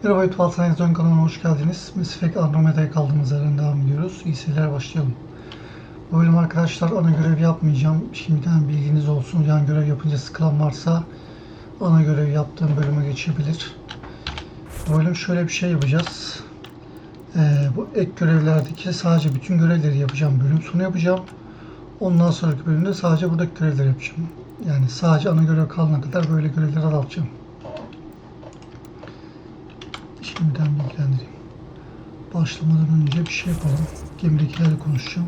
Merhaba YouTube ALSENYAZ Oyun kanalına hoş geldiniz. Mass Effect Andromeda'ya kaldığımız yerden devam ediyoruz. İyi seyirler, başlayalım. Bu bölüm arkadaşlar ana görev yapmayacağım. Şimdiden bilginiz olsun. Yan görev yapınca sıkılan varsa ana görev yaptığım bölüme geçebilir. Bu bölüm şöyle bir şey yapacağız. Bu ek görevlerdeki sadece bütün görevleri yapacağım. Bölüm sonu yapacağım. Ondan sonraki bölümde sadece buradaki görevleri yapacağım. Yani sadece ana görev kalana kadar böyle görevleri azaltacağım. Şimdiden bilgilendireyim. Başlamadan önce bir şey yapalım. Gemidekilerle konuşacağım.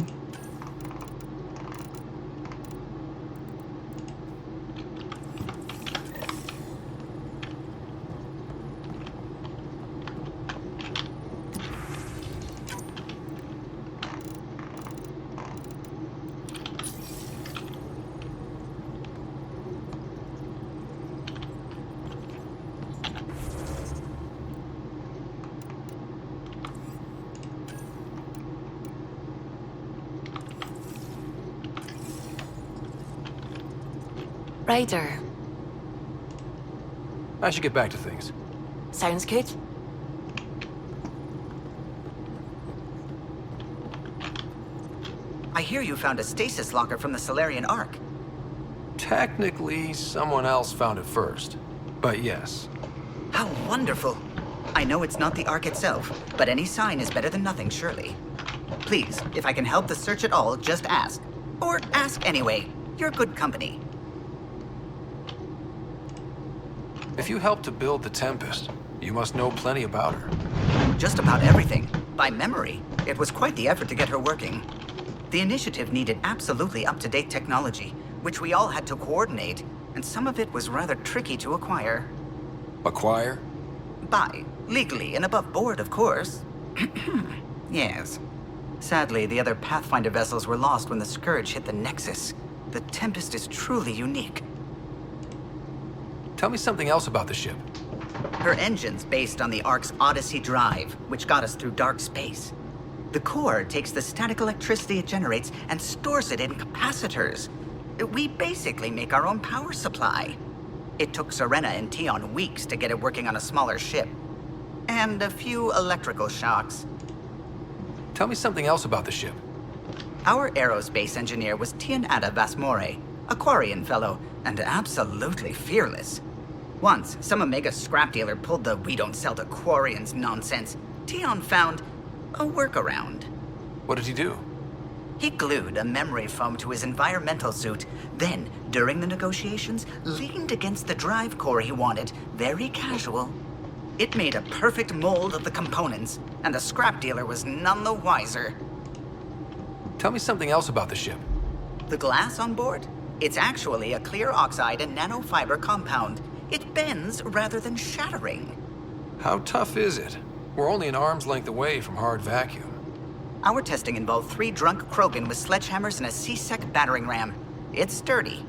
Ryder. I should get back to things. Sounds good. I hear you found a stasis locker from the Solarian Ark. Technically, someone else found it first. But yes. How wonderful! I know it's not the Ark itself, but any sign is better than nothing, surely. Please, if I can help the search at all, just ask. Or ask anyway. You're good company. If you helped to build the Tempest, you must know plenty about her. Just about everything. By memory. It was quite the effort to get her working. The initiative needed absolutely up-to-date technology, which we all had to coordinate, and some of it was rather tricky to acquire. Acquire? Buy. Legally and above board, of course. Yes. Sadly, the other Pathfinder vessels were lost when the Scourge hit the Nexus. The Tempest is truly unique. Tell me something else about the ship. Her engine's based on the Ark's Odyssey drive, which got us through dark space. The core takes the static electricity it generates and stores it in capacitors. We basically make our own power supply. It took Serena and Tion weeks to get it working on a smaller ship. And a few electrical shocks. Tell me something else about the ship. Our aerospace engineer was Tianada Vasmore, a Quarian fellow, and absolutely fearless. Once, some Omega scrap dealer pulled the "we don't sell to Quarians" nonsense. Tion found a workaround. What did he do? He glued a memory foam to his environmental suit, then, during the negotiations, leaned against the drive core he wanted, very casual. It made a perfect mold of the components, and the scrap dealer was none the wiser. Tell me something else about the ship. The glass on board? It's actually a clear oxide and nanofiber compound. It bends rather than shattering. How tough is it? We're only an arm's length away from hard vacuum. Our testing involved 3 drunk Krogan with sledgehammers and a C-Sec battering ram. It's sturdy.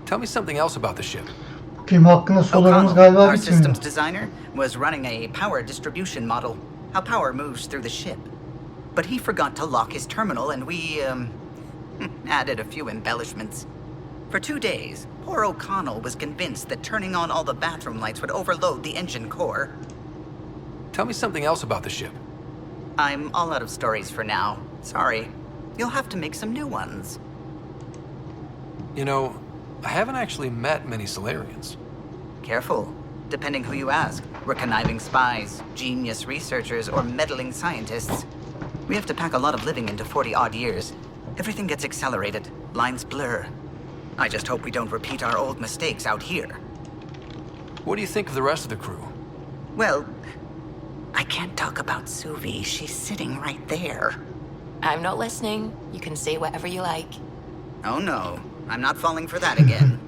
Tell me something else about the ship. Gemi hakkında sorularımız galiba Our bitmiyor. systems designer was running a power distribution model, how power moves through the ship. But he forgot to lock his terminal and we, added a few embellishments. For 2 days, poor O'Connell was convinced that turning on all the bathroom lights would overload the engine core. Tell me something else about the ship. I'm all out of stories for now. Sorry. You'll have to make some new ones. You know, I haven't actually met many Solarians. Careful. Depending who you ask, we're conniving spies, genius researchers, or meddling scientists. We have to pack a lot of living into 40-odd years. Everything gets accelerated. Lines blur. I just hope we don't repeat our old mistakes out here. What do you think of the rest of the crew? Well, I can't talk about Suvi. She's sitting right there. I'm not listening. You can say whatever you like. Oh no, I'm not falling for that again.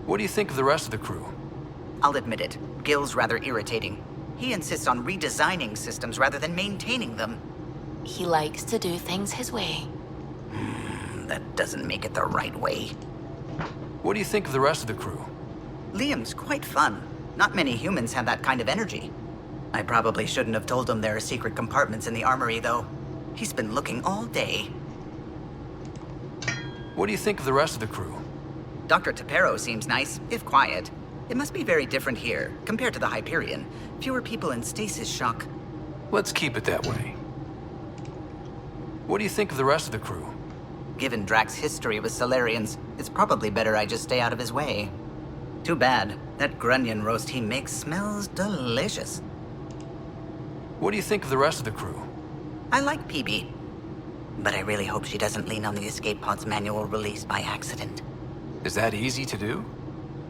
What do you think of the rest of the crew? I'll admit it. Gil's rather irritating. He insists on redesigning systems rather than maintaining them. He likes to do things his way. That doesn't make it the right way. What do you think of the rest of the crew? Liam's quite fun. Not many humans have that kind of energy. I probably shouldn't have told him there are secret compartments in the armory, though. He's been looking all day. What do you think of the rest of the crew? Dr. Tapero seems nice, if quiet. It must be very different here, compared to the Hyperion. Fewer people in stasis shock. Let's keep it that way. What do you think of the rest of the crew? Given Drax's history with Solarians, it's probably better I just stay out of his way. Too bad. That grunion roast he makes smells delicious. What do you think of the rest of the crew? I like PB. But I really hope she doesn't lean on the escape pod's manual release by accident. Is that easy to do?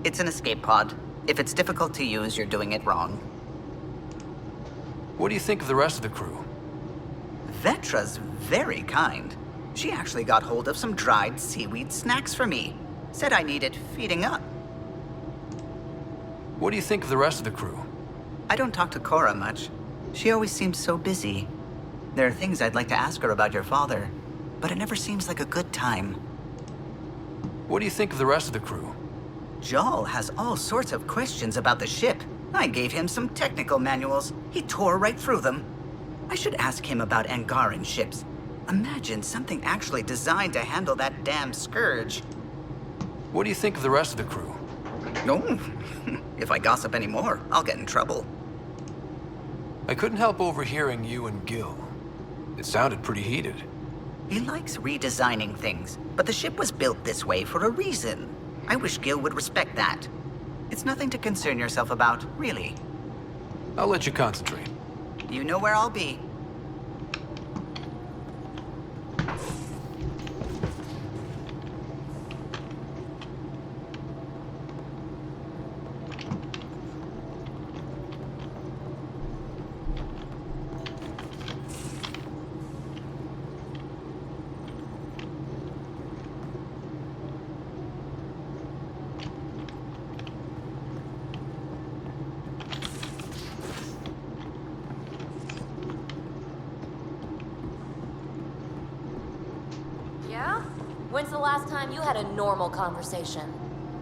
It's an escape pod. If it's difficult to use, you're doing it wrong. What do you think of the rest of the crew? Vetra's very kind. She actually got hold of some dried seaweed snacks for me. Said I needed feeding up. What do you think of the rest of the crew? I don't talk to Cora much. She always seems so busy. There are things I'd like to ask her about your father, but it never seems like a good time. What do you think of the rest of the crew? Jal has all sorts of questions about the ship. I gave him some technical manuals. He tore right through them. I should ask him about Angaran ships. Imagine something actually designed to handle that damn scourge. What do you think of the rest of the crew? No, if I gossip anymore, I'll get in trouble. I couldn't help overhearing you and Gil. It sounded pretty heated. He likes redesigning things, but the ship was built this way for a reason. I wish Gil would respect that. It's nothing to concern yourself about, really. I'll let you concentrate. You know where I'll be. Yeah? When's the last time you had a normal conversation?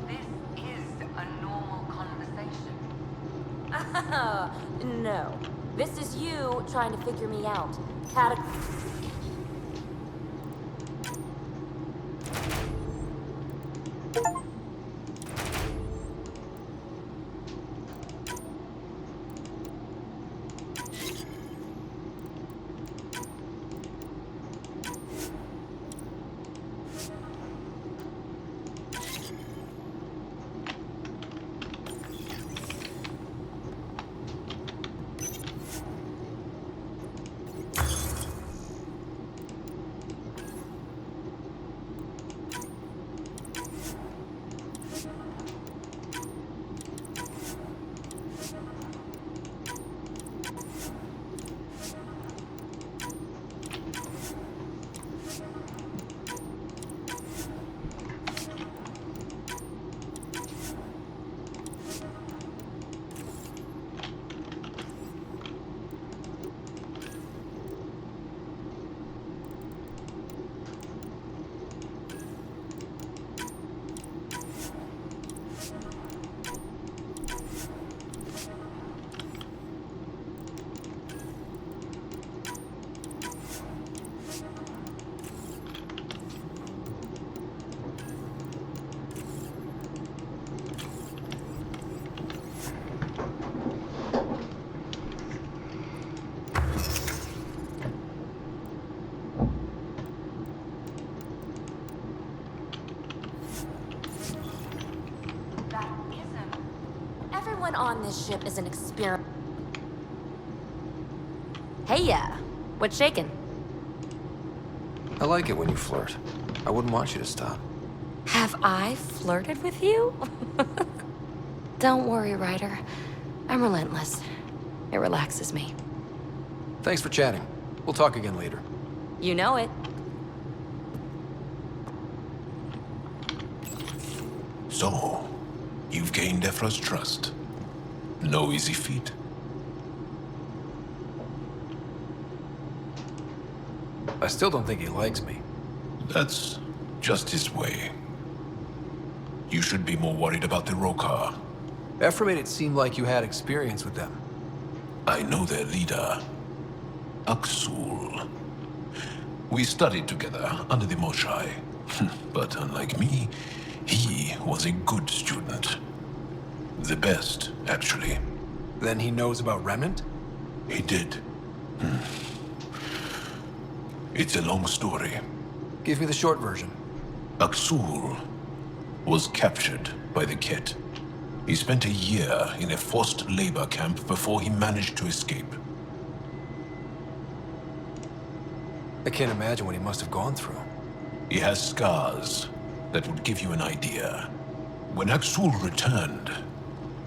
This is a normal conversation. No. This is you trying to figure me out. Everyone on this ship is an experiment. Hey, what's shaking? I like it when you flirt. I wouldn't want you to stop. Have I flirted with you? Don't worry, Ryder. I'm relentless. It relaxes me. Thanks for chatting. We'll talk again later. You know it. So, you've gained Ephra's trust. No easy feat. I still don't think he likes me. That's just his way. You should be more worried about the Rokar. Ephra made it seem like you had experience with them. I know their leader, Aksul. We studied together under the Moshai. But unlike me, He was a good student. The best, actually. Then he knows about Remnant? He did. It's a long story. Give me the short version. Aksul was captured by the Ket. He spent a year in a forced labor camp before he managed to escape. I can't imagine what he must have gone through. He has scars that would give you an idea. When Aksul returned,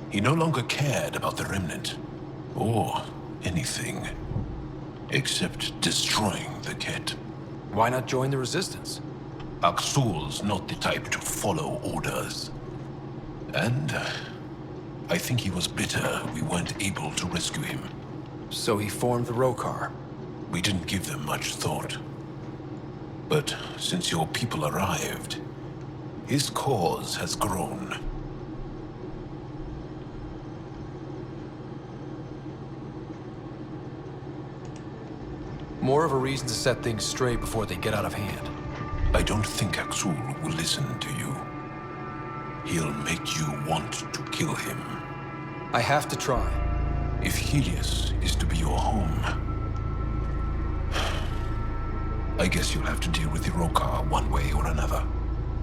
he no longer cared about the Remnant, or anything, except destroying the Ket. Why not join the Resistance? Aksul's not the type to follow orders. And I think he was bitter we weren't able to rescue him. So he formed the Rokar. We didn't give them much thought. But since your people arrived, his cause has grown. More of a reason to set things straight before they get out of hand. I don't think Aksul will listen to you. He'll make you want to kill him. I have to try. If Helios is to be your home, I guess you'll have to deal with the Rokar one way or another.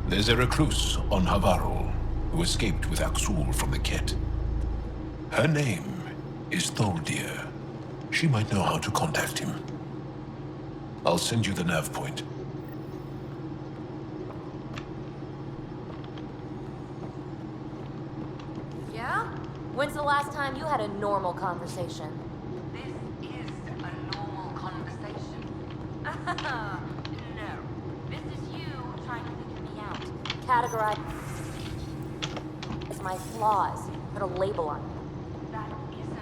There's a recluse on Havarul who escaped with Aksul from the Ket. Her name is Tholdir. She might know how to contact him. I'll send you the nav point. Yeah? When's the last time you had a normal conversation? This is a normal conversation. No. This is you trying to figure me out. Categorize as my flaws. Put a label on them. That isn't.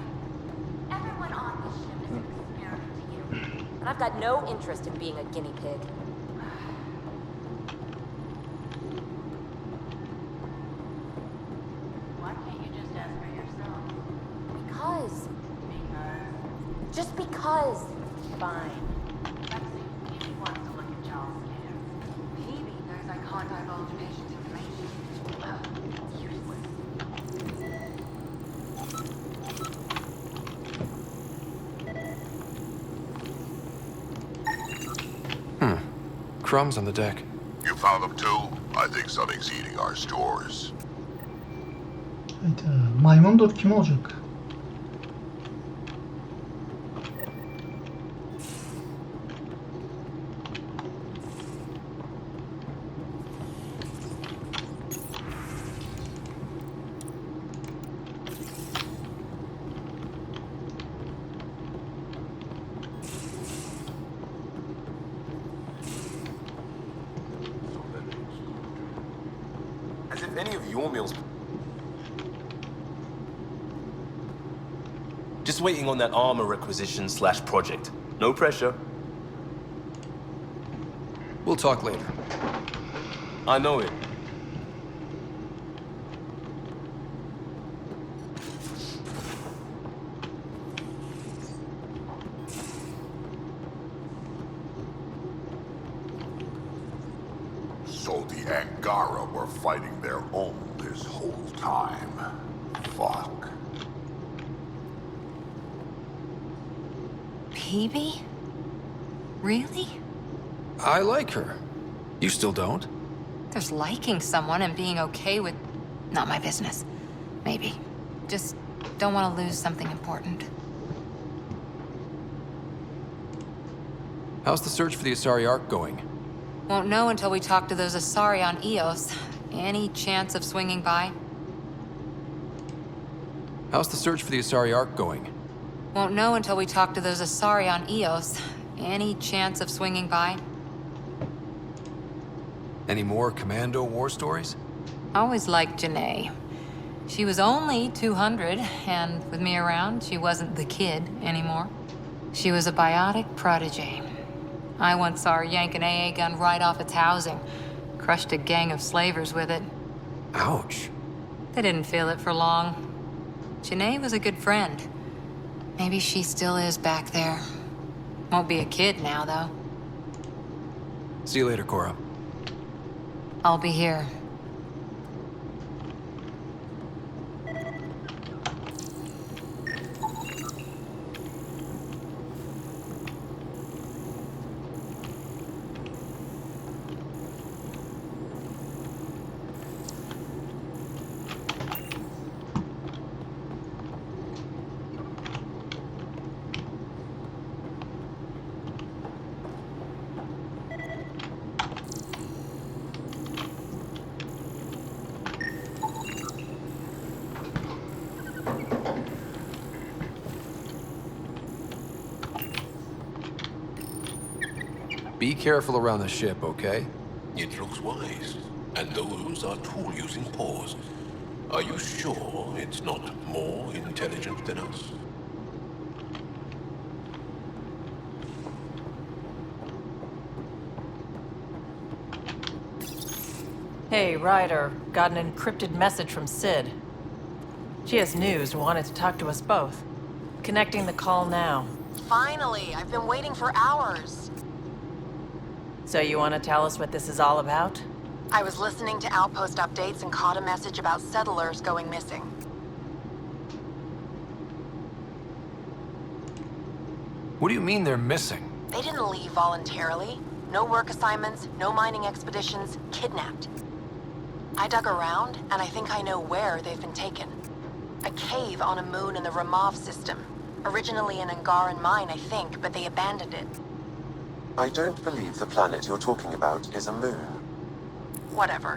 Everyone on this ship is an experiment to you. And I've got no interest in being a guinea pig. Why can't you just ask for yourself? Because. Because. Just because. Fine. Let's see if Phoebe wants to look at Charles' scan. Phoebe knows I can't divulge patient information. Useless. Crumbs on the deck. You found them too? I think something's eating our stores. Evet, maymundur kim olacak? As if any of your meals... Just waiting on that armor requisition / project. No pressure. We'll talk later. I know it. So the Angara were fighting their own this whole time. Fuck. Phoebe? Really? I like her. You still don't? There's liking someone and being okay with... Not my business. Maybe. Just don't want to lose something important. How's the search for the Asari Ark going? Won't know until we talk to those Asari on Eos. Any chance of swinging by? How's the search for the Asari Ark going? Won't know until we talk to those Asari on Eos. Any chance of swinging by? Any more Commando war stories? Always liked Janae. She was only 200, and with me around, she wasn't the kid anymore. She was a biotic protege. I once saw her yank an AA gun right off its housing. Crushed a gang of slavers with it. Ouch. They didn't feel it for long. Janae was a good friend. Maybe she still is back there. Won't be a kid now, though. See you later, Cora. I'll be here. Be careful around the ship, okay? It looks wise. And those are tool-using paws. Are you sure it's not more intelligent than us? Hey, Ryder. Got an encrypted message from Sid. She has news and wanted to talk to us both. Connecting the call now. Finally, I've been waiting for hours. So you want to tell us what this is all about? I was listening to outpost updates and caught a message about settlers going missing. What do you mean they're missing? They didn't leave voluntarily. No work assignments, no mining expeditions, kidnapped. I dug around, and I think I know where they've been taken. A cave on a moon in the Ramov system. Originally an Angaran mine, I think, but they abandoned it. I don't believe the planet you're talking about is a moon. Whatever.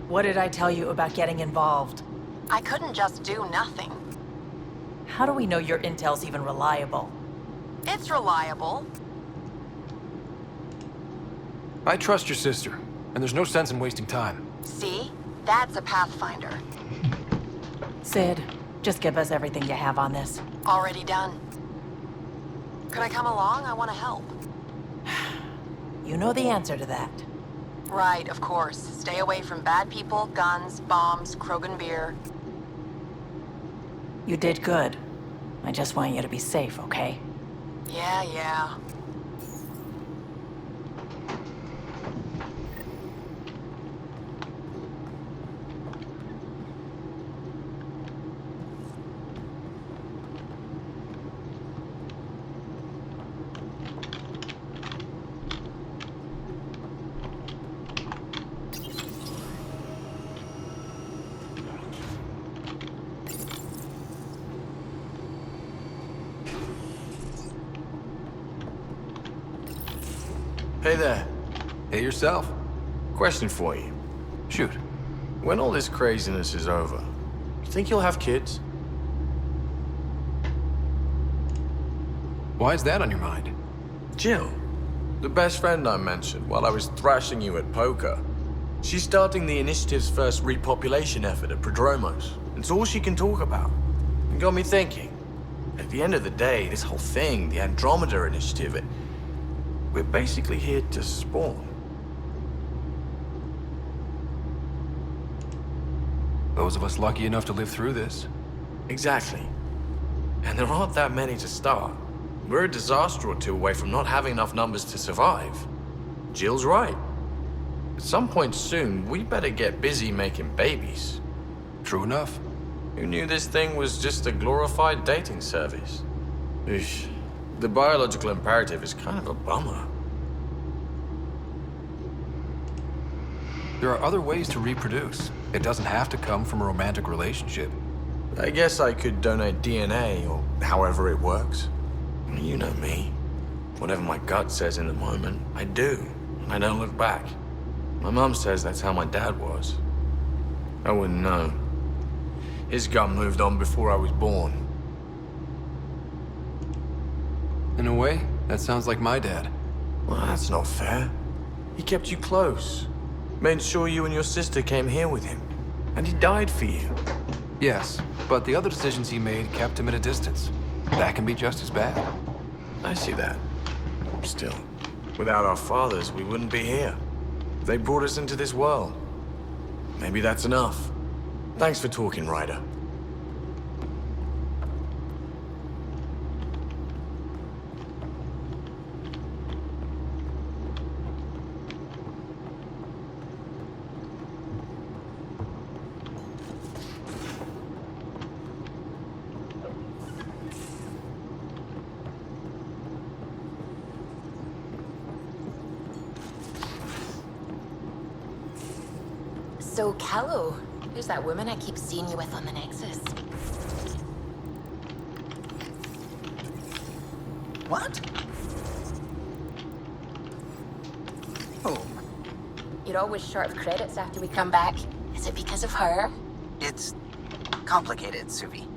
What did I tell you about getting involved? I couldn't just do nothing. How do we know your intel's even reliable? It's reliable. I trust your sister, and there's no sense in wasting time. See? That's a Pathfinder. Sid, just give us everything you have on this. Already done. Could I come along? I want to help. You know the answer to that. Right, of course. Stay away from bad people, guns, bombs, Krogan beer. You did good. I just want you to be safe, okay? Yeah. Hey there. Hey yourself. Question for you. Shoot. When all this craziness is over, you think you'll have kids? Why is that on your mind? Jill, the best friend I mentioned while I was thrashing you at poker. She's starting the initiative's first repopulation effort at Prodromos. It's all she can talk about. It got me thinking. At the end of the day, this whole thing, the Andromeda Initiative, we're basically here to spawn. Those of us lucky enough to live through this. Exactly. And there aren't that many to start. We're a disaster or two away from not having enough numbers to survive. Jill's right. At some point soon, we better get busy making babies. True enough. Who knew this thing was just a glorified dating service? Eesh. The biological imperative is kind of a bummer. There are other ways to reproduce. It doesn't have to come from a romantic relationship. I guess I could donate DNA, or however it works. You know me. Whatever my gut says in the moment, I do, and I don't look back. My mom says that's how my dad was. I wouldn't know. His gut moved on before I was born. In a way, that sounds like my dad. Well, that's not fair. He kept you close. Made sure you and your sister came here with him. And he died for you. Yes, but the other decisions he made kept him at a distance. That can be just as bad. I see that. Still, without our fathers, we wouldn't be here. They brought us into this world. Maybe that's enough. Thanks for talking, Ryder. So, Callow, who's that woman I keep seeing you with on the Nexus? What? Oh, You're always short of credits after we come back. Is it because of her? it's complicated, Suvi.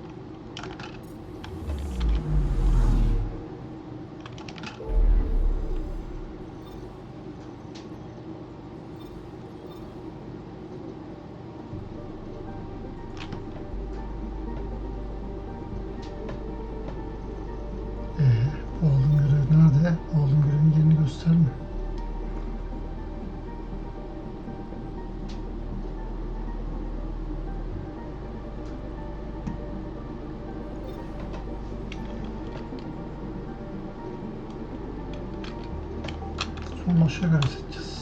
Başa göre seçeceğiz.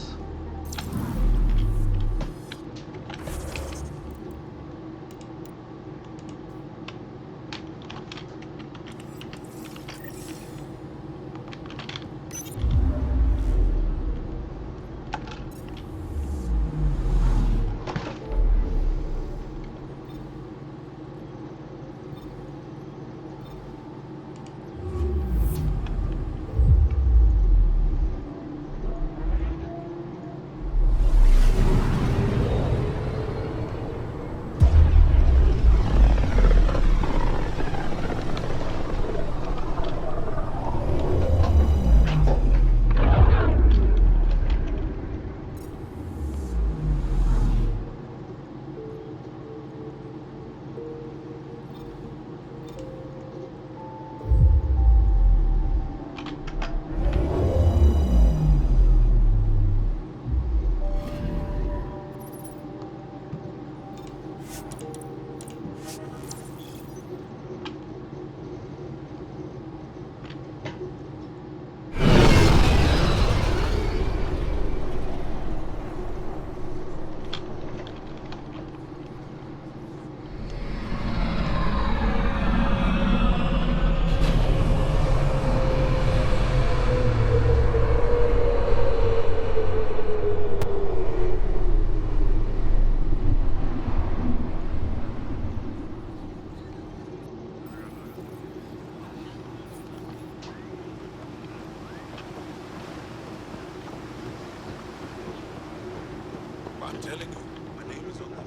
I'm telling you, my name is on that.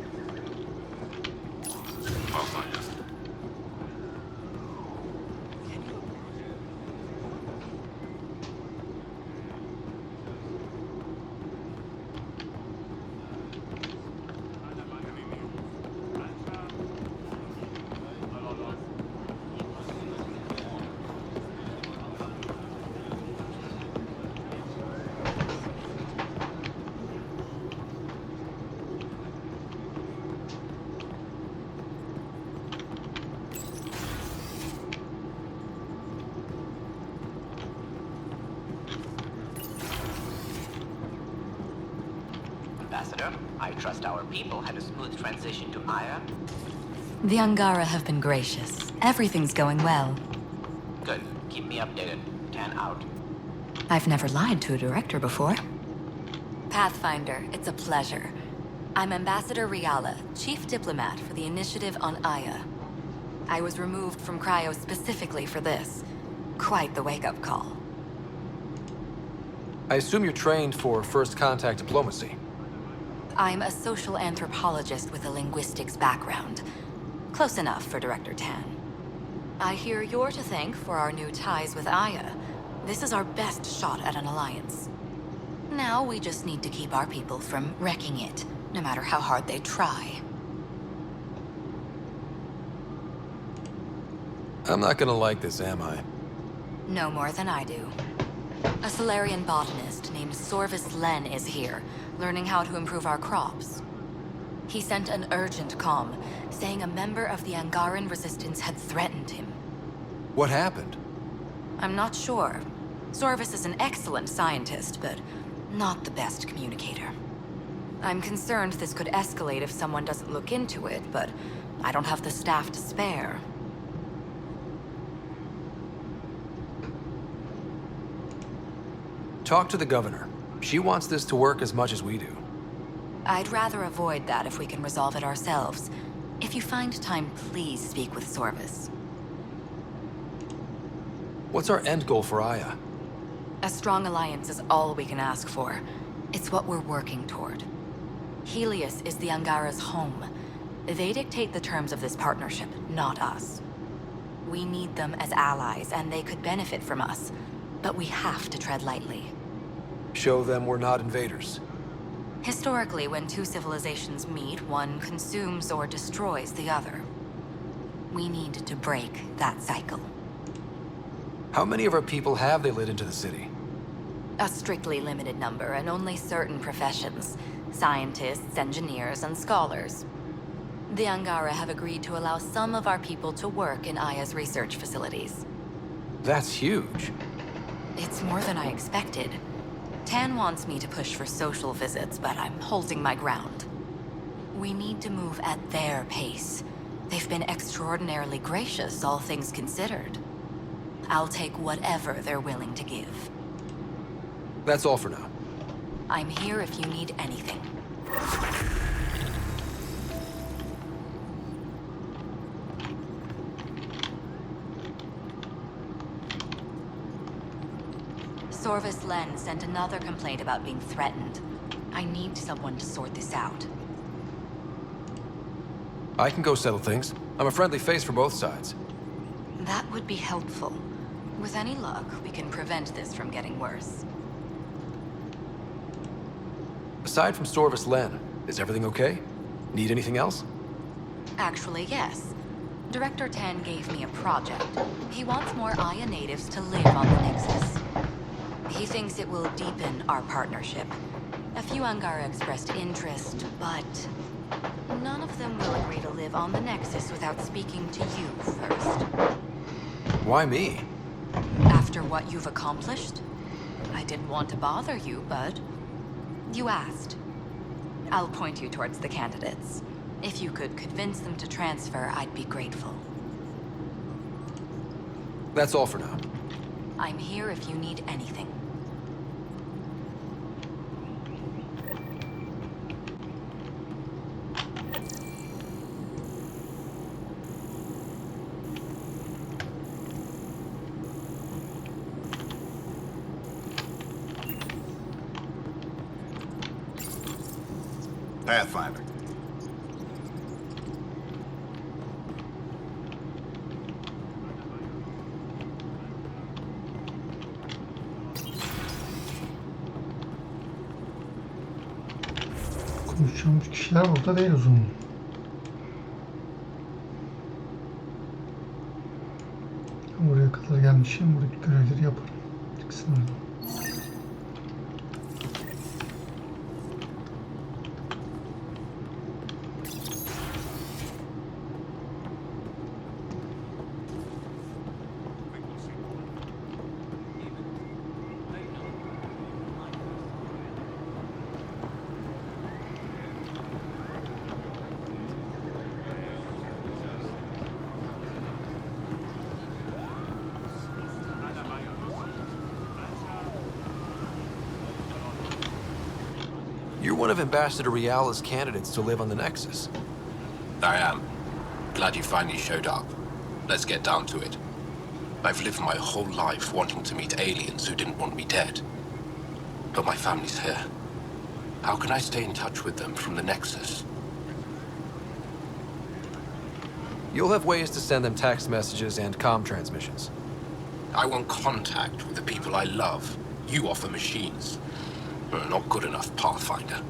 I'll find us. Ambassador, I trust our people had a smooth transition to Aya. The Angara have been gracious. Everything's going well. Good. Keep me updated. 10 out. I've never lied to a director before. Pathfinder, it's a pleasure. I'm Ambassador Riala, Chief Diplomat for the Initiative on Aya. I was removed from Cryo specifically for this. Quite the wake-up call. I assume you're trained for first contact diplomacy. I'm a social anthropologist with a linguistics background. Close enough for Director Tan. I hear you're to thank for our new ties with Aya. This is our best shot at an alliance. Now we just need to keep our people from wrecking it, no matter how hard they try. I'm not gonna like this, am I? No more than I do. A Solarian botanist named Sorvis Len is here, learning how to improve our crops. He sent an urgent comm, saying a member of the Angaran resistance had threatened him. What happened? I'm not sure. Sorvis is an excellent scientist, but not the best communicator. I'm concerned this could escalate if someone doesn't look into it, but I don't have the staff to spare. Talk to the governor. She wants this to work as much as we do. I'd rather avoid that if we can resolve it ourselves. If you find time, please speak with Sorvis. What's our end goal for Aya? A strong alliance is all we can ask for. It's what we're working toward. Helios is the Angara's home. They dictate the terms of this partnership, not us. We need them as allies, and they could benefit from us. But we have to tread lightly. Show them we're not invaders. Historically, when two civilizations meet, one consumes or destroys the other. We need to break that cycle. How many of our people have they let into the city? A strictly limited number, and only certain professions. Scientists, engineers, and scholars. The Angara have agreed to allow some of our people to work in Aya's research facilities. That's huge. It's more than I expected. Tan wants me to push for social visits, but I'm holding my ground. We need to move at their pace. They've been extraordinarily gracious, all things considered. I'll take whatever they're willing to give. That's all for now. I'm here if you need anything. Sorvis Len sent another complaint about being threatened. I need someone to sort this out. I can go settle things. I'm a friendly face for both sides. That would be helpful. With any luck, we can prevent this from getting worse. Aside from Sorvis Len, is everything okay? Need anything else? Actually, yes. Director Tan gave me a project. He wants more Aya natives to live on the Nexus. He thinks it will deepen our partnership. A few Angara expressed interest, but none of them will agree to live on the Nexus without speaking to you first. Why me? After what you've accomplished? I didn't want to bother you, but you asked. I'll point you towards the candidates. If you could convince them to transfer, I'd be grateful. That's all for now. I'm here if you need anything. Pathfinder. Konuşacağımız kişiler burada değil o zaman. Oraya kadar gelmişim. Buradaki görevleri yaparım. Çıksın oradan. You're one of Ambassador Riala's candidates to live on the Nexus. I am. Glad you finally showed up. Let's get down to it. I've lived my whole life wanting to meet aliens who didn't want me dead. But my family's here. How can I stay in touch with them from the Nexus? You'll have ways to send them text messages and comm transmissions. I want contact with the people I love. You offer machines. Not good enough, Pathfinder.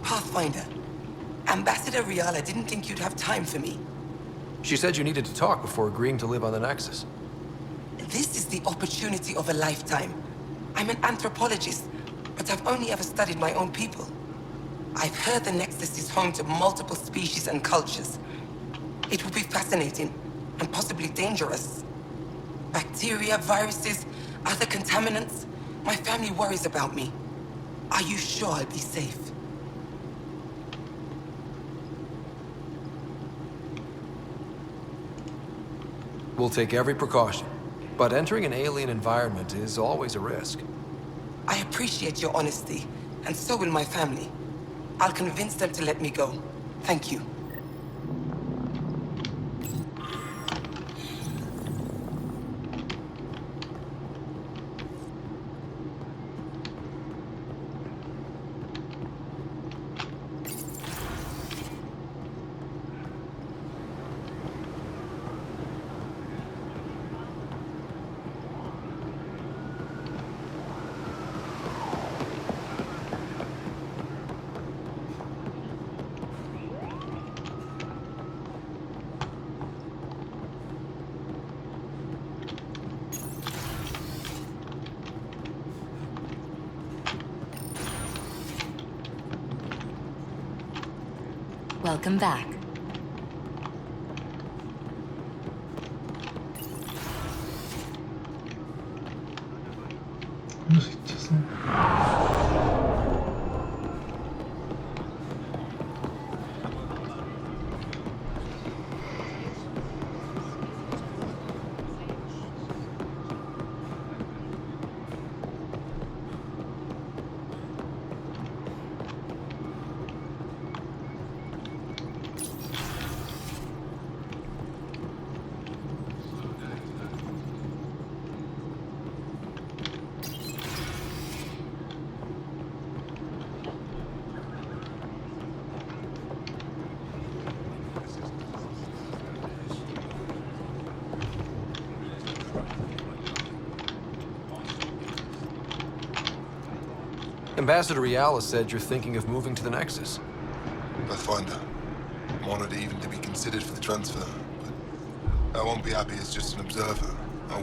Pathfinder, Ambassador Riala didn't think you'd have time for me. She said you needed to talk before agreeing to live on the Nexus. This is the opportunity of a lifetime. I'm an anthropologist, but I've only ever studied my own people. I've heard the Nexus is home to multiple species and cultures. It will be fascinating and possibly dangerous. Bacteria, viruses, other contaminants. My family worries about me. Are you sure I'll be safe? We'll take every precaution, but entering an alien environment is always a risk. I appreciate your honesty, and so will my family. I'll convince them to let me go. Thank you. Welcome back. Nasıl gideceğiz lan? Ambassador Ayala said you're thinking of moving to the Nexus. Pathfinder. I'm honored even to be considered for the transfer, but I won't be happy as just an observer. I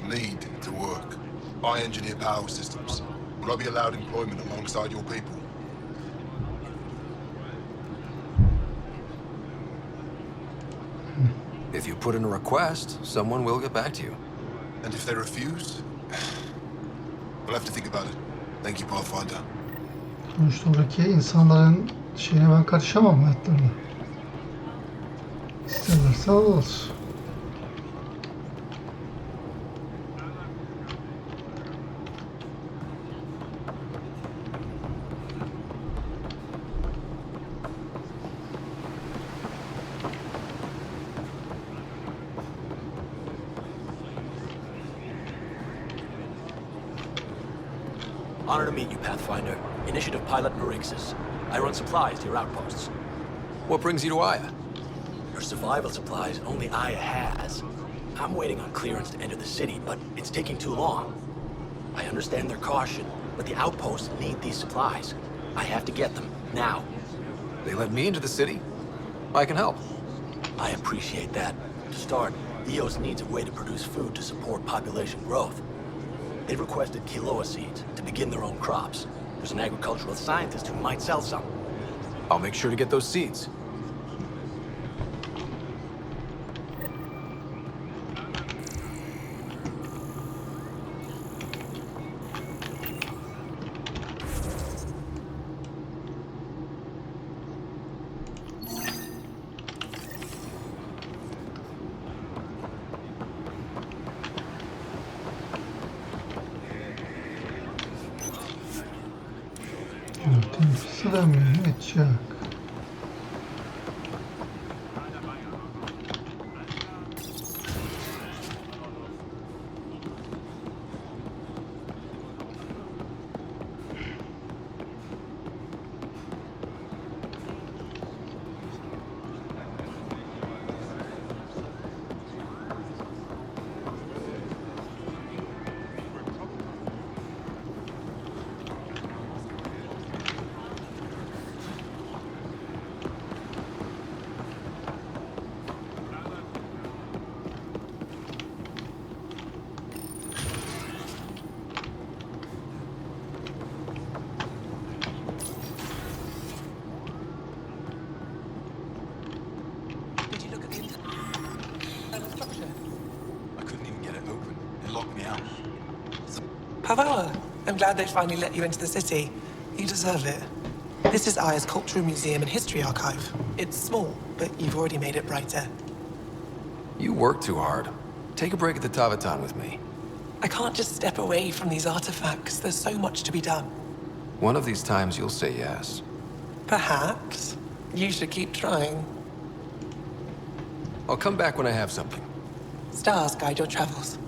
need to work. I engineer power systems. Will I be allowed employment alongside your people? If you put in a request, someone will get back to you. And if they refuse? We'll have to think about it. Thank you, Pathfinder. Sonuçta oradaki insanların şeyine ben karışamam, hayatlarına. İsterlerse alırız. Honor to meet you, Pathfinder. Initiative Pilot Marixus. I run supplies to your outposts. What brings you to Aya? Your survival supplies only Aya has. I'm waiting on clearance to enter the city, but it's taking too long. I understand their caution, but the outposts need these supplies. I have to get them, now. They let me into the city? I can help. I appreciate that. To start, EOS needs a way to produce food to support population growth. They've requested quinoa seeds to begin their own crops. There's an agricultural scientist who might sell some. I'll make sure to get those seeds. Sıramıyor, edecek. Pavella, I'm glad they finally let you into the city. You deserve it. This is Aya's Cultural Museum and History Archive. It's small, but you've already made it brighter. You work too hard. Take a break at the Tavatan with me. I can't just step away from these artifacts. There's so much to be done. One of these times you'll say yes. Perhaps. You should keep trying. I'll come back when I have something. Stars guide your travels.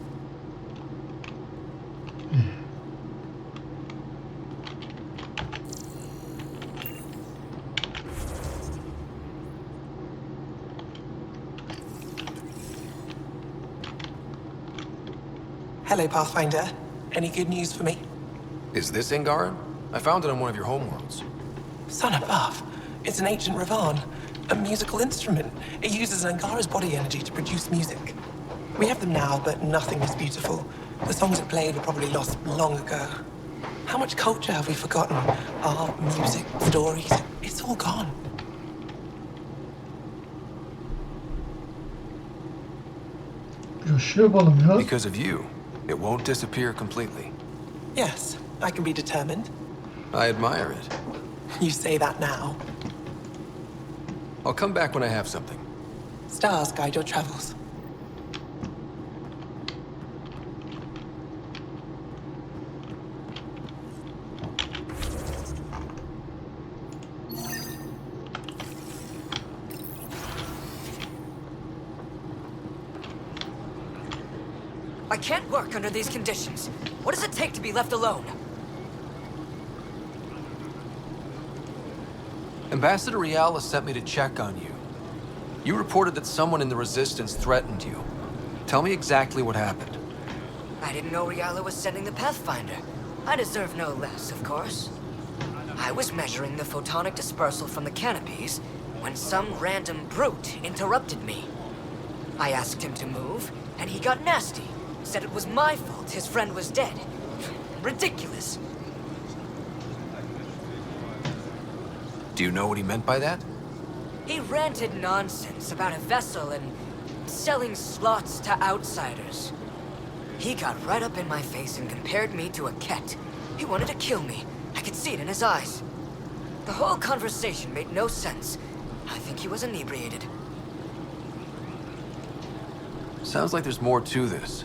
Hello, Pathfinder. Any good news for me? Is this Angaran? I found it on one of your homeworlds. Son above. It's an ancient Ravan. A musical instrument. It uses Angara's body energy to produce music. We have them now, but nothing is beautiful. The songs it played were probably lost long ago. How much culture have we forgotten? Art, music, stories. It's all gone. Şu yapalım ya. Because of you, it won't disappear completely. Yes, I can be determined. I admire it. You say that now. I'll come back when I have something. Stars guide your travels. I can't work under these conditions. What does it take to be left alone? Ambassador Riala sent me to check on you. You reported that someone in the Resistance threatened you. Tell me exactly what happened. I didn't know Riala was sending the Pathfinder. I deserve no less, of course. I was measuring the photonic dispersal from the canopies when some random brute interrupted me. I asked him to move, and he got nasty. Said it was my fault his friend was dead. Ridiculous. Do you know what he meant by that? He ranted nonsense about a vessel and selling slots to outsiders. He got right up in my face and compared me to a cat. He wanted to kill me. I could see it in his eyes. The whole conversation made no sense. I think he was inebriated. Sounds like there's more to this.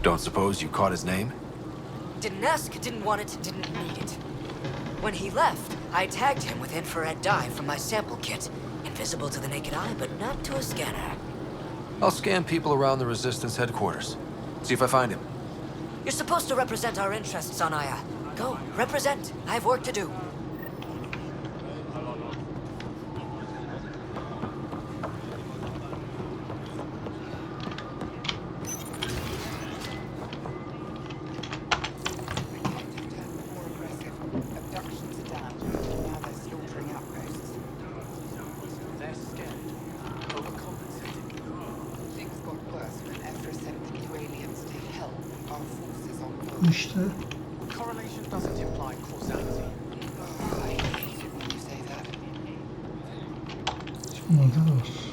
Don't suppose you caught his name? Didn't ask, didn't want it, didn't need it. When he left, I tagged him with infrared dye from my sample kit. Invisible to the naked eye, but not to a scanner. I'll scan people around the Resistance headquarters. See if I find him. You're supposed to represent our interests on Aya. Go, represent. I have work to do. İşte. Correlation doesn't imply causality. Bunlarda da var.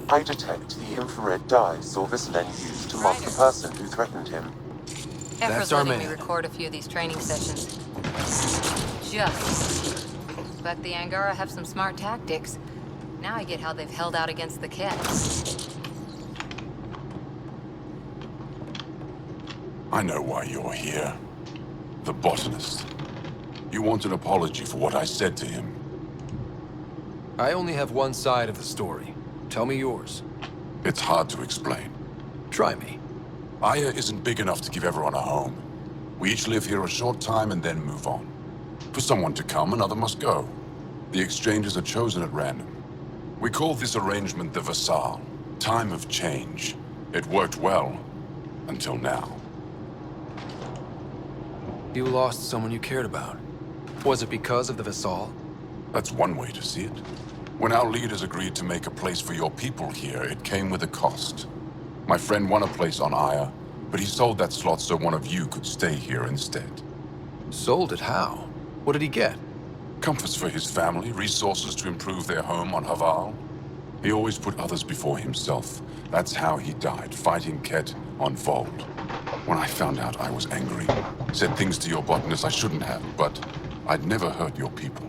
I detect the infrared dye Silverslend used to mark the person who threatened him. Efra's letting me record a few of these training sessions. Just. But the Angara have some smart tactics. Now I get how they've held out against the Kets. I know why you're here. The botanist. You want an apology for what I said to him. I only have one side of the story. Tell me yours. It's hard to explain. Try me. Aya isn't big enough to give everyone a home. We each live here a short time and then move on. For someone to come, another must go. The exchanges are chosen at random. We call this arrangement the Vassal. Time of change. It worked well. Until now. You lost someone you cared about. Was it because of the Vassal? That's one way to see it. When our leaders agreed to make a place for your people here, it came with a cost. My friend won a place on Aya, but he sold that slot so one of you could stay here instead. Sold it how? What did he get? Comforts for his family, resources to improve their home on Haval. He always put others before himself. That's how he died, fighting Ket on VOELD. When I found out, I was angry. Said things to your botanist I shouldn't have, but I'd never hurt your people.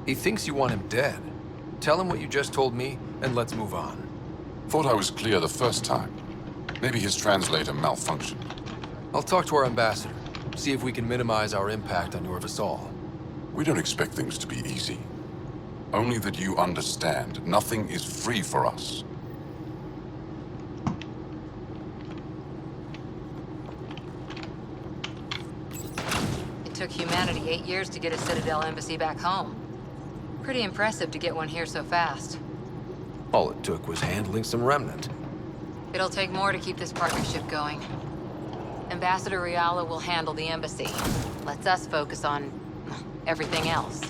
He thinks you want him dead. Tell him what you just told me, and let's move on. Thought I was clear the first time. Maybe his translator malfunctioned. I'll talk to our ambassador, see if we can minimize our impact on your vassal. We don't expect things to be easy. Only that you understand, nothing is free for us. It took humanity 8 years to get a Citadel embassy back home. Pretty impressive to get one here so fast. All it took was handling some remnant. It'll take more to keep this partnership going. Ambassador Riala will handle the embassy. Lets us focus on everything else.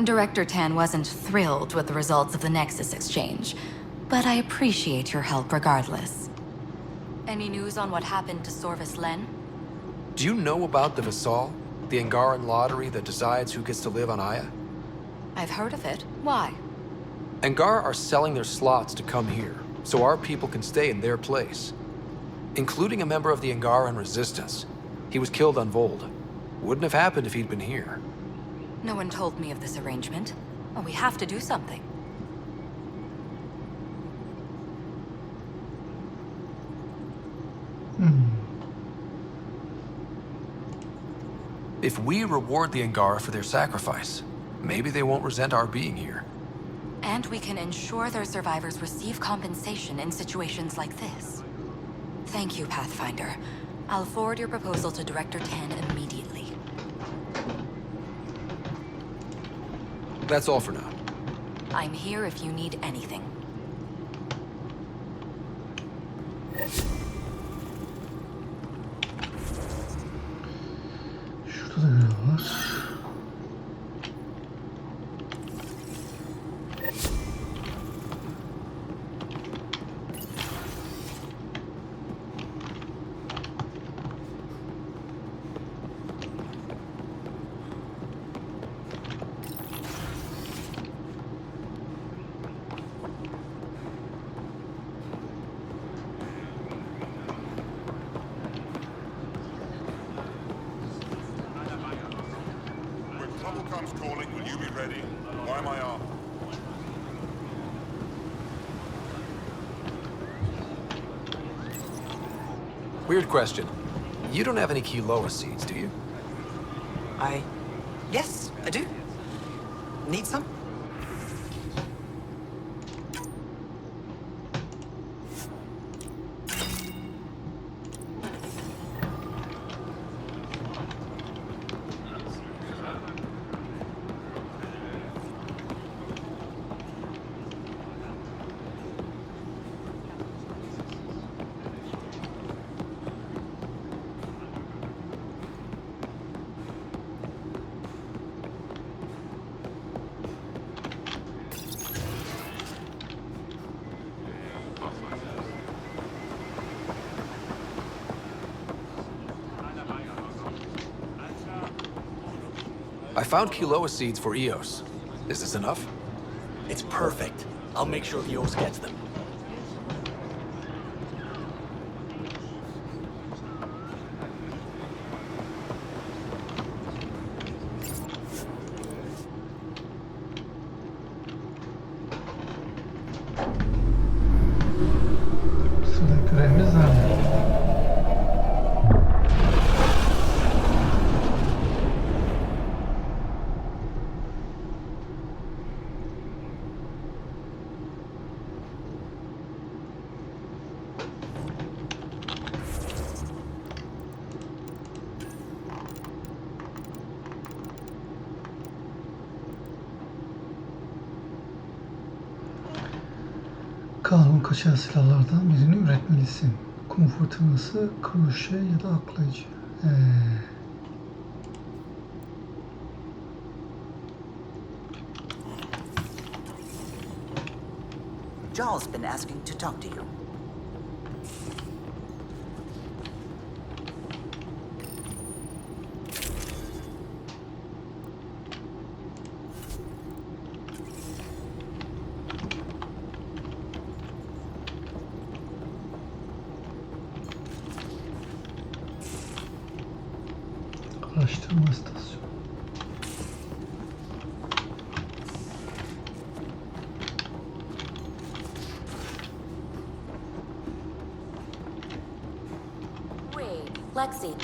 Director Tan wasn't thrilled with the results of the Nexus exchange, but I appreciate your help regardless. Any news on what happened to Sorvis Len? Do you know about the Vassal? The Angaran lottery that decides who gets to live on Aya? I've heard of it. Why? Angar are selling their slots to come here, so our people can stay in their place. Including a member of the Angaran resistance. He was killed on VOELD. Wouldn't have happened if he'd been here. No one told me of this arrangement. Oh, we have to do something. If we reward the Angara for their sacrifice, maybe they won't resent our being here. And we can ensure their survivors receive compensation in situations like this. Thank you, Pathfinder. I'll forward your proposal to Director Tan immediately. That's all for now. I'm here if you need anything. Şurada da görev var. Calling, will you be ready? Why am I off? Weird question. You don't have any Kiloa seeds, do you? Yes, I do. Need some? I found Kiloa seeds for Eos. Is this enough? It's perfect. I'll make sure Eos gets them. Sıradaki görevimiz ne? Kanun kaçağı silahlardan birini üretmelisin. Kum fırtınası, kroşe ya da aklayıcı. Joel's been asking to talk to you. Araştırma istasyonu. Wait, Lexi.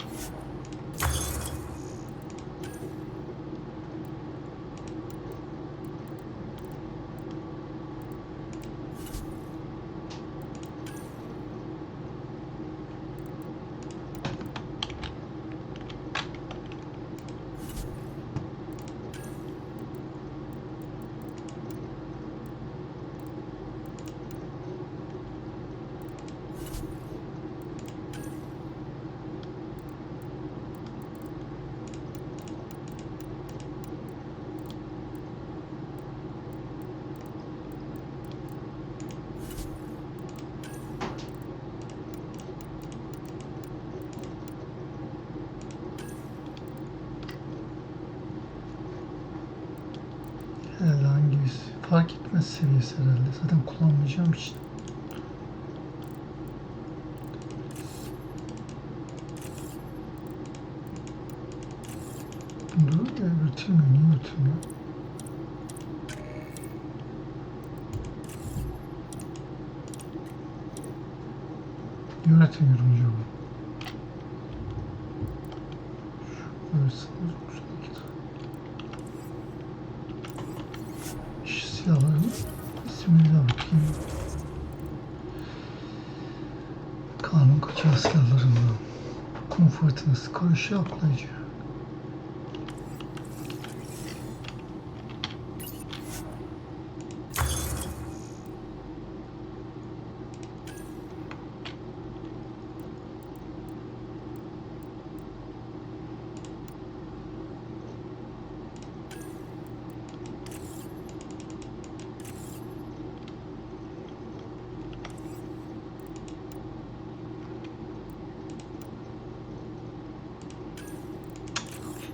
Herhalde hangisi? Fark etmez seviyesi herhalde. Zaten kullanmayacağım için. Bunda üretilmiyor. Niye üretilmiyor? Üretemiyorum acaba. Böyle sınır silahların ismini de bakayım. Kanun kaçağı silahlarından. Kum fırtınası, kroşe, aklayıcı.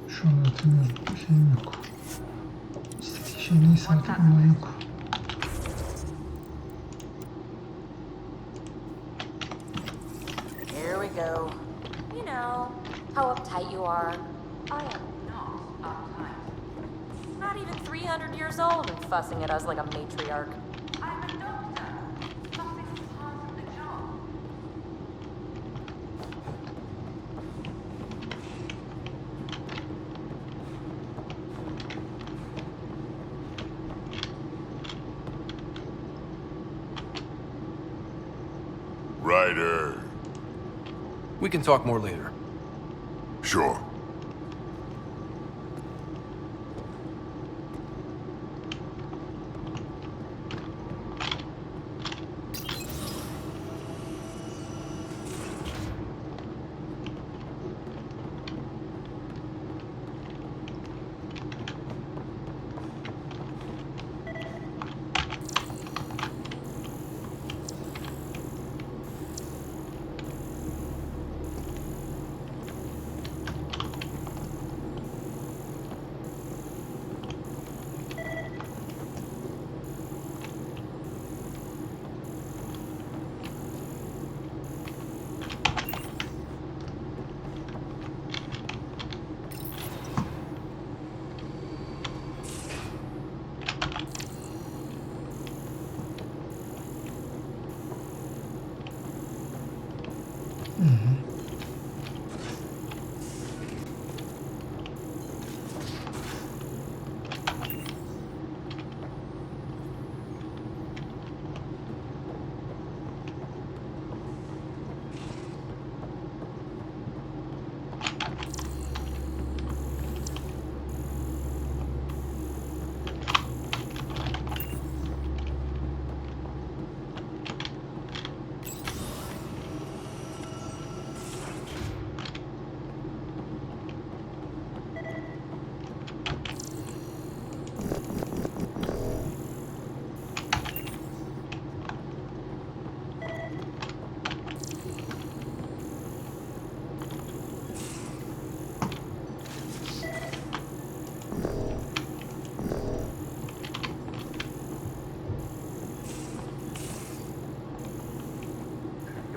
Şu an üretemiyorum. Bir şeyim yok. İstediği şey neyse artık ondan yok. Here we go. You know, how uptight you are. I am not uptight. Not even 300 years old and fussing at us like a matriarch. I'm a doctor. Something's part of the job. Ryder. We can talk more later. Sure.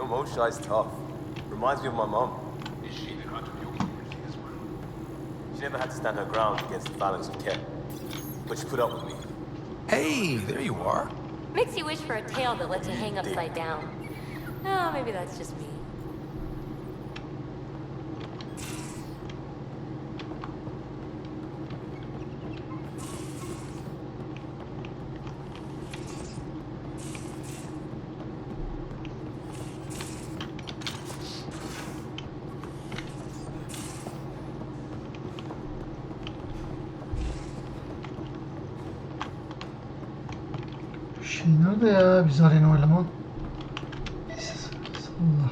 Your mom shy's tough. Reminds me of my mom. Is she the kind of your community as well? She never had to stand her ground against the phalanx of Ket, but she put up with me. Hey, there you are. Makes you wish for a tail that lets you hang upside down. Oh, maybe that's just me. Şey nerede ya? Biz arena oynaman. Allah.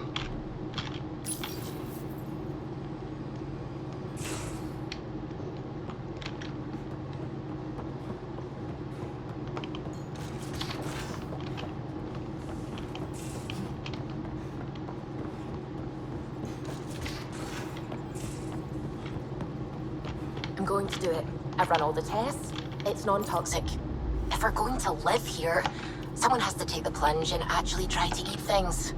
I'm going to do it. I've run all the tests. It's non-toxic. If we're going to live here, someone has to take the plunge and actually try to eat things.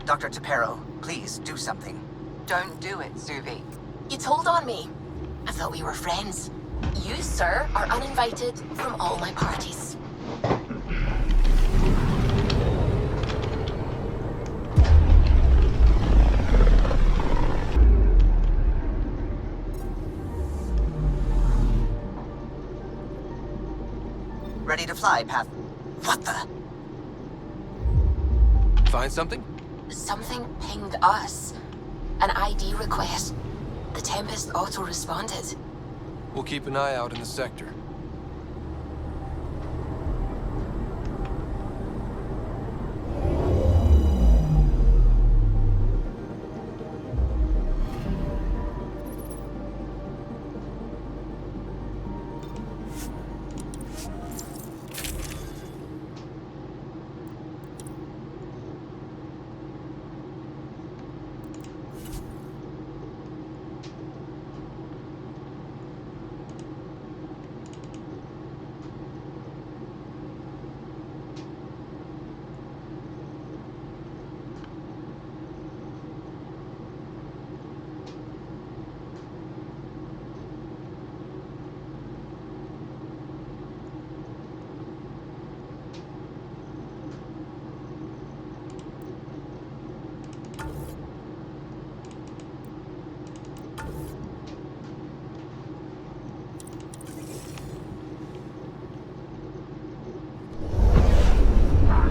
Dr. Tapero, please do something. Don't do it, Suvi. You told on me. I thought we were friends. You, sir, are uninvited from all my parties. Ready to fly, Path. What the? Find something? Something pinged us. An ID request. The Tempest auto-responded. We'll keep an eye out in the sector.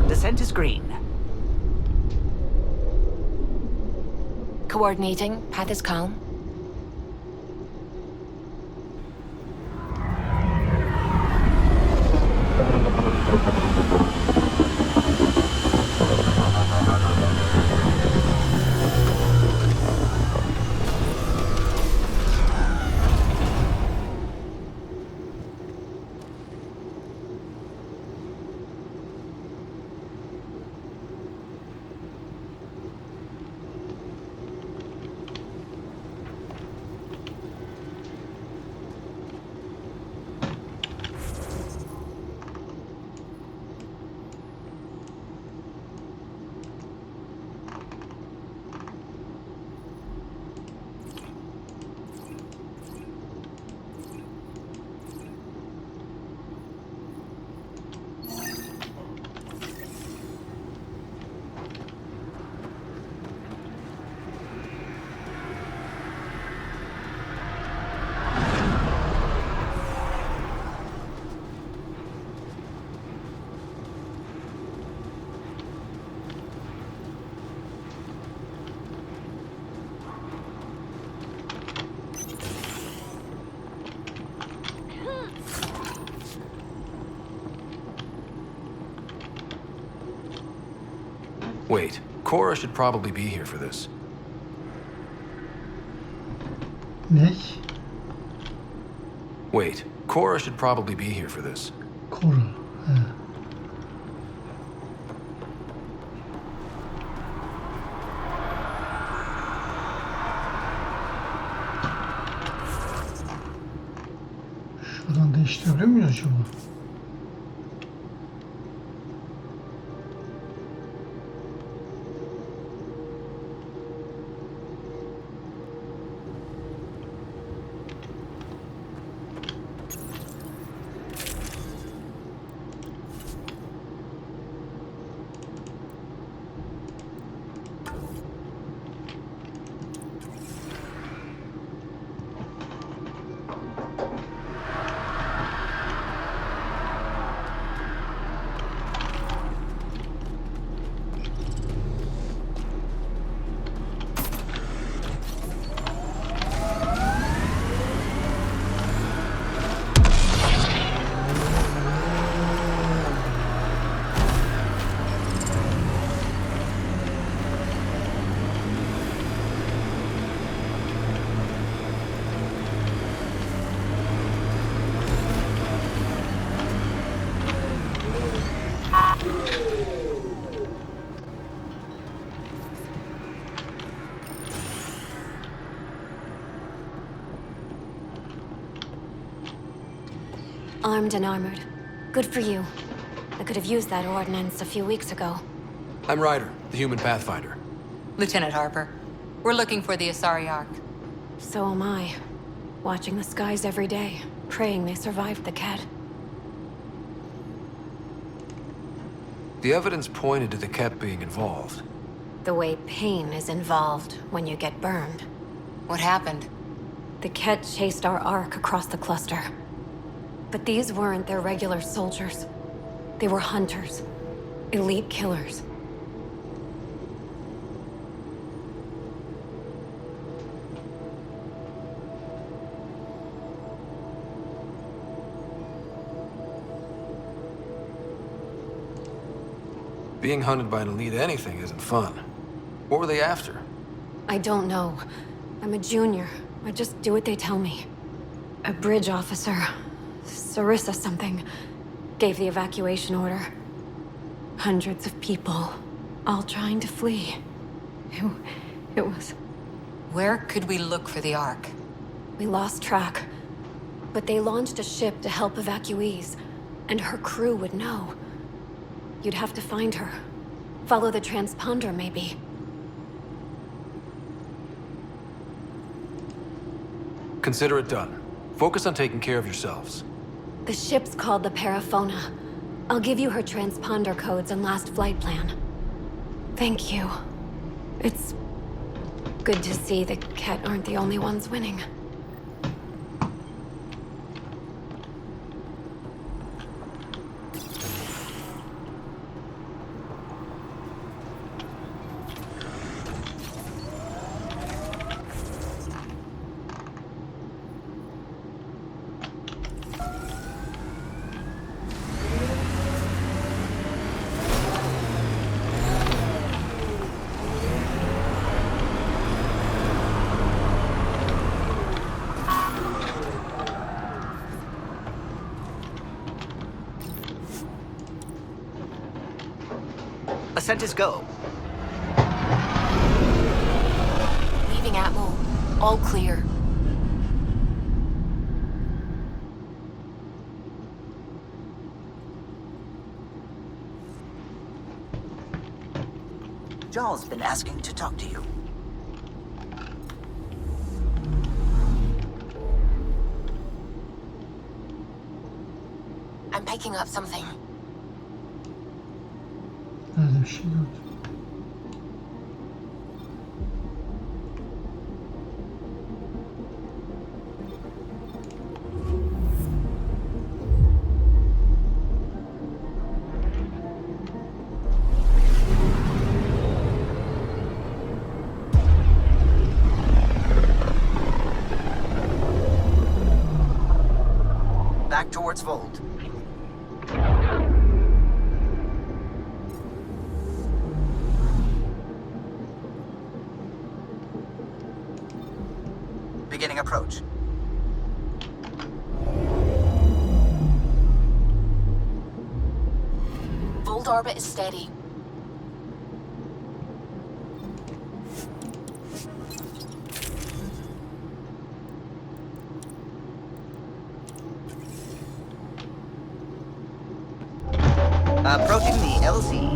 Descent is green. Coordinating. Path is calm. Wait, Cora should probably be here for this. Ne? Wait, Cora should probably be here for this. Cora. He. Şuradan değiştirebiliyor muyuz acaba? armed and armored. Good for you. I could have used that ordnance a few weeks ago. I'm Ryder, the human pathfinder. Lieutenant Harper, we're looking for the Asari Ark. So am I. Watching the skies every day, praying they survived the Ket. The evidence pointed to the Ket being involved. The way pain is involved when you get burned. What happened? The Ket chased our Ark across the cluster. But these weren't their regular soldiers. They were hunters. Elite killers. Being hunted by an elite anything isn't fun. What were they after? I don't know. I'm a junior. I just do what they tell me. A bridge officer, Sarissa something, gave the evacuation order. Hundreds of people, all trying to flee. It was... Where could we look for the Ark? We lost track. But they launched a ship to help evacuees, and her crew would know. You'd have to find her. Follow the transponder, maybe. Consider it done. Focus on taking care of yourselves. The ship's called the Paraphona. I'll give you her transponder codes and last flight plan. Thank you. It's good to see the Ket aren't the only ones winning. Ascent is go. Leaving Atmo. All clear. Jarl's been asking to talk to you. I'm picking up something. Nerede bir şey gördüm. Back towards VOELD. Beginning approach. VOELD orbit is steady. Approaching the LZ.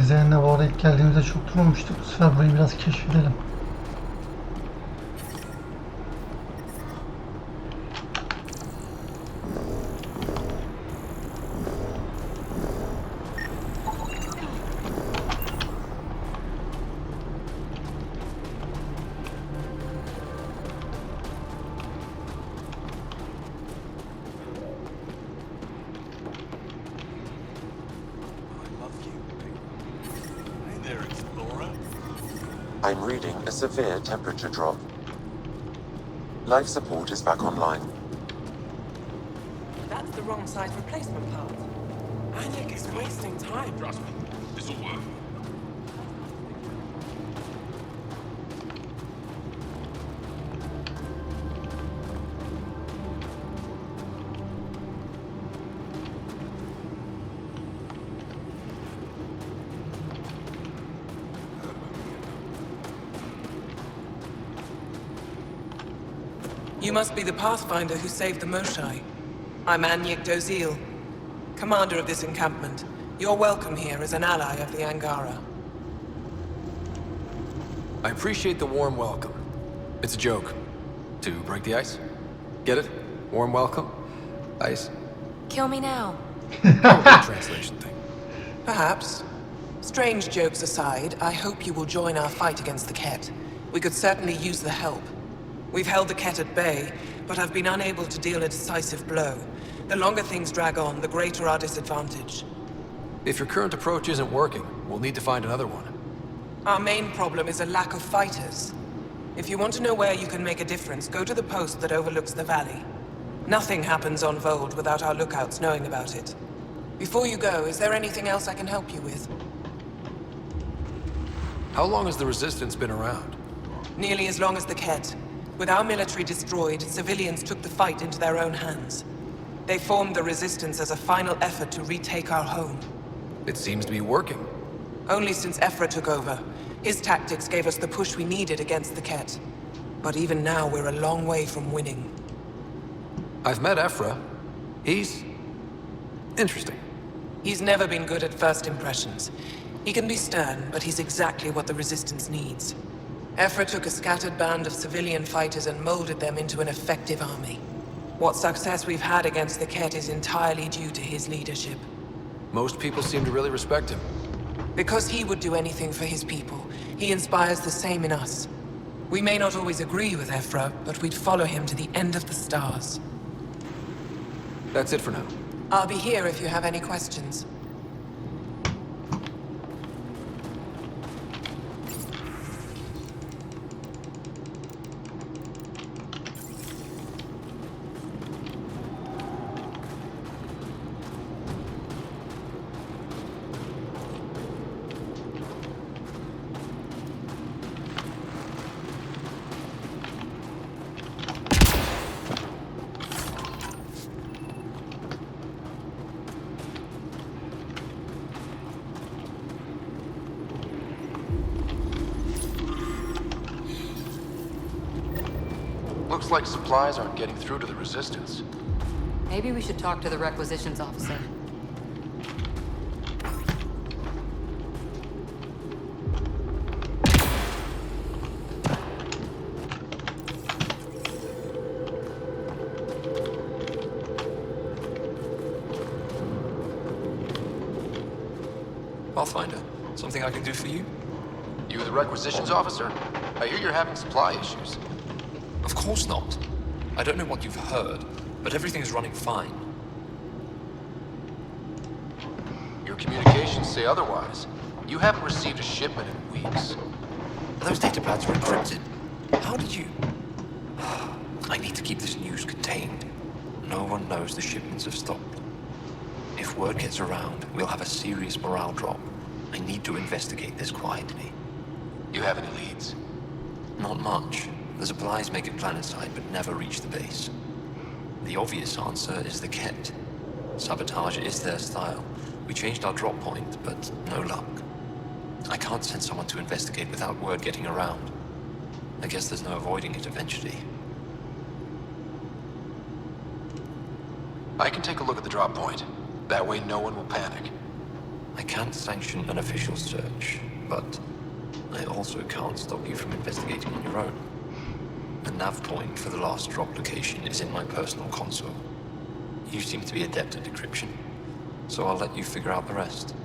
gezegenine bu arada ilk geldiğimizde çok durmamıştık. Bu sefer burayı biraz keşfedelim. I'm reading a severe temperature drop. Life support is back online. That's the wrong size replacement part. I think it's wasting time. Trust me, this'll work. You must be the Pathfinder who saved the Moshai. I'm Anyik Dozil, commander of this encampment. You're welcome here as an ally of the Angara. I appreciate the warm welcome. It's a joke. To break the ice? Get it? Warm welcome? Ice? Kill me now. Probably a translation thing. Perhaps. Strange jokes aside, I hope you will join our fight against the Ket. We could certainly use the help. We've held the Ket at bay, but have been unable to deal a decisive blow. The longer things drag on, the greater our disadvantage. If your current approach isn't working, we'll need to find another one. Our main problem is a lack of fighters. If you want to know where you can make a difference, go to the post that overlooks the valley. Nothing happens on VOELD without our lookouts knowing about it. Before you go, is there anything else I can help you with? How long has the Resistance been around? Nearly as long as the Ket. With our military destroyed, civilians took the fight into their own hands. They formed the Resistance as a final effort to retake our home. It seems to be working. Only since Ephra took over. His tactics gave us the push we needed against the Ket. But even now, we're a long way from winning. I've met Ephra. He's interesting. He's never been good at first impressions. He can be stern, but he's exactly what the Resistance needs. Ephra took a scattered band of civilian fighters and molded them into an effective army. What success we've had against the Ket is entirely due to his leadership. Most people seem to really respect him. Because he would do anything for his people, he inspires the same in us. We may not always agree with Ephra, but we'd follow him to the end of the stars. That's it for now. I'll be here if you have any questions. Looks like supplies aren't getting through to the Resistance. Maybe we should talk to the requisitions officer. Pathfinder, something I can do for you? You the requisitions officer? I hear you're having supply issues. Of course not. I don't know what you've heard, but everything's running fine. Your communications say otherwise. You haven't received a shipment in weeks. Those datapads were encrypted. How did you... I need to keep this news contained. No one knows the shipments have stopped. If word gets around, we'll have a serious morale drop. I need to investigate this quietly. You have any leads? Not much. The supplies make it planetside, but never reach the base. The obvious answer is the Ket. Sabotage is their style. We changed our drop point, but no luck. I can't send someone to investigate without word getting around. I guess there's no avoiding it eventually. I can take a look at the drop point. That way no one will panic. I can't sanction an official search, but I also can't stop you from investigating on your own. The nav point for the last drop location is in my personal console. You seem to be adept at decryption, so I'll let you figure out the rest.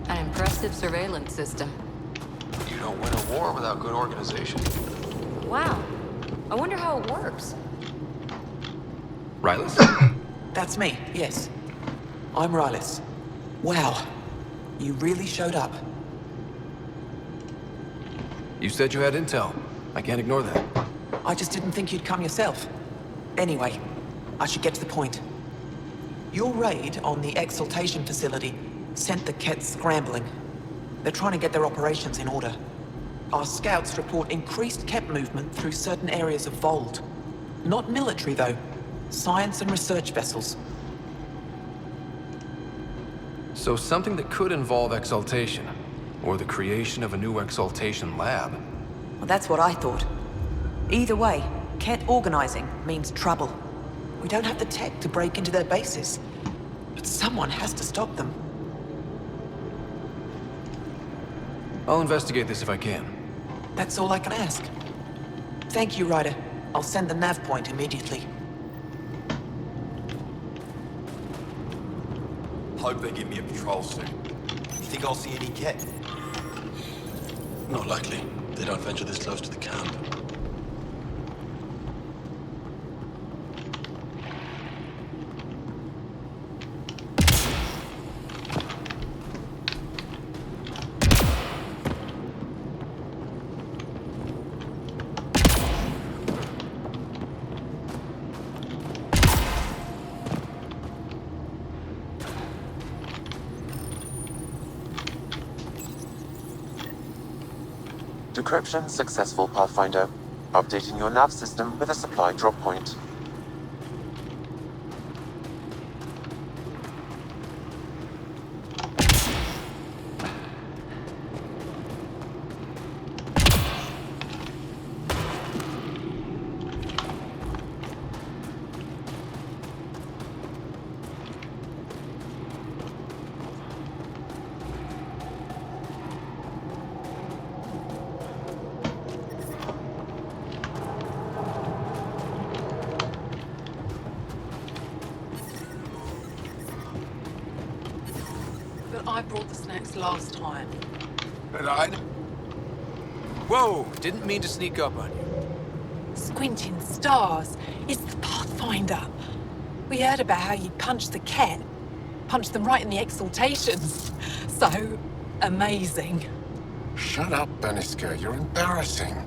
An impressive surveillance system. You don't win a war without good organization. Wow. I wonder how it works. Rylas? That's me, yes. I'm Rylas. Wow. You really showed up. You said you had intel. I can't ignore that. I just didn't think you'd come yourself. Anyway, I should get to the point. Your raid on the exaltation facility sent the Kets scrambling. They're trying to get their operations in order. Our scouts report increased Ket movement through certain areas of VOELD. Not military, though. Science and research vessels. So something that could involve exaltation, or the creation of a new exaltation lab. Well, that's what I thought. Either way, Ket organizing means trouble. We don't have the tech to break into their bases. But someone has to stop them. I'll investigate this if I can. That's all I can ask. Thank you, Ryder. I'll send the nav point immediately. Hope they give me a patrol soon. You think I'll see any Ket? Not likely. They don't venture this close to the camp. Decryption successful, Pathfinder. Updating your nav system with a supply drop point. But I brought the snacks last time. And Whoa! Didn't mean to sneak up on you. Squinting stars. It's the Pathfinder. We heard about how you punched the Ket. Punched them right in the exaltations. So amazing. Shut up, Beniska. You're embarrassing.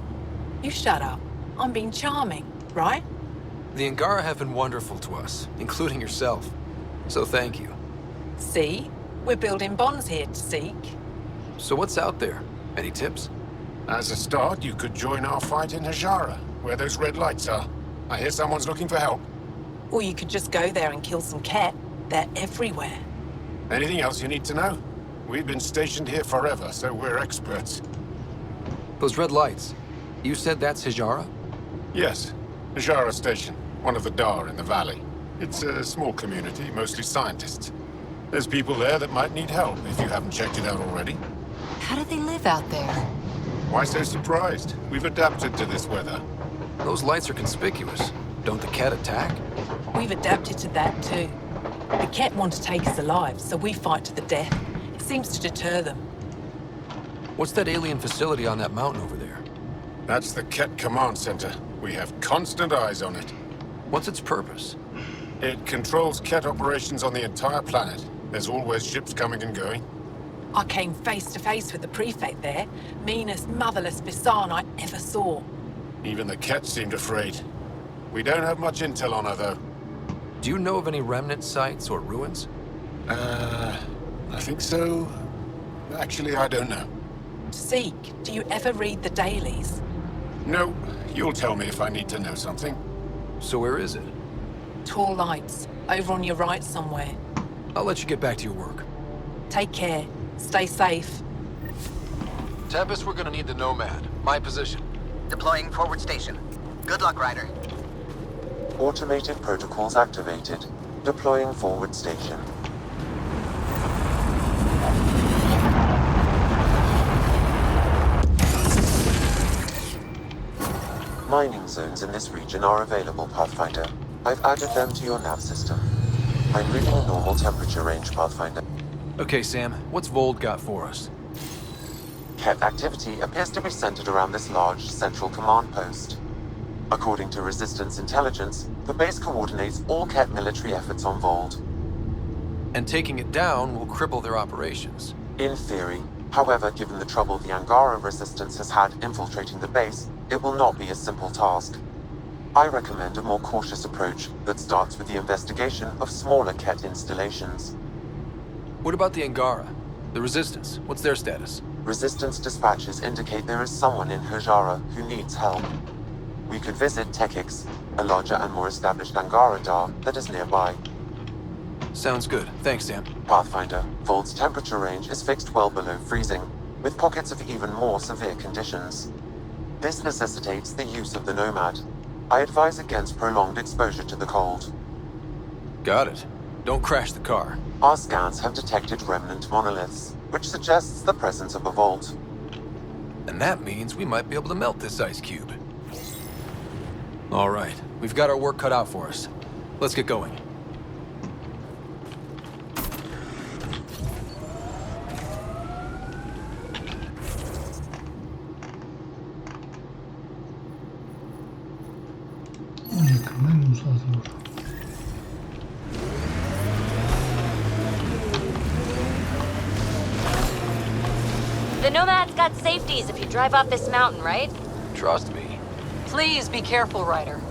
You shut up. I'm being charming, right? The Angara have been wonderful to us, including yourself. So thank you. See? We're building bonds here, Seek. So what's out there? Any tips? As a start, you could join our fight in Hajara, where those red lights are. I hear someone's looking for help. Or you could just go there and kill some Ket. They're everywhere. Anything else you need to know? We've been stationed here forever, so we're experts. Those red lights. You said that's Hajara? Yes. Hajara Station, one of the Dar in the valley. It's a small community, mostly scientists. There's people there that might need help, if you haven't checked it out already. How do they live out there? Why so surprised? We've adapted to this weather. Those lights are conspicuous. Don't the Ket attack? We've adapted to that too. The Ket want to take us alive, so we fight to the death. It seems to deter them. What's that alien facility on that mountain over there? That's the Ket Command Center. We have constant eyes on it. What's its purpose? It controls Ket operations on the entire planet. There's always ships coming and going. I came face to face with the prefect there. Meanest, motherless Bisan I ever saw. Even the Ket seemed afraid. We don't have much intel on her, though. Do you know of any remnant sites or ruins? I think so. Actually, I don't know. Zeke, do you ever read the dailies? No, you'll tell me if I need to know something. So where is it? Tall lights, over on your right somewhere. I'll let you get back to your work. Take care. Stay safe. Tempest, we're gonna need the Nomad. My position. Deploying forward station. Good luck, Ryder. Automated protocols activated. Deploying forward station. Mining zones in this region are available, Pathfinder. I've added them to your nav system. I'm reading a normal temperature range, Pathfinder. Okay, Sam, what's VOELD got for us? Ket activity appears to be centered around this large central command post. According to Resistance intelligence, the base coordinates all Ket military efforts on VOELD. And taking it down will cripple their operations. In theory. However, given the trouble the Angara Resistance has had infiltrating the base, it will not be a simple task. I recommend a more cautious approach that starts with the investigation of smaller Ket installations. What about the Angara? The Resistance, what's their status? Resistance dispatches indicate there is someone in Hajara who needs help. We could visit Tekix, a larger and more established Angara Dar that is nearby. Sounds good. Thanks, Sam. Pathfinder, VOELD's temperature range is fixed well below freezing, with pockets of even more severe conditions. This necessitates the use of the Nomad. I advise against prolonged exposure to the cold. Got it. Don't crash the car. Our scans have detected remnant monoliths, which suggests the presence of a vault. And that means we might be able to melt this ice cube. All right, we've got our work cut out for us. Let's get going. The Nomad's got safeties if you drive off this mountain, right? Trust me. Please be careful, Ryder.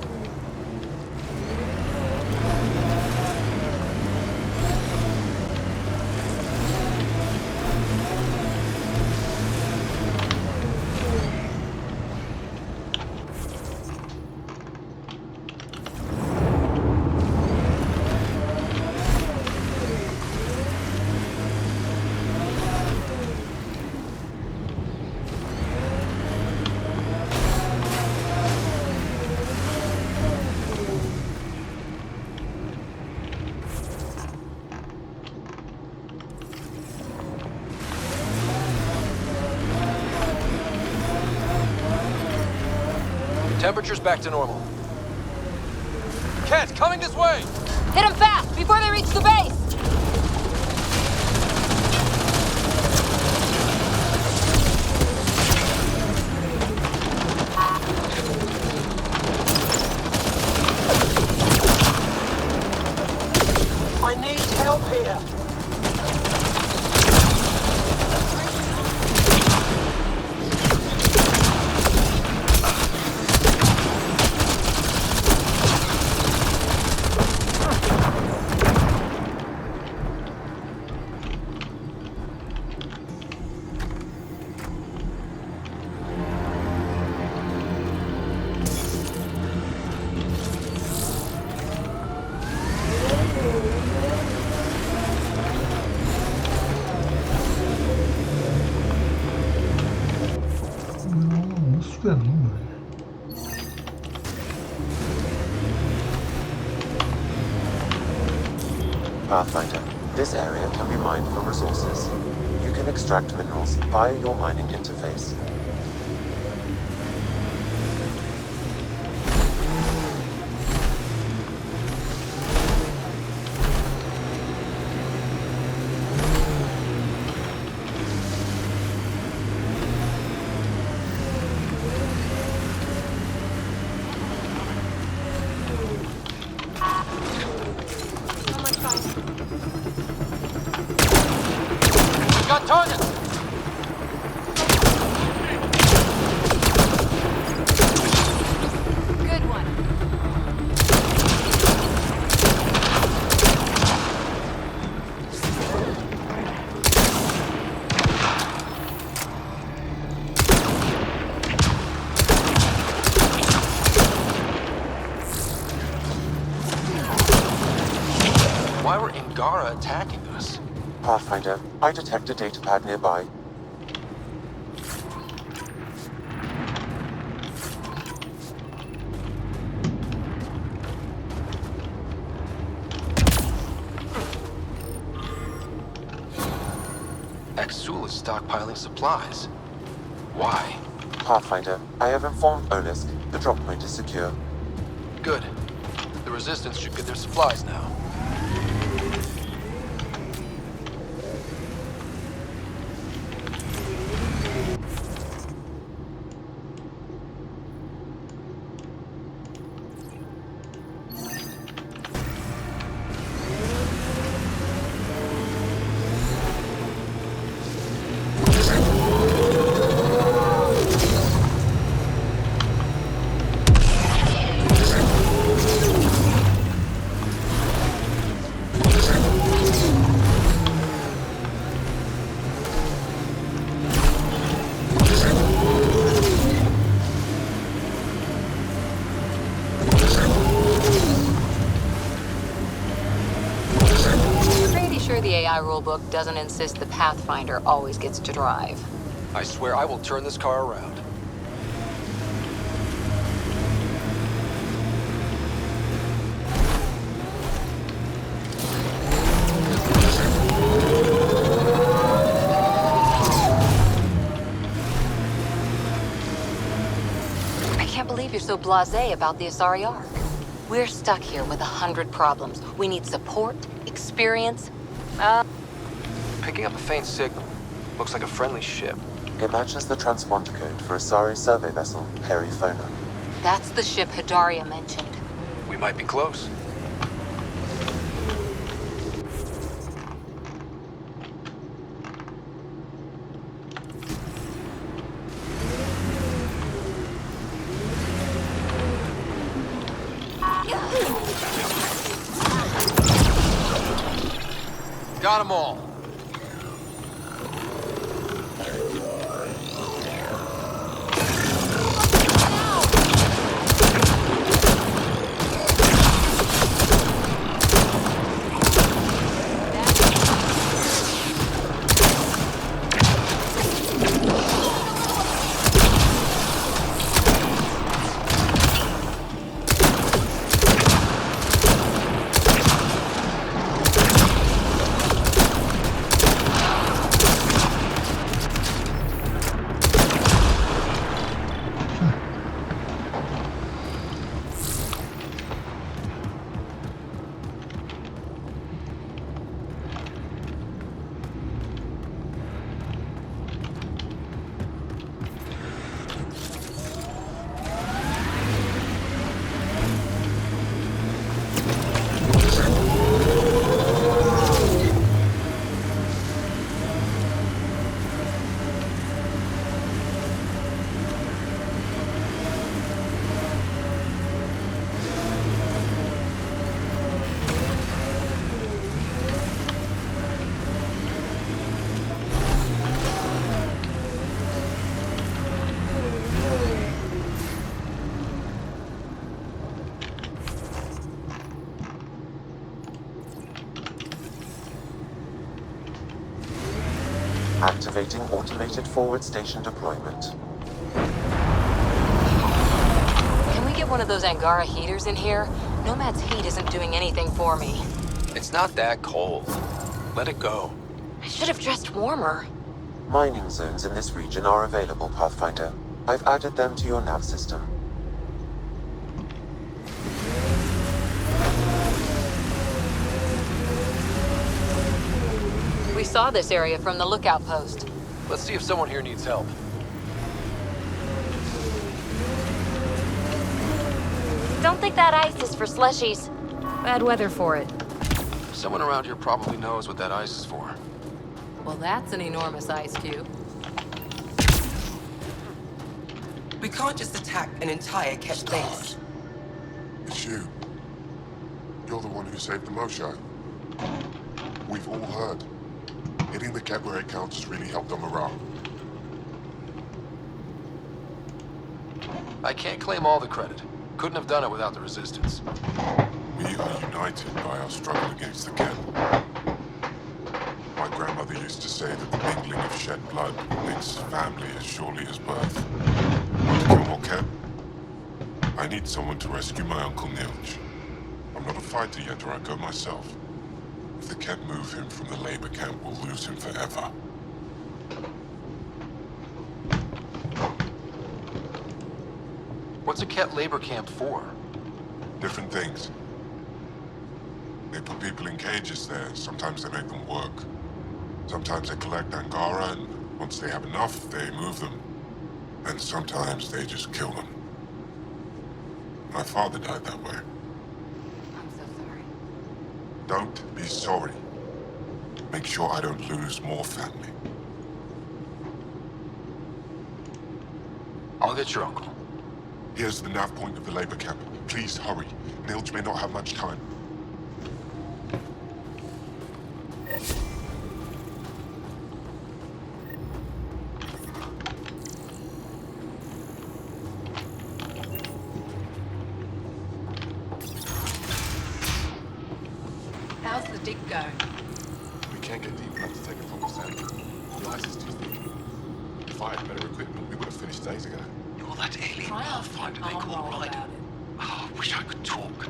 Temperature's back to normal. Ket, coming this way! Hit them fast before they reach the base! I need help here. Pathfinder, this area can be mined for resources. You can extract minerals via your mining interface. Got targets! Angara attacking us. Pathfinder, I detect a datapad nearby. Axul is stockpiling supplies. Why? Pathfinder, I have informed Olisk. The drop point is secure. Good. The Resistance should get their supplies now. The AI rulebook doesn't insist the Pathfinder always gets to drive. I swear I will turn this car around. I can't believe you're so blasé about the Asari Ark. We're stuck here with 100 problems. We need support, experience. Picking up a faint signal. Looks like a friendly ship. It matches the transponder code for Asari survey vessel, Perifona. That's the ship Hidaria mentioned. We might be close. Got them all. Activating automated forward station deployment. Can we get one of those Angara heaters in here? Nomad's heat isn't doing anything for me. It's not that cold. Let it go. I should have dressed warmer. Mining zones in this region are available, Pathfinder. I've added them to your nav system. We saw this area from the lookout post. Let's see if someone here needs help. Don't think that ice is for slushies. Bad weather for it. Someone around here probably knows what that ice is for. Well, that's an enormous ice cube. We can't just attack an entire Ket base. It's you. You're the one who saved the Moshae. We've all heard. Hitting the Ket where it counts has really helped our morale. I can't claim all the credit. Couldn't have done it without the Resistance. We are united by our struggle against the Ket. used to say that the mingling of shed blood makes family as surely as birth. Want to kill more Ket? I need someone to rescue my Uncle Nilch. I'm not a fighter yet, or I go myself. If the Ket move him from the labor camp, we'll lose him forever. What's a Ket labor camp for? Different things. They put people in cages there. Sometimes they make them work. Sometimes they collect Angara, and once they have enough, they move them. And sometimes they just kill them. My father died that way. I'm so sorry. Don't be sorry. Make sure I don't lose more family. I'll get your uncle. Here's the nav point of the labor camp. Please hurry. Nilch may not have much time. How's the dig going? We can't get deep enough to take it from the center. The ice is too thick. If I had better equipment, we would have finished days ago. You're that alien pathfinder they call Ryder. Oh, I wish I could talk.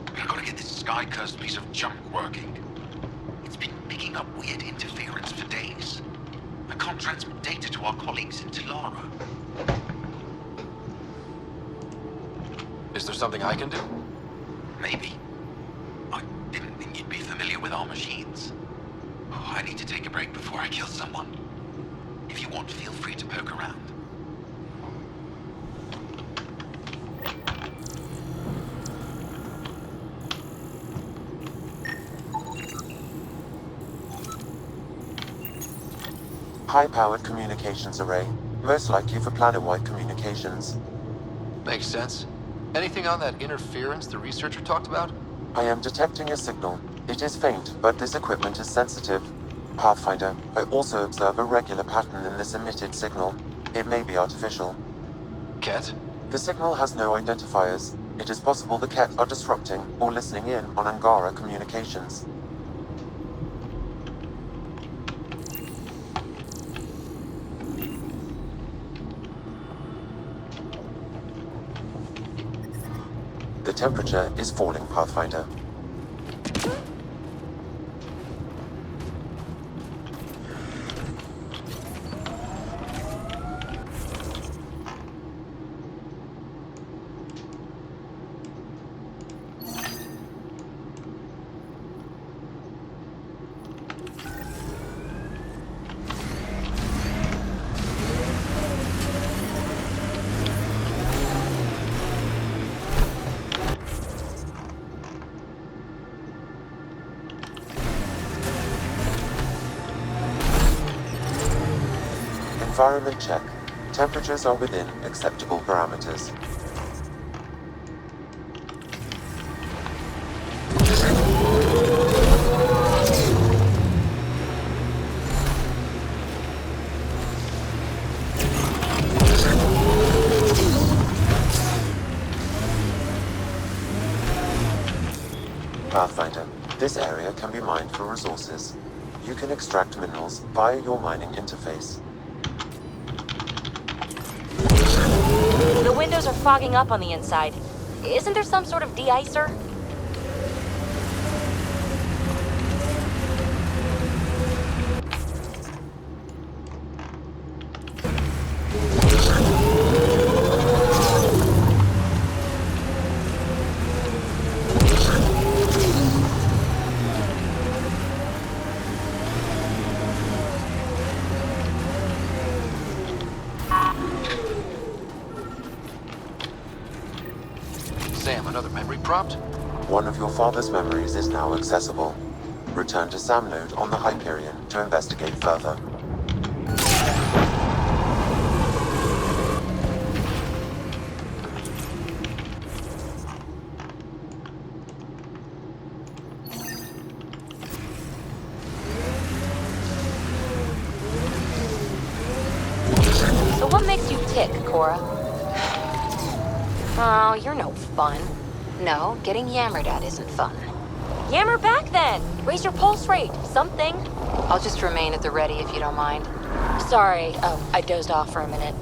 But I gotta get this sky-cursed piece of junk working. It's been picking up weird interference for days. I can't transmit data to our colleagues in Talara. Is there something I can do? Maybe. I didn't think you'd be familiar with our machines. Oh, I need to take a break before I kill someone. If you want, feel free to poke around. High-powered communications array, most likely for planet-wide communications. Makes sense. Anything on that interference the researcher talked about? I am detecting a signal. It is faint, but this equipment is sensitive. Pathfinder, I also observe a regular pattern in this emitted signal. It may be artificial. Ket? The signal has no identifiers. It is possible the Ket are disrupting or listening in on Angara communications. The temperature is falling, Pathfinder. Environment check. Temperatures are within acceptable parameters. Pathfinder, this area can be mined for resources. You can extract minerals via your mining interface. The windows are fogging up on the inside. Isn't there some sort of de-icer? Sam, another memory prompt? One of your father's memories is now accessible. Return to Sam node on the Hyperion to investigate further. So what makes you tick, Cora? Oh, you're no fun. No, getting yammered at isn't fun. Yammer back then. Raise your pulse rate. Something. I'll just remain at the ready if you don't mind. Sorry. Oh, I dozed off for a minute.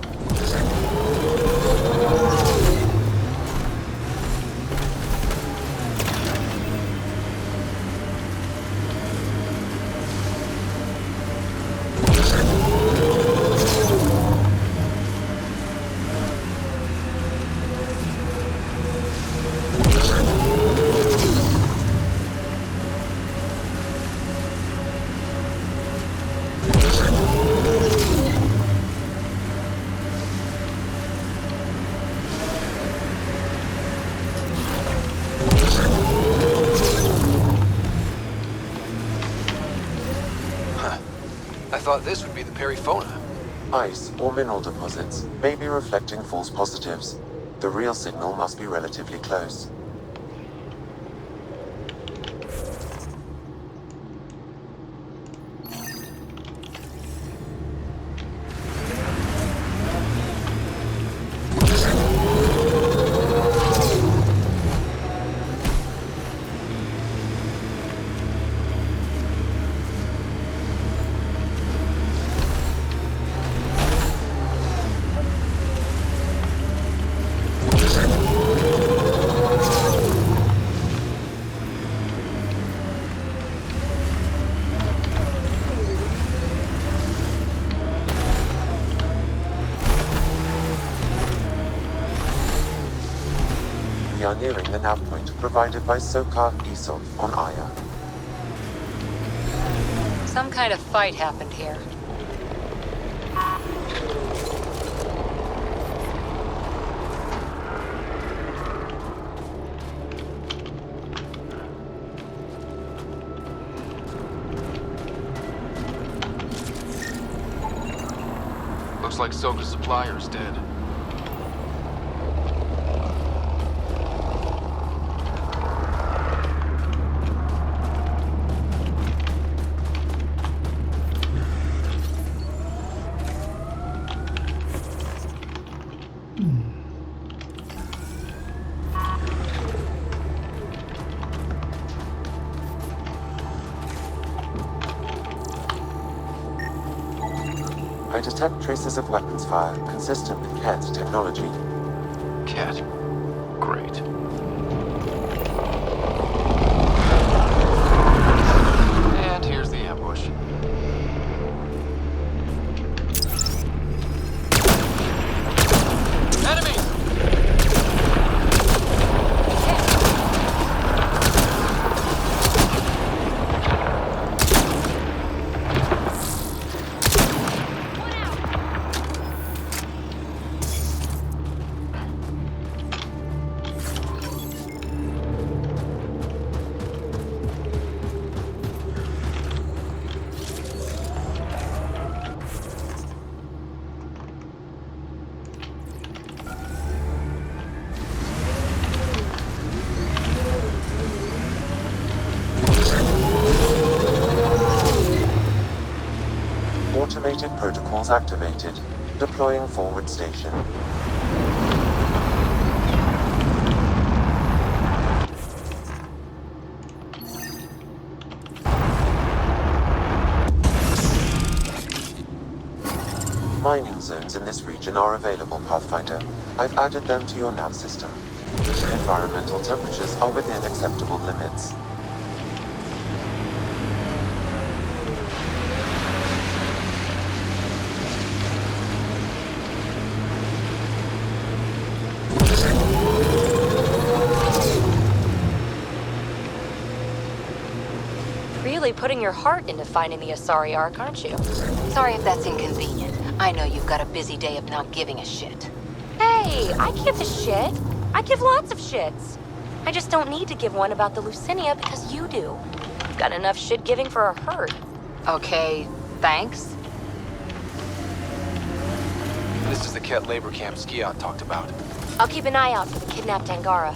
I thought this would be the Perifona. Ice or mineral deposits may be reflecting false positives. The real signal must be relatively close. We are nearing the nav point provided by Sokar Isov on Aya. Some kind of fight happened here. Looks like Soka's supplier is dead. I detect traces of weapons fire consistent with CAT's technology. Cat. Great. And here's the ambush. Enemies! Automated protocols activated. Deploying forward station. Mining zones in this region are available, Pathfinder. I've added them to your nav system. Environmental temperatures are within acceptable limits. Really putting your heart into finding the Asari Ark, aren't you? Sorry if that's inconvenient. I know you've got a busy day of not giving a shit. Hey, I give a shit. I give lots of shits. I just don't need to give one about the Lucinia because you do. You've got enough shit giving for a herd. Okay, thanks. This is the Ket labor camp Skion talked about. I'll keep an eye out for the kidnapped Angara.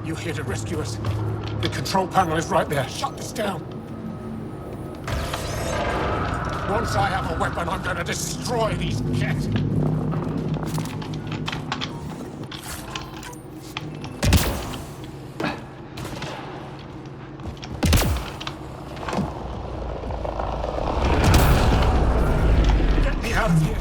You here to rescue us? The control panel is right there. Shut this down. Once I have a weapon, I'm gonna destroy these kids. Get me out of here.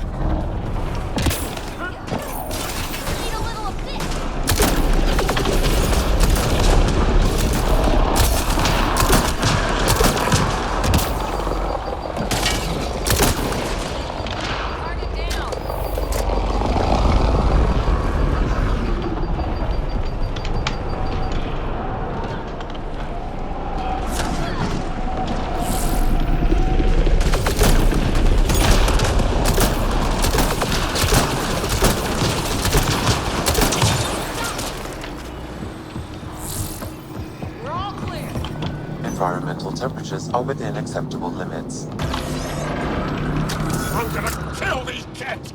Environmental temperatures are within acceptable limits. I'm gonna kill these kids!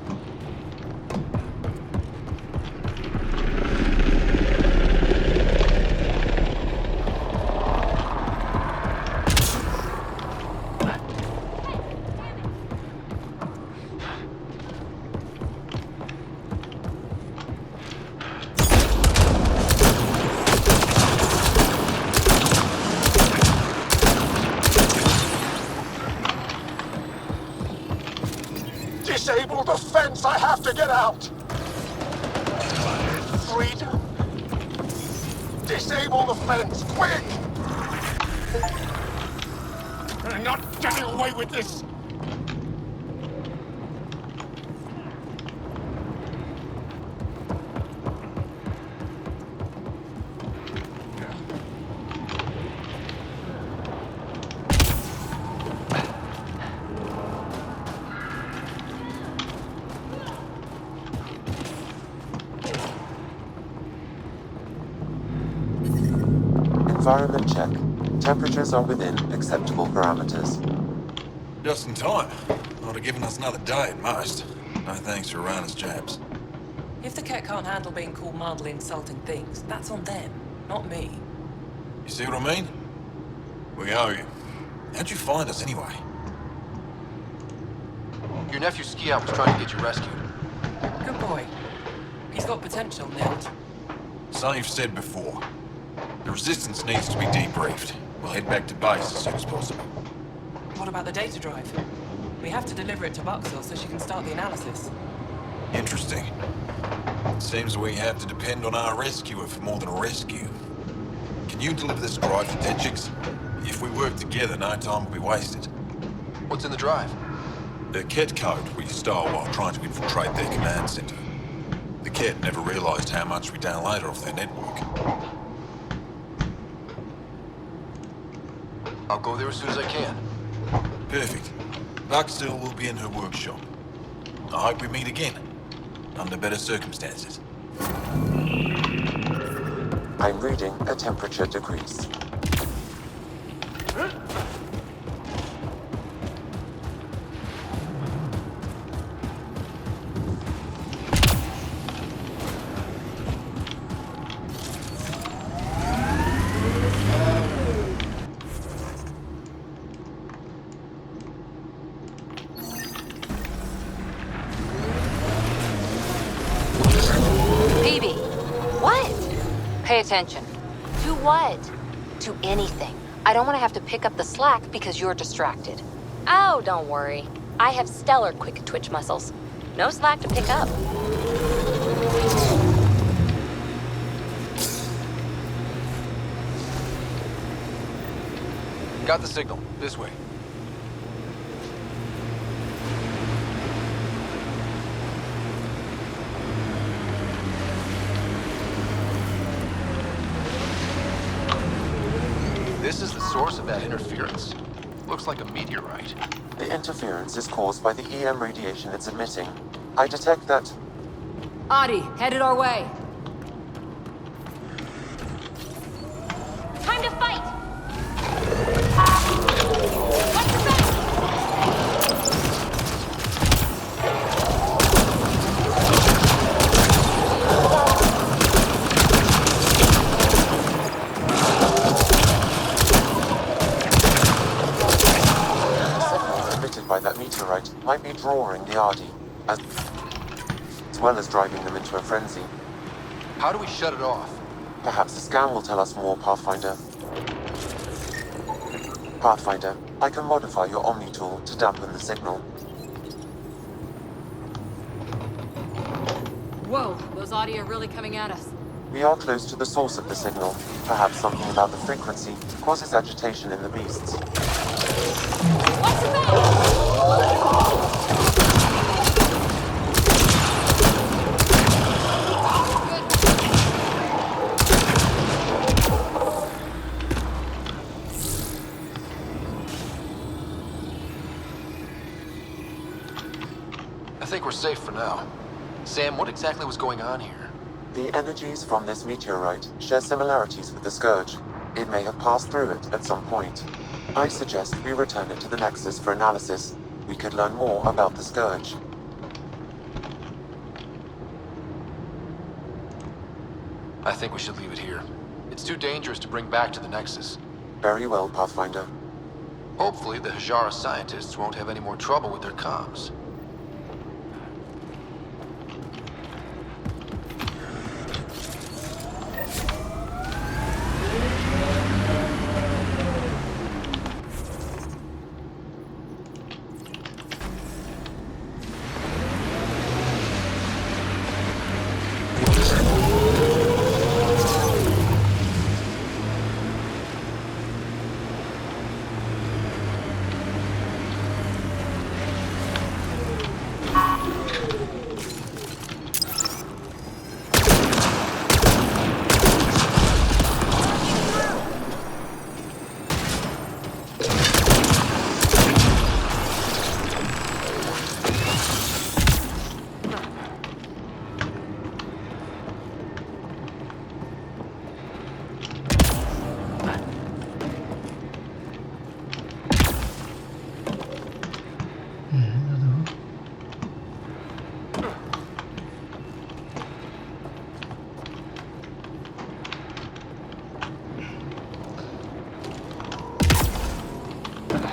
Disable the fence! I have to get out! Freedom! Disable the fence, quick! I'm not getting away with this! Environment check. Temperatures are within acceptable parameters. Just in time. Would have given us another day at most. No thanks for Rana's jabs. If the cat can't handle being called mildly insulting things, that's on them, not me. You see what I mean? We owe you. How'd you find us anyway? Your nephew Skiat was trying to get you rescued. Good boy. He's got potential, Ned. Something you've said before. The Resistance needs to be debriefed. We'll head back to base as soon as possible. What about the data drive? We have to deliver it to Buxel so she can start the analysis. Interesting. Seems we have to depend on our rescuer for more than a rescue. Can you deliver this drive for dead chicks? If we work together, no time will be wasted. What's in the drive? The Ket code we stole while trying to infiltrate their command center. The Ket never realized how much we downloaded off their network. I'll go there as soon as I can. Perfect. Buxel will be in her workshop. I hope we meet again, under better circumstances. I'm reading a temperature decrease. Pay attention. To what? To anything. I don't want to have to pick up the slack because you're distracted. Oh, don't worry. I have stellar quick twitch muscles. No slack to pick up. Got the signal. This way. This is the source of that interference. Looks like a meteorite. The interference is caused by the EM radiation it's emitting. I detect that... Adi, headed our way. Time to fight! drawing the Ardi, as well as driving them into a frenzy. How do we shut it off? Perhaps the scan will tell us more, Pathfinder. Pathfinder, I can modify your Omni tool to dampen the signal. Whoa, those audio are really coming at us. We are close to the source of the signal. Perhaps something about the frequency causes agitation in the beasts. What's that? I think we're safe for now. Sam, what exactly was going on here? The energies from this meteorite share similarities with the Scourge. It may have passed through it at some point. I suggest we return it to the Nexus for analysis. We could learn more about the Scourge. I think we should leave it here. It's too dangerous to bring back to the Nexus. Very well, Pathfinder. Hopefully, the Hajara scientists won't have any more trouble with their comms.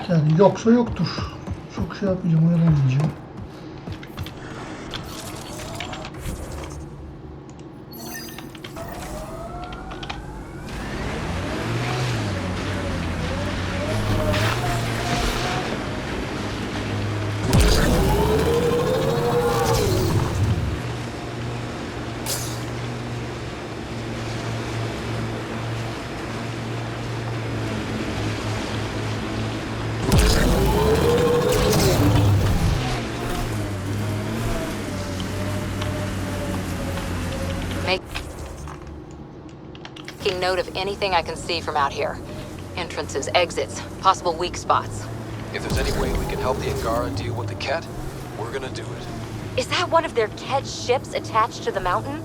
Yani yoksa yoktur. Çok şey yapmayacağım, oyalanmayacağım. Taking note of anything I can see from out here. Entrances, exits, possible weak spots. If there's any way we can help the Angara deal with the Ket, we're gonna do it. Is that one of their Ket ships attached to the mountain?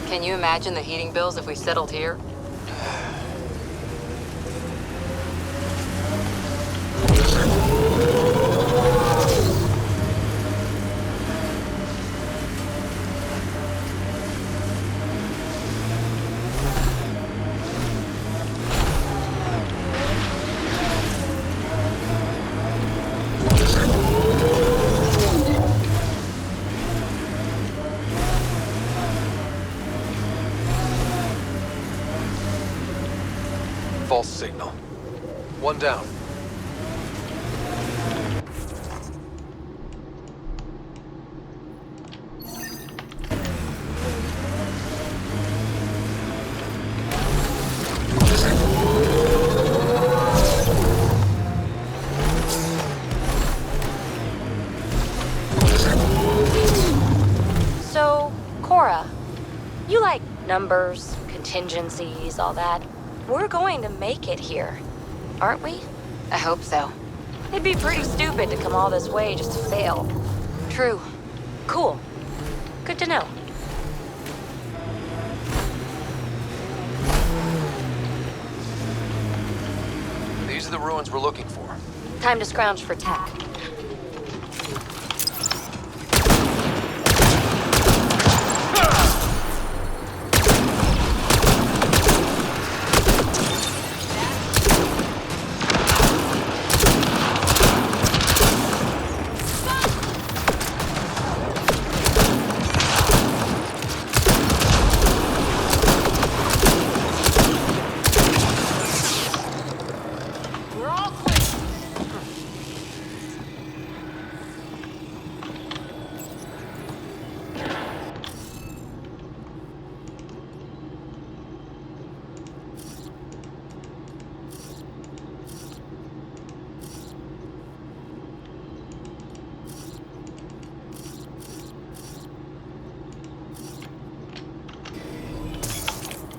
Can you imagine the heating bills if we settled here? False signal. One down. So, Cora, you like numbers, contingencies, all that. We're going to make it here, aren't we? I hope so. It'd be pretty stupid to come all this way just to fail. True. Cool. Good to know. These are the ruins we're looking for. Time to scrounge for tech.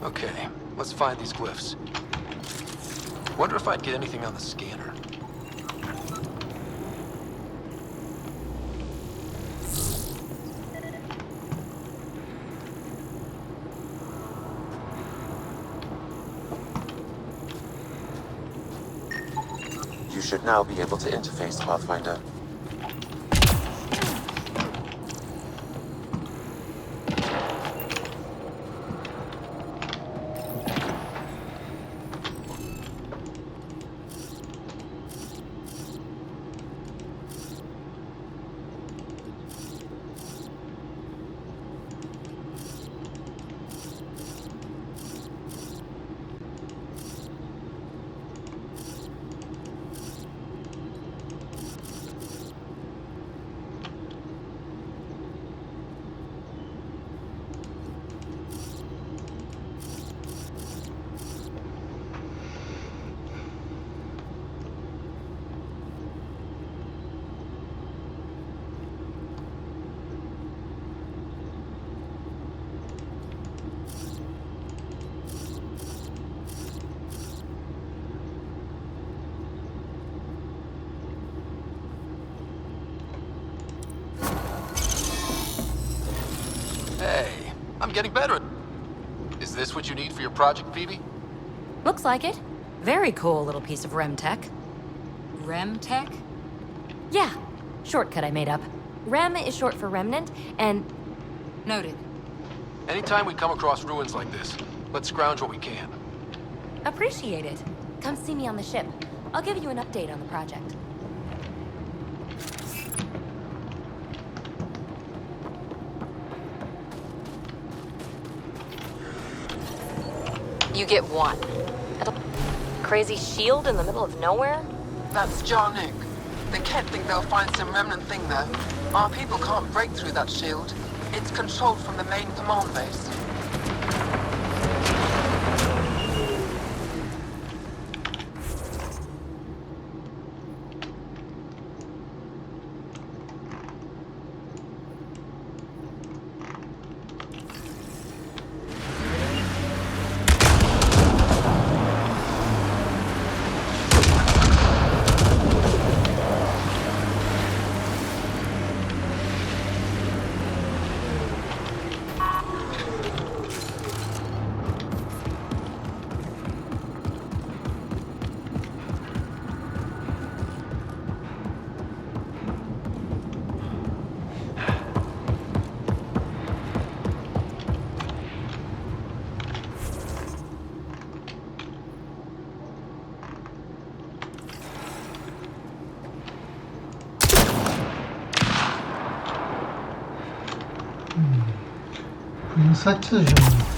Okay, let's find these glyphs. Wonder if I'd get anything on the scanner. You should now be able to interface Pathfinder. Hey, I'm getting better. Is this what you need for your project, Phoebe? Looks like it. Very cool little piece of REM tech. Rem tech? Yeah, shortcut I made up. REM is short for remnant, and... Noted. Anytime we come across ruins like this, let's scrounge what we can. Appreciate it. Come see me on the ship. I'll give you an update on the project. You get one. Crazy shield in the middle of nowhere? That's Jarnik. The Kett think they'll find some remnant thing there. Our people can't break through that shield. It's controlled from the main command base. Nasıl açacağız onu?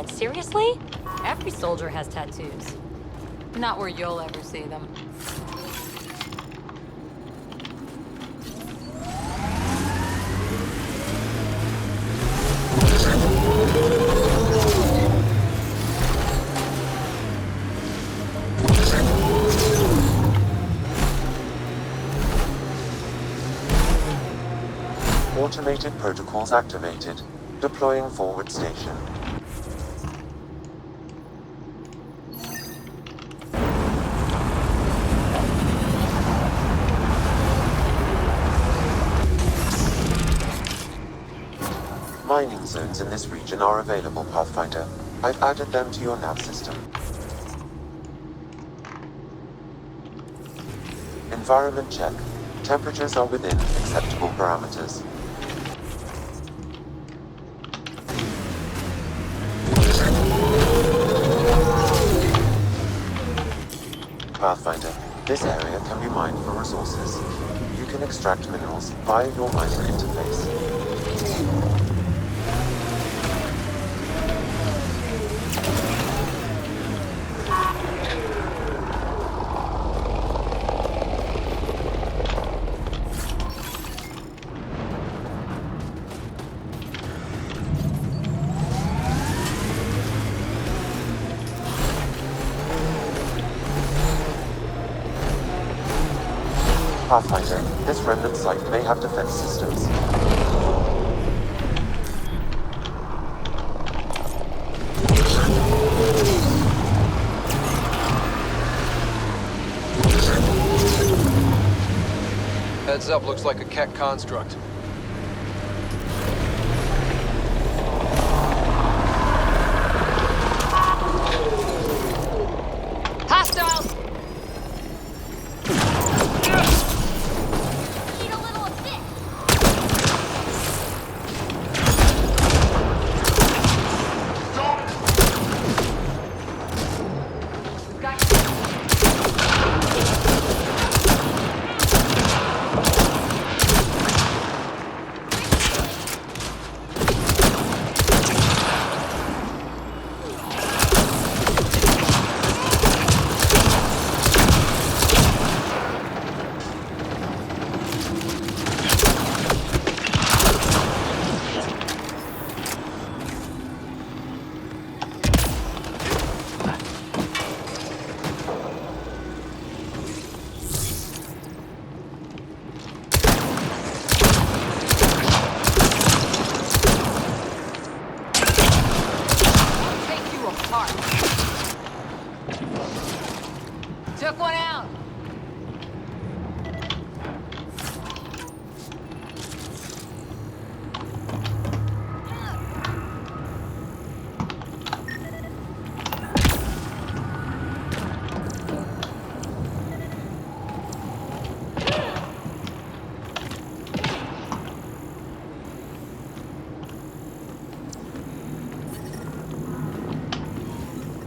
What, seriously? Every soldier has tattoos. Not where you'll ever see them. Automated protocols activated. Deploying forward station. Mining zones in this region are available, Pathfinder. I've added them to your nav system. Environment check. Temperatures are within acceptable parameters. Pathfinder, this area can be mined for resources. You can extract minerals via your mining interface. Pathfinder, this remnant site may have defense systems. Heads up, looks like a Keck construct. Hostiles! Took one out.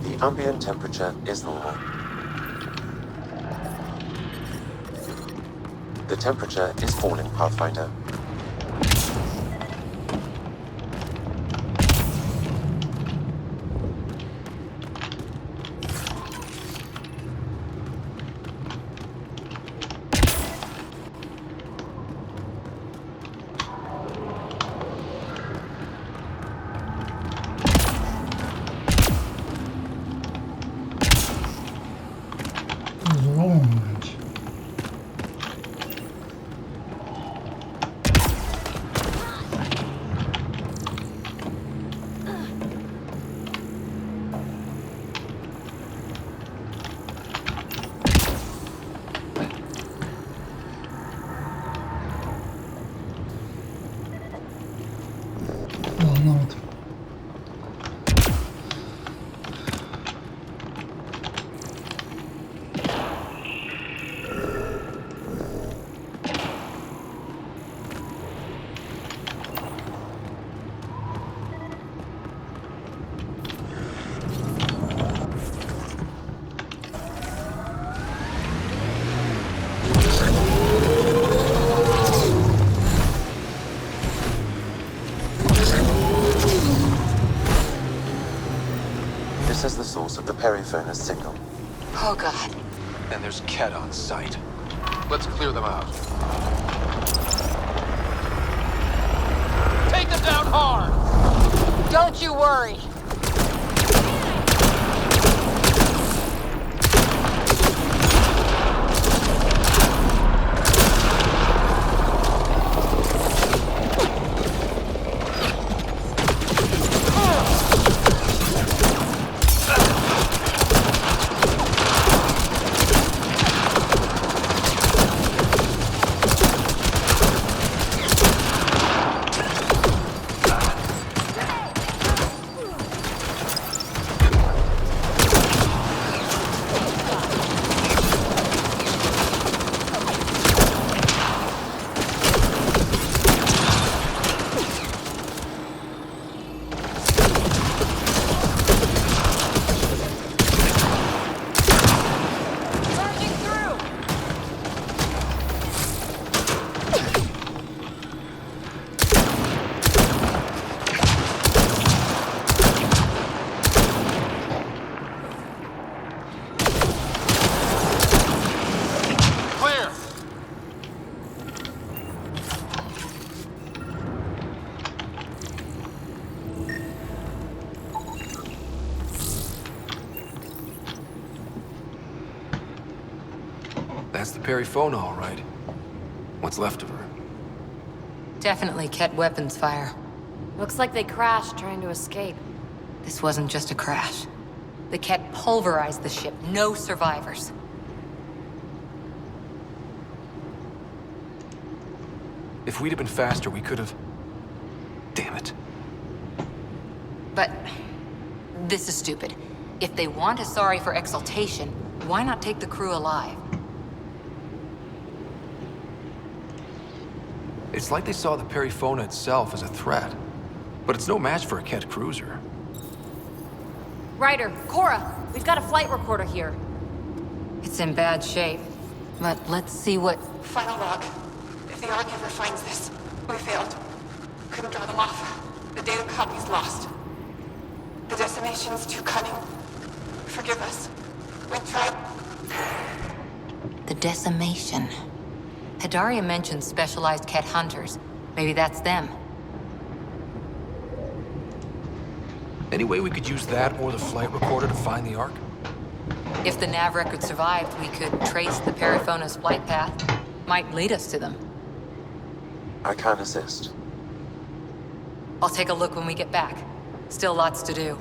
The ambient temperature is normal. The temperature is falling, Pathfinder. Anlamadım. the periphoner's signal. Oh, God. And there's Ket on site. Let's clear them out. Take them down hard! Don't you worry. That's the Perifona, all right. What's left of her? Definitely Ket weapons fire. Looks like they crashed trying to escape. This wasn't just a crash. The Ket pulverized the ship. No survivors. If we'd have been faster, we could have... Damn it. But this is stupid. If they want Asari for exaltation, why not take the crew alive? It's like they saw the Perifona itself as a threat. But it's no match for a Ket cruiser. Ryder, Cora, we've got a flight recorder here. It's in bad shape. But let's see what... Final log. If the Ark ever finds this, we failed. Couldn't draw them off. The data copy's lost. The decimation's too cunning. Forgive us. We tried. The decimation. Hidaria mentioned specialized Ket hunters. Maybe that's them. Any way we could use that or the flight recorder to find the Ark? If the nav record survived, we could trace the Perifona's flight path. Might lead us to them. I can assist. I'll take a look when we get back. Still lots to do.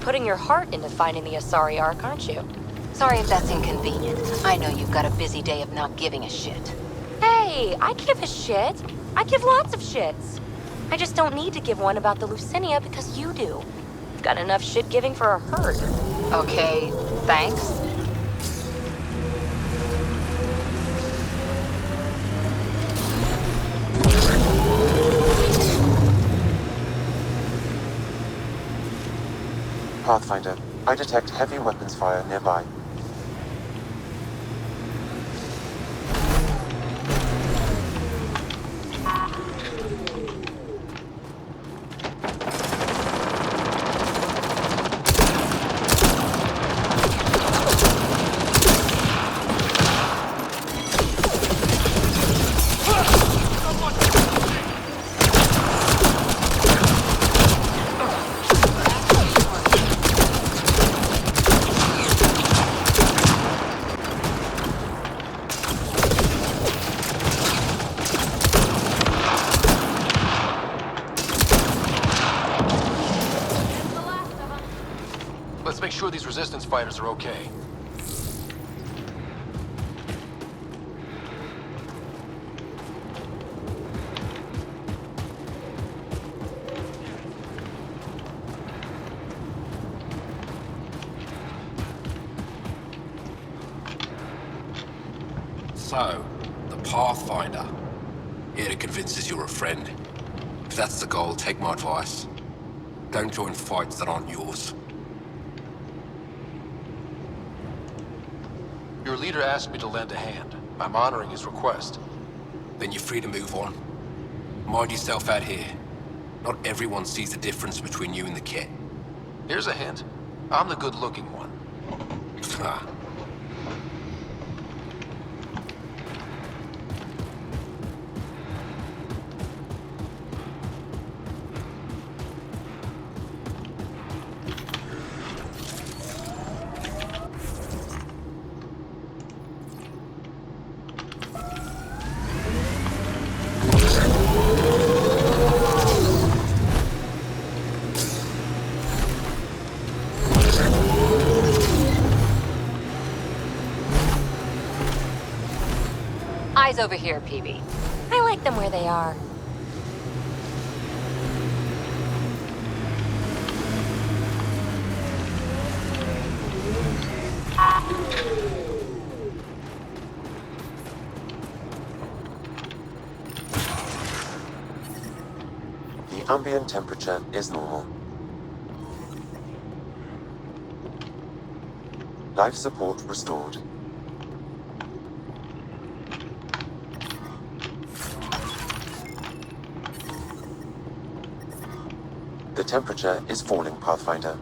Putting your heart into finding the Asari Ark, aren't you? Sorry if that's inconvenient. I know you've got a busy day of not giving a shit. Hey, I give a shit. I give lots of shits. I just don't need to give one about the Lucinia because you do. You've got enough shit giving for a herd. Okay, thanks. Pathfinder, I detect heavy weapons fire nearby. Make sure these resistance fighters are okay. So, the Pathfinder. Here to convince us you're a friend. If that's the goal, take my advice. Don't join fights that aren't yours. Your leader asked me to lend a hand. I'm honoring his request. Then you're free to move on. Mind yourself out here. Not everyone sees the difference between you and the kit. Here's a hint. I'm the good-looking one. Ah. Eyes over here, PB. I like them where they are. The ambient temperature is normal. Life support restored. The temperature is falling, Pathfinder.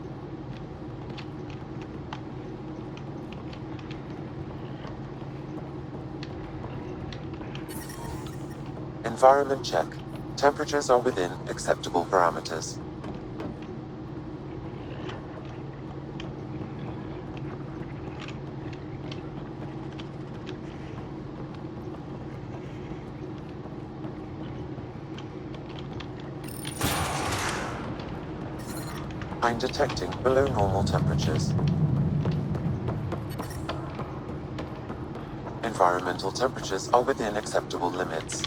Environment check. Temperatures are within acceptable parameters. I'm detecting below normal temperatures. Environmental temperatures are within acceptable limits.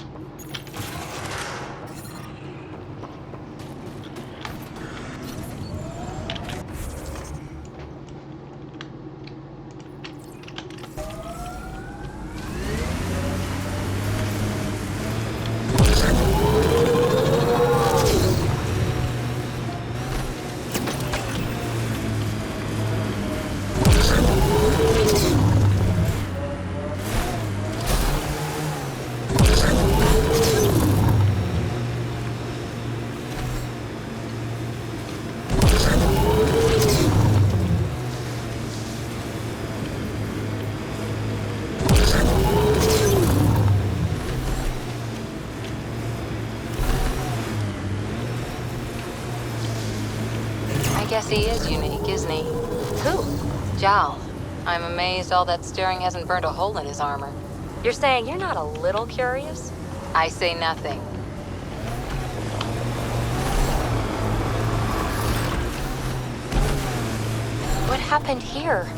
I guess he is unique, isn't he? Who? Jal. I'm amazed all that staring hasn't burned a hole in his armor. You're saying you're not a little curious? I say nothing. What happened here?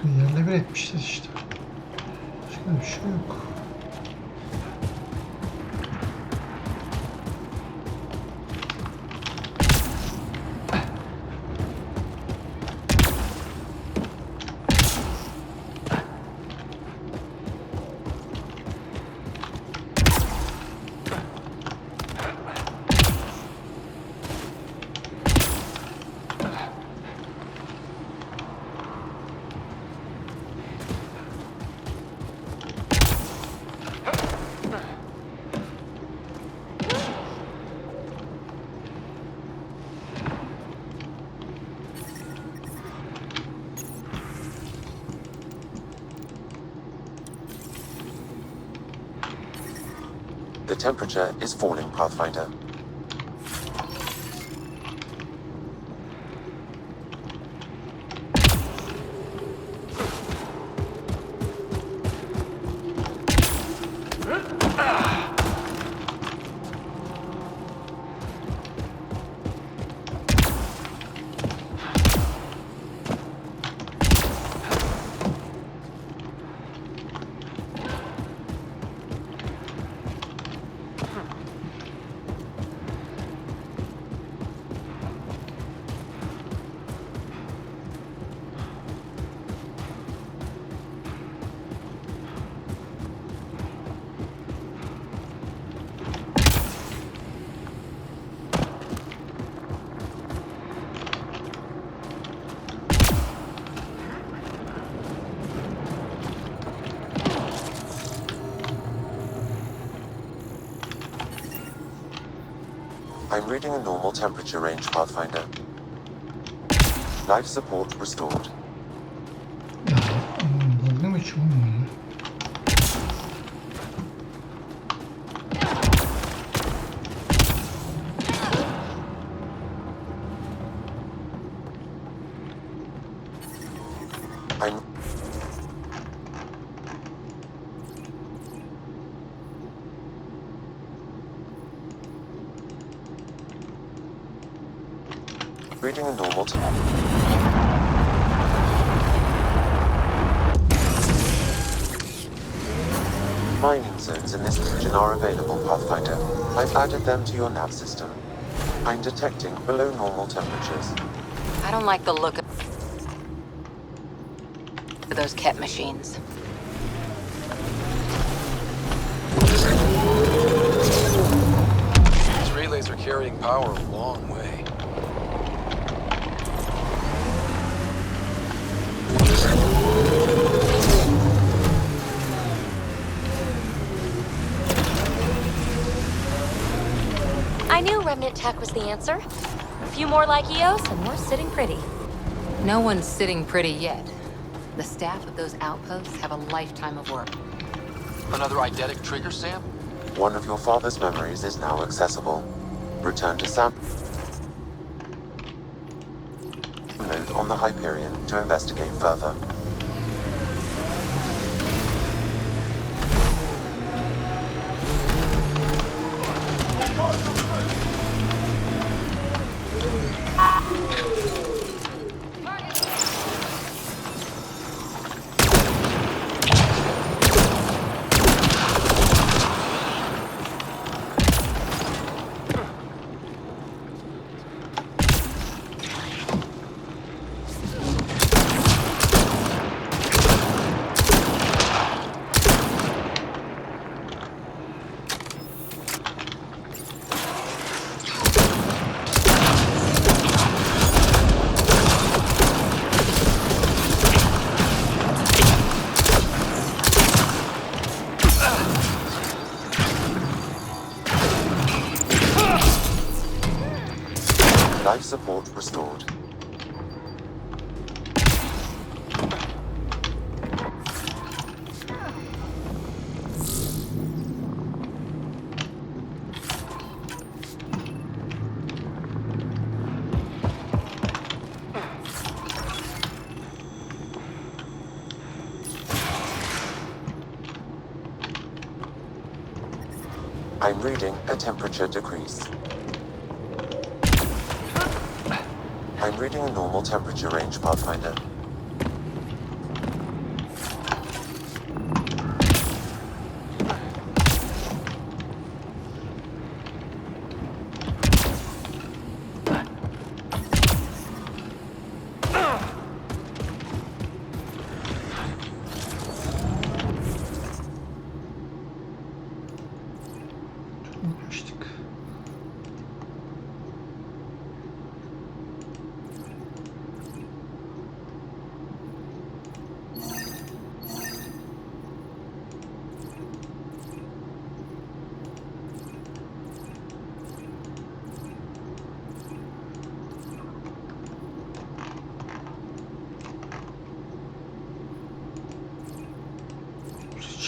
Yerle bir etmişler işte. Başka bir şey yok. The temperature is falling, Pathfinder. I'm reading a normal temperature range, Pathfinder. Life support restored. Dalga mı geçiyor oğlum ya? I'm reading a normal Mining zones in this region are available, Pathfinder. I've added them to your nav system. I'm detecting below normal temperatures. I don't like the look of those Ket machines. These relays are carrying power a long way. I knew remnant tech was the answer. A few more like EOS and we're sitting pretty. No one's sitting pretty yet. The staff of those outposts have a lifetime of work. Another eidetic trigger, Sam? One of your father's memories is now accessible. Return to Sam. Node on the Hyperion to investigate further. Life support restored. I'm reading a temperature decrease. I'm reading a normal temperature range, Pathfinder.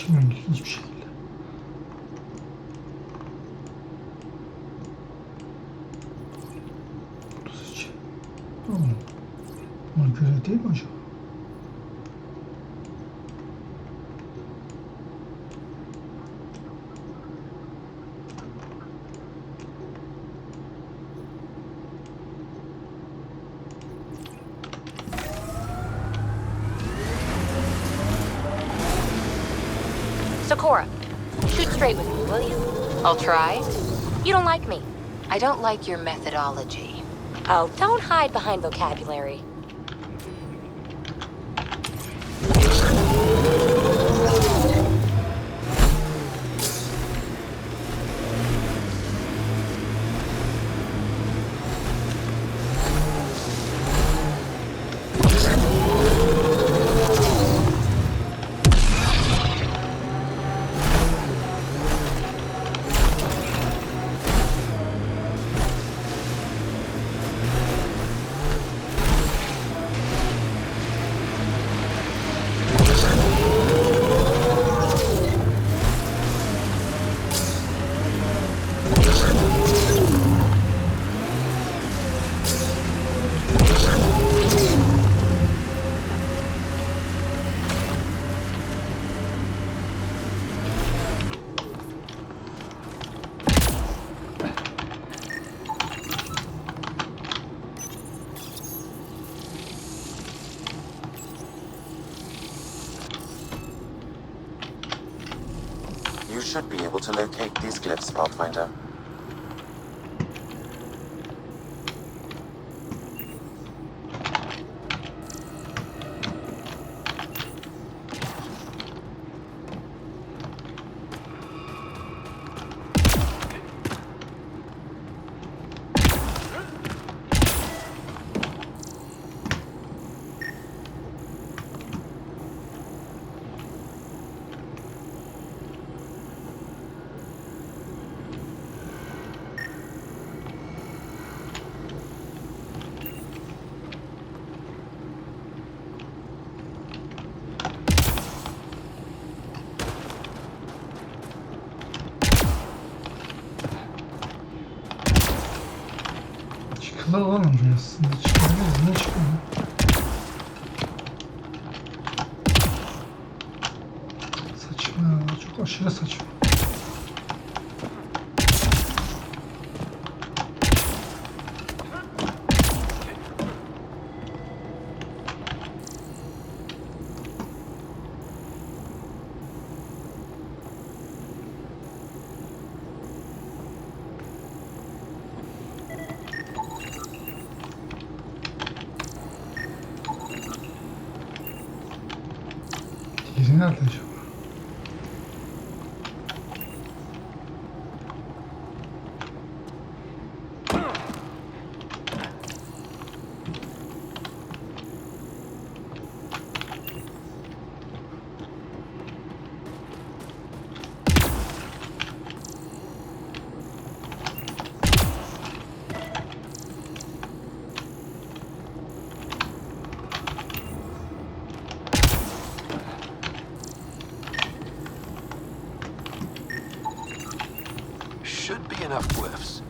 Seçmiyorum ilginç bir şekilde. Bunu seç. Ona göre değil mi acaba? Sakura, shoot straight with me, will you? I'll try. You don't like me. I don't like your methodology. Oh, don't hide behind vocabulary. You should be able to locate these glyphs, Pathfinder. Çıkılır olan oraya aslında. Çıkabiliriz. Ne çıkıyor? Saçma. Çok aşırı saçma. Diğeri nerede acaba? Should be enough glyphs.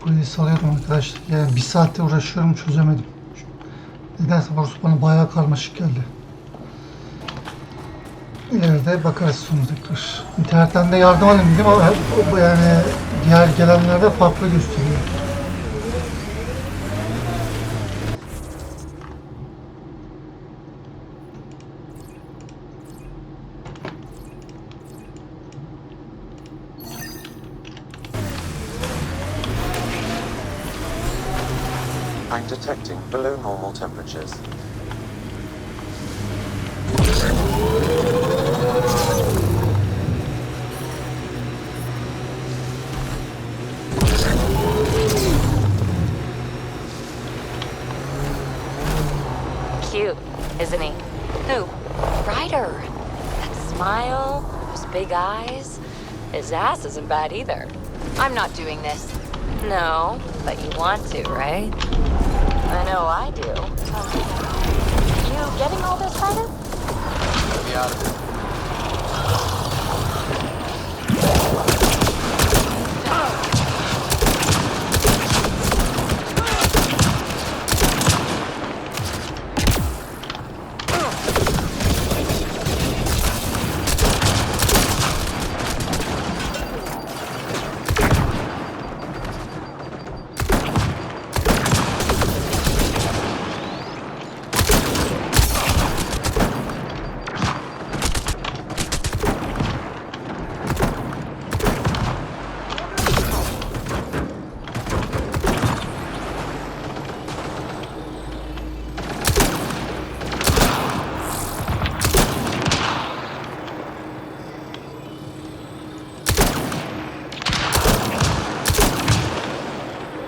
Burayı salıyorum arkadaşlar. Yani bir saatte uğraşıyorum, çözemedim. Nedense burası bana bayağı karmaşık geldi. İleride bakarız sonra tekrar. İnternetten de yardım alayım dedim ama yani diğer gelenlerde farklı gösteriyor. I'm detecting below normal temperatures. Cute, isn't he? Who? Ryder. That smile, those big eyes. His ass isn't bad either. I'm not doing this. No, but you want to, right? I know I do. You getting all this, Ryder? Let me out of it.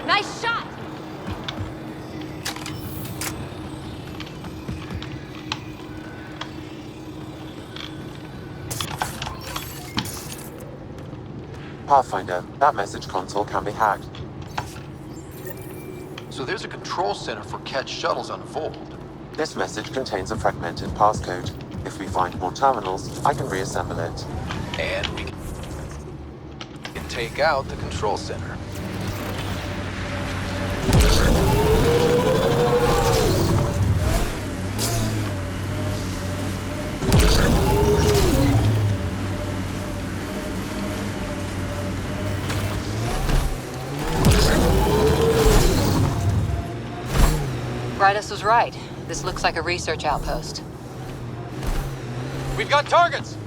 Nice shot! Pathfinder, that message console can be hacked. So there's a control center for catch shuttles on VOELD. This message contains a fragmented passcode. If we find more terminals, I can reassemble it. And we can take out the control center. Brytus was right. This looks like a research outpost. We've got targets!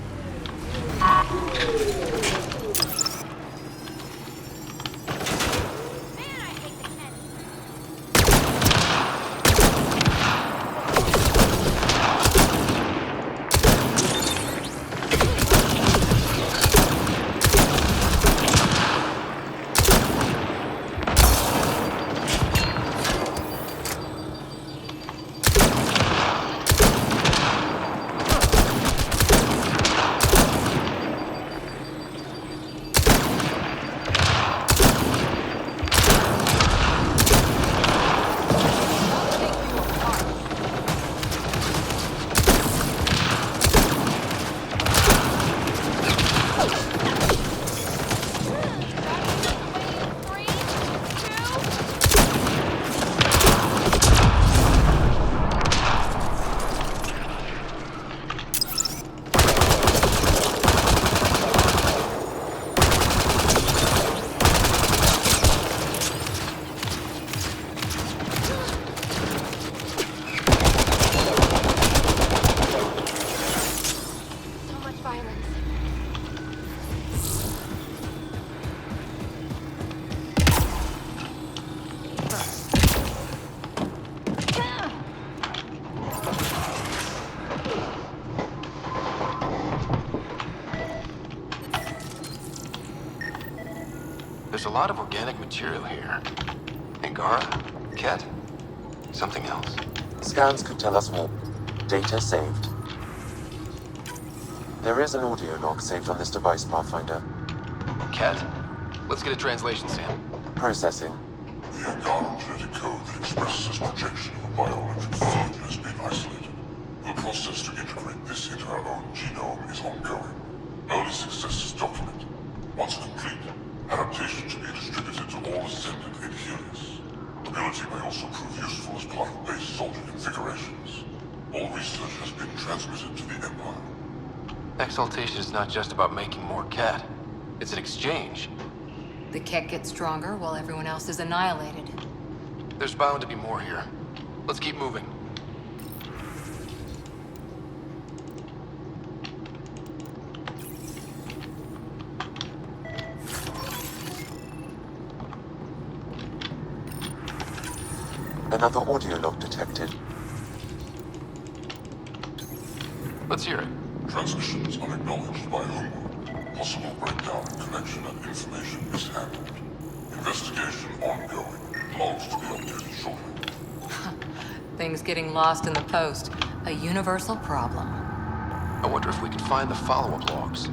There's a lot of organic material here. Angara, Ket, something else. Scans could tell us more. Data saved. There is an audio log saved on this device, Pathfinder. Ket, let's get a translation, Sam. Processing. The Angara genetic code that expresses its projection of a biological code has been isolated. The process to integrate this into our own genome is ongoing. Early success is documented. Once complete, adaptation descendant in Helios. Ability may also prove useful as part of base soldier configurations. All research has been transmitted to the Empire. Exaltation is not just about making more cat. It's an exchange. The Ket gets stronger while everyone else is annihilated. There's bound to be more here. Let's keep moving. Another audio log detected. Let's hear it. Transmissions unacknowledged by whom? Possible breakdown in connection and information mishandled. Investigation ongoing. Logs to be updated shortly. Things getting lost in the post. A universal problem. I wonder if we can find the follow-up logs.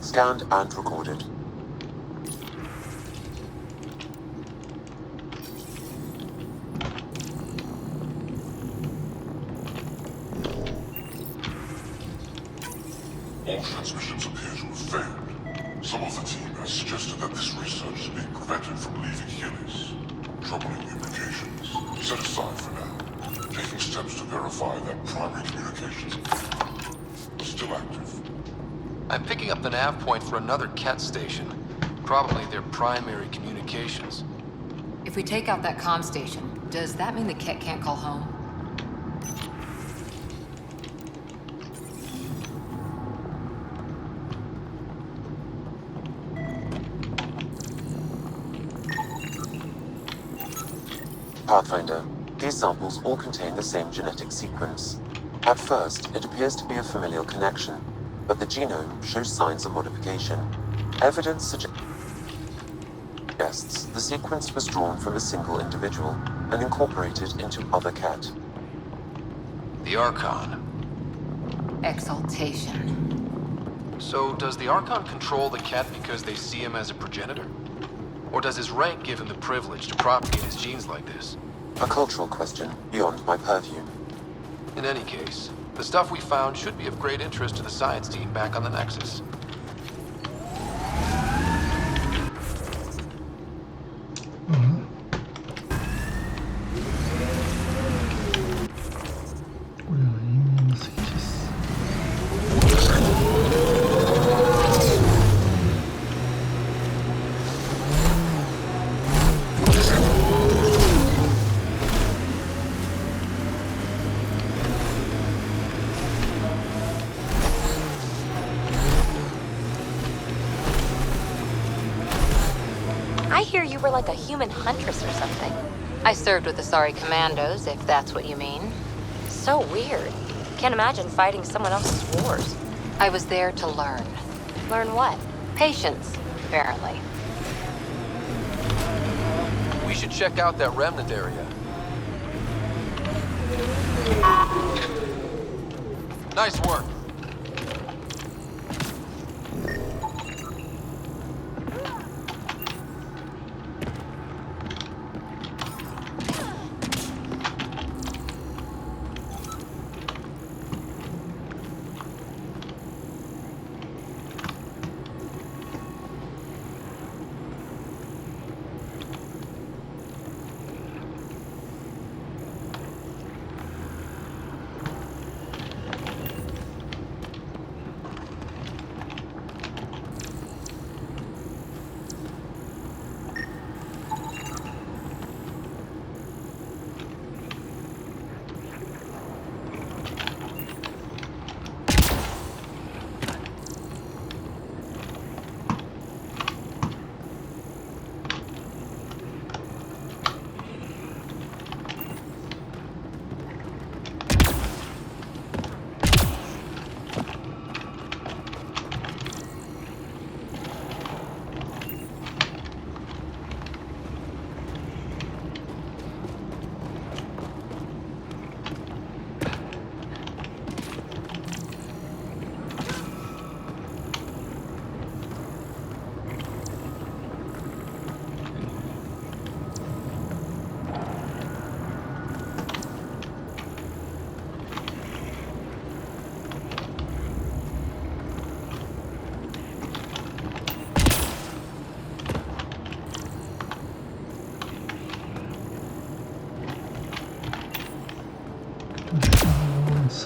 Scanned and recorded. All transmissions appear to have failed. Some of the team has suggested that this research is being prevented from leaving Helios. Troubling implications. Set aside for now. Taking steps to verify that primary communications are still active. I'm picking up the nav point for another Ket station. Probably their primary communications. If we take out that comm station, does that mean the Ket can't call home? Pathfinder, these samples all contain the same genetic sequence. At first, it appears to be a familial connection, but the genome shows signs of modification. Evidence suggests the sequence was drawn from a single individual and incorporated into other Ket. The Archon. Exaltation. So, does the Archon control the Ket because they see him as a progenitor? Or does his rank give him the privilege to propagate his genes like this? A cultural question beyond my purview. In any case, the stuff we found should be of great interest to the science team back on the Nexus. I hear you were like a human huntress or something. I served with the Sorry Commandos, if that's what you mean. So weird. Can't imagine fighting someone else's wars. I was there to learn. Learn what? Patience, apparently. We should check out that remnant area. Nice work.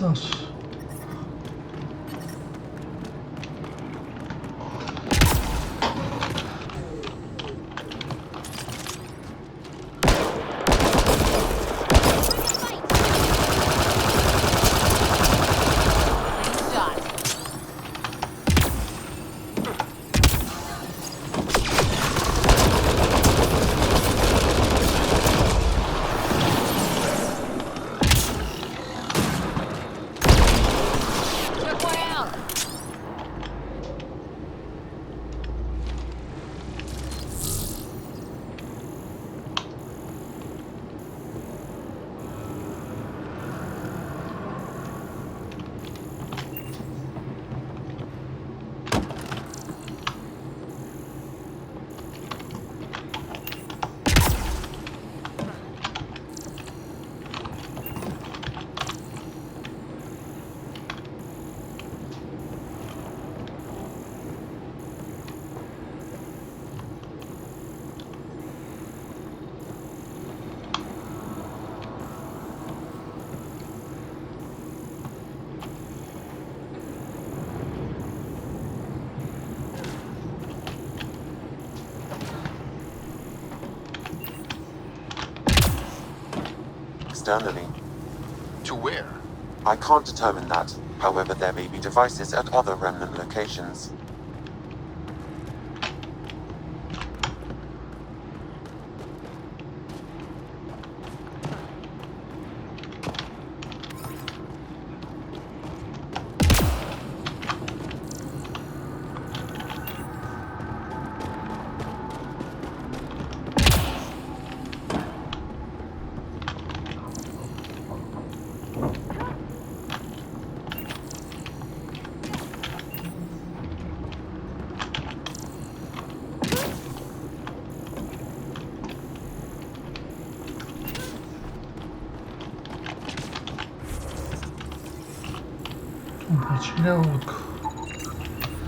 Anahtar. Externally. To where? I can't determine that. However, there may be devices at other remnant locations.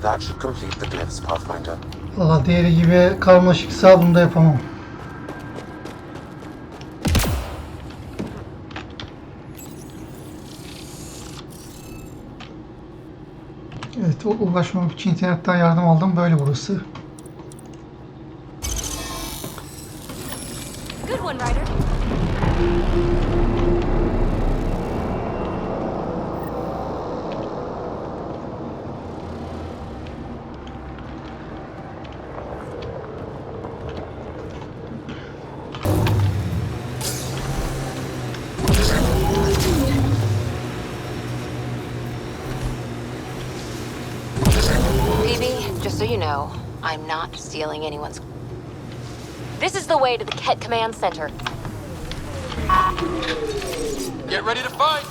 That should complete the glyphs, Pathfinder. Valla diğeri gibi karmaşıksa bunu da yapamam. Evet, ulaşmak için internetten yardım aldım. Böyle burası. Good one, Ryder. Just so you know, I'm not stealing anyone's... This is the way to the Ket Command Center. Get ready to fight!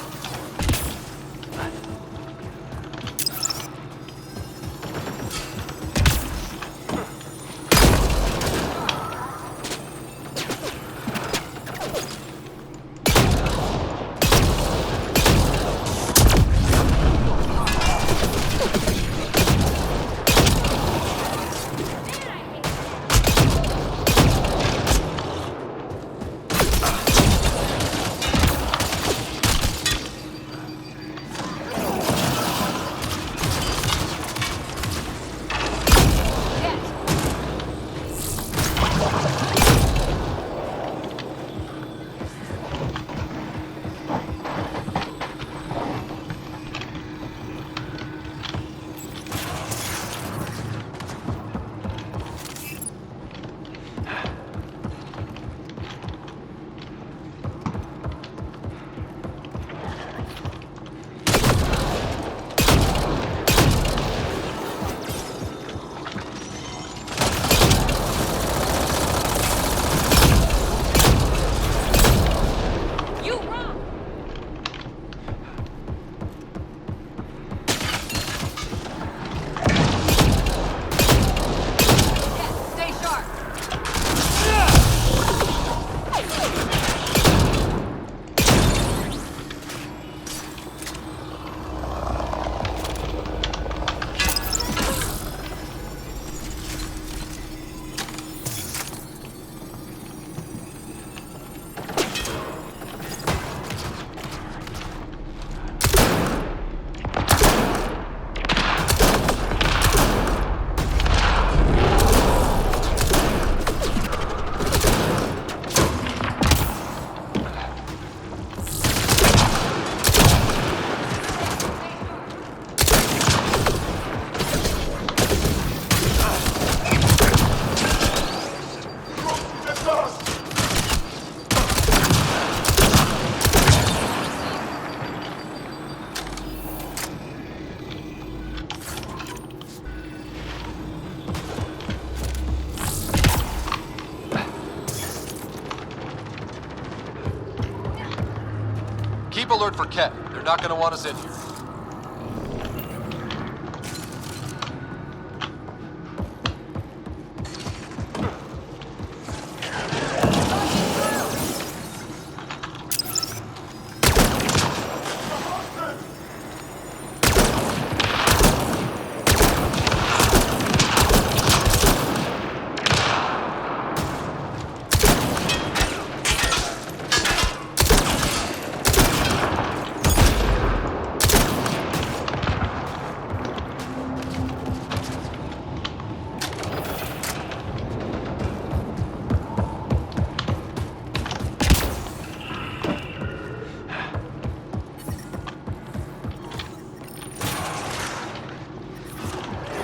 alert for Ket. They're not gonna want us in here.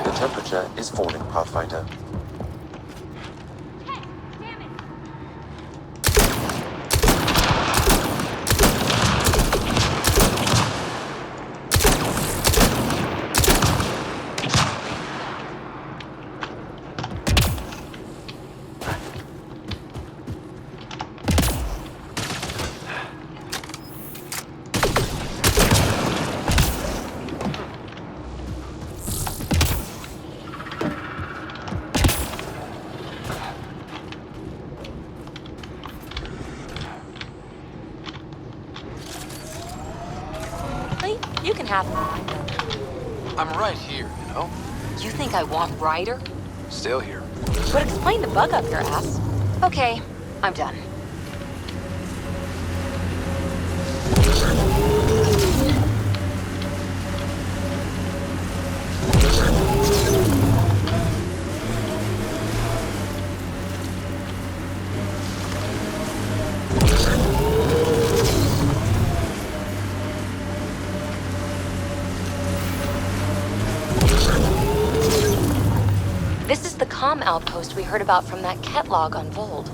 The temperature is falling, Pathfinder. You can have I'm right here, you know? You think I want Ryder? Still here. But explain the bug up your ass. Okay, I'm done. This is the comm outpost we heard about from that Ket log on VOELD.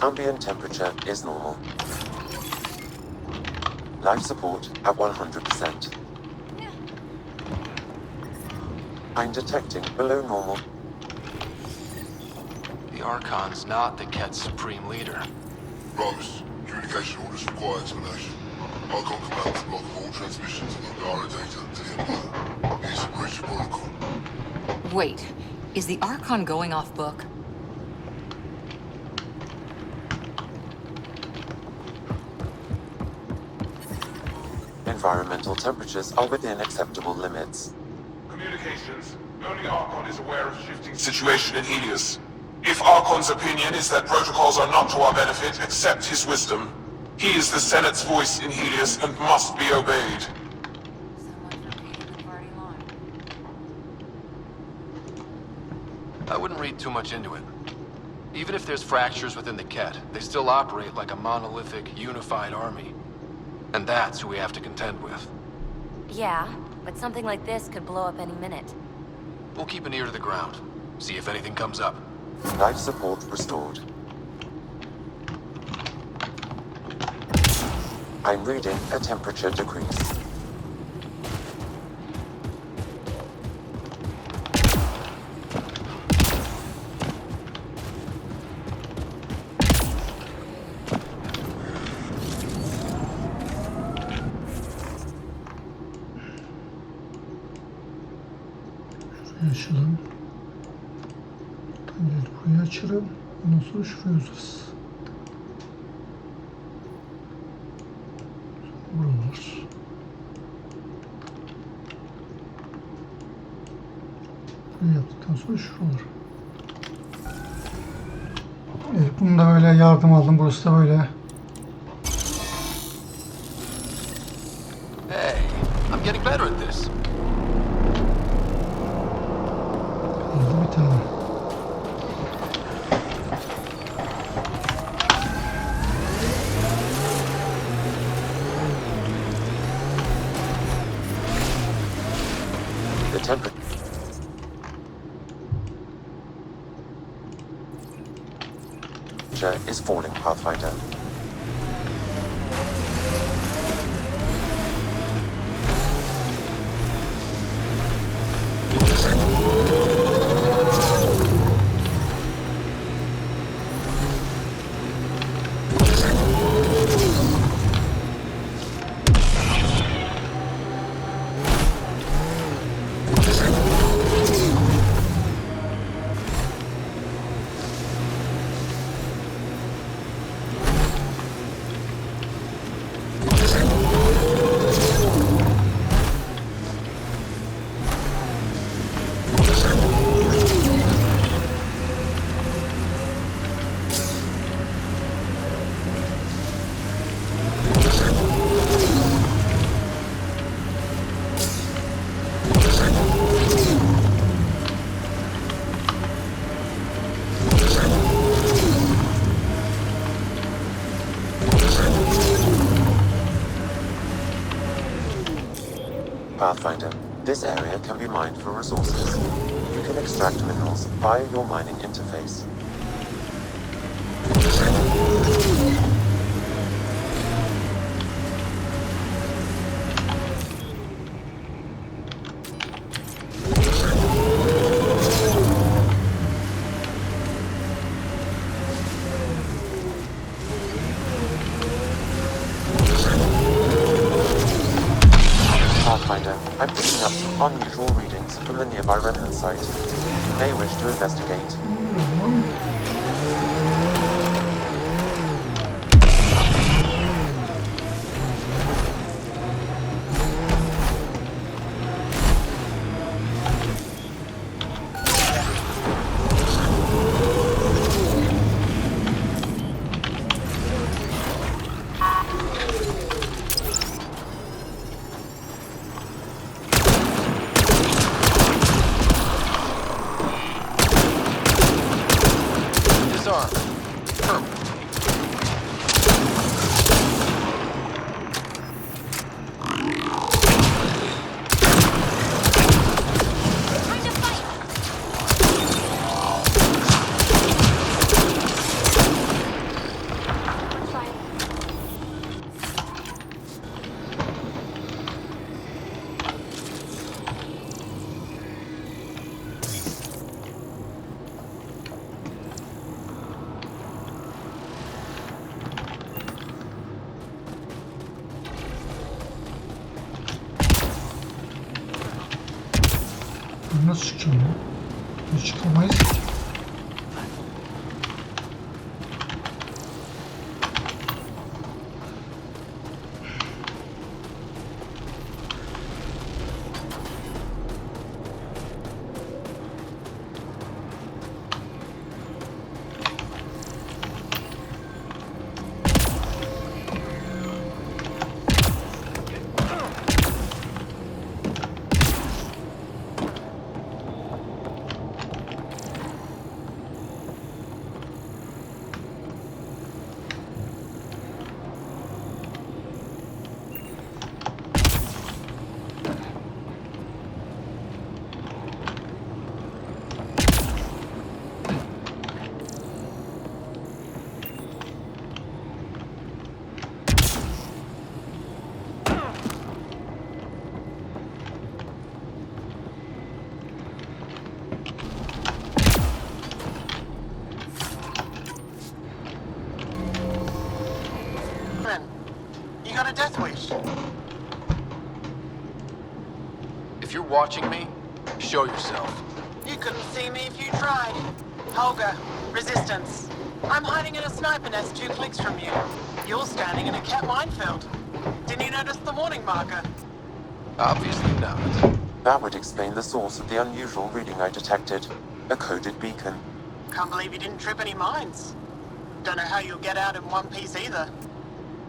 Ambient temperature is normal. Life support at 100%. I'm detecting below normal. The Archon's not the Ket's supreme leader. Rose, communication orders require explanation. Archon command to block all transmissions of Angara data to the Empire. Here's a breach of protocol. Wait, is the Archon going off book? Environmental temperatures are within acceptable limits. Communications. Only Archon is aware of shifting situation in Helios. If Archon's opinion is that protocols are not to our benefit, accept his wisdom. He is the Senate's voice in Helios and must be obeyed. I wouldn't read too much into it. Even if there's fractures within the Ket, they still operate like a monolithic, unified army. And that's who we have to contend with. Yeah, but something like this could blow up any minute. We'll keep an ear to the ground. See if anything comes up. Life support restored. I'm reading a temperature decrease. Açalım. Paneli buraya açalım. Ondan sonra şuraya uzarız. Buralar. Burayı yaptıktan sonra şuralar. Evet, bunu da böyle yardım aldım. Burası da böyle. Hey, I'm getting better at this. Burada bir tane. The temperature is falling, Pathfinder. Pathfinder, this area can be mined for resources. You can extract minerals via your mining interface. Pathfinder, I'm picking up some unusual readings from the nearby remnant site. You may wish to investigate. Nasıl çıkacağım ya? Hiç çıkamayız. watching me? Show yourself. You couldn't see me if you tried. Holger, resistance. I'm hiding in a sniper nest 2 clicks from you. You're standing in a cat minefield. Didn't you notice the warning marker? Obviously not. That would explain the source of the unusual reading I detected. A coded beacon. Can't believe you didn't trip any mines. Don't know how you'll get out in one piece either.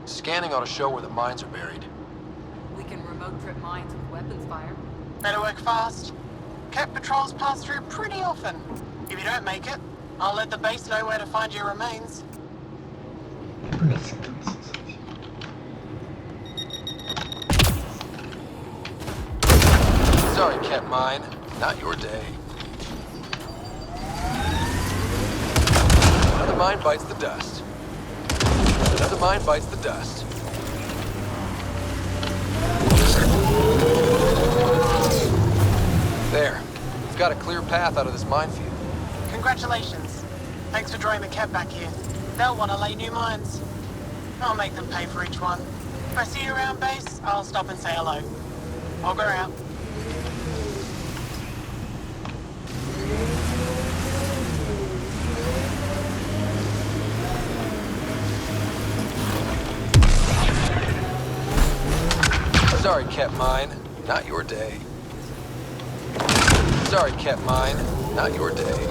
Scanning ought to show where the mines are buried. We can remote trip mines with weapons fire. Better work fast. Cat patrols pass through pretty often. If you don't make it, I'll let the base know where to find your remains. Sorry, Cat Mine. Not your day. Another mine bites the dust. Another mine bites the dust. There. We've got a clear path out of this minefield. Congratulations. Thanks for drawing the cat back here. They'll want to lay new mines. I'll make them pay for each one. If I see you around base, I'll stop and say hello. I'll go out. Sorry, Cat Mine. Not your day. Sorry, Cat Mine. Not your day.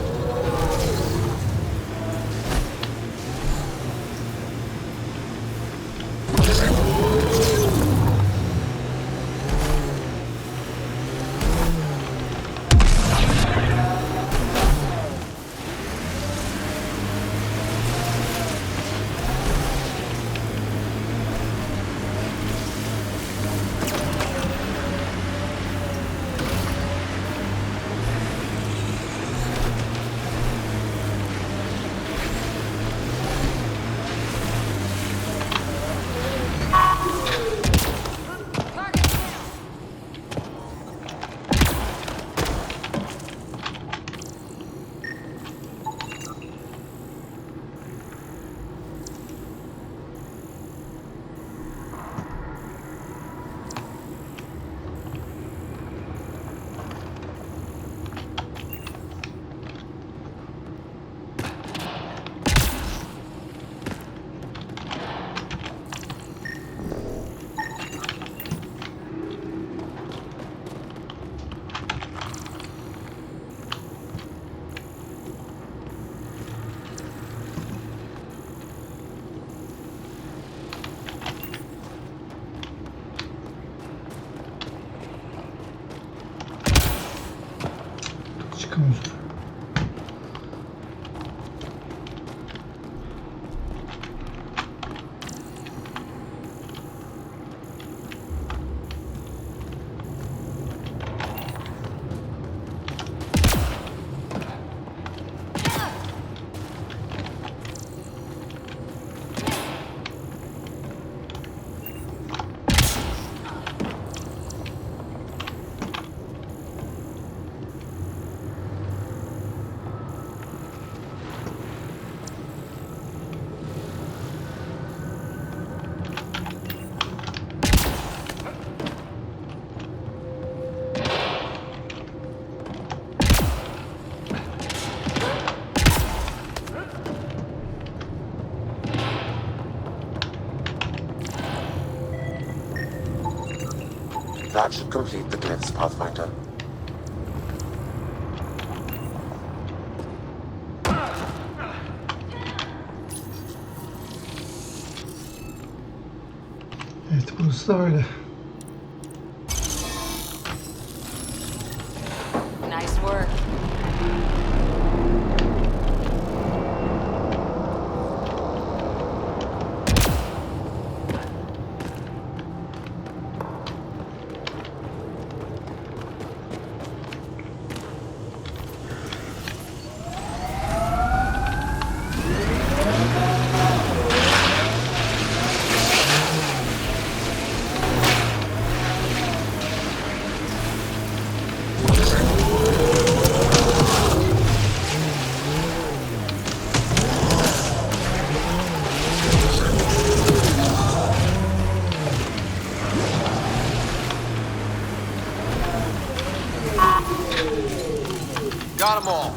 Çıkamıyoruz. That should complete the glyphs, Pathfinder. Evet, burası da böyle. Nice work. Got them all.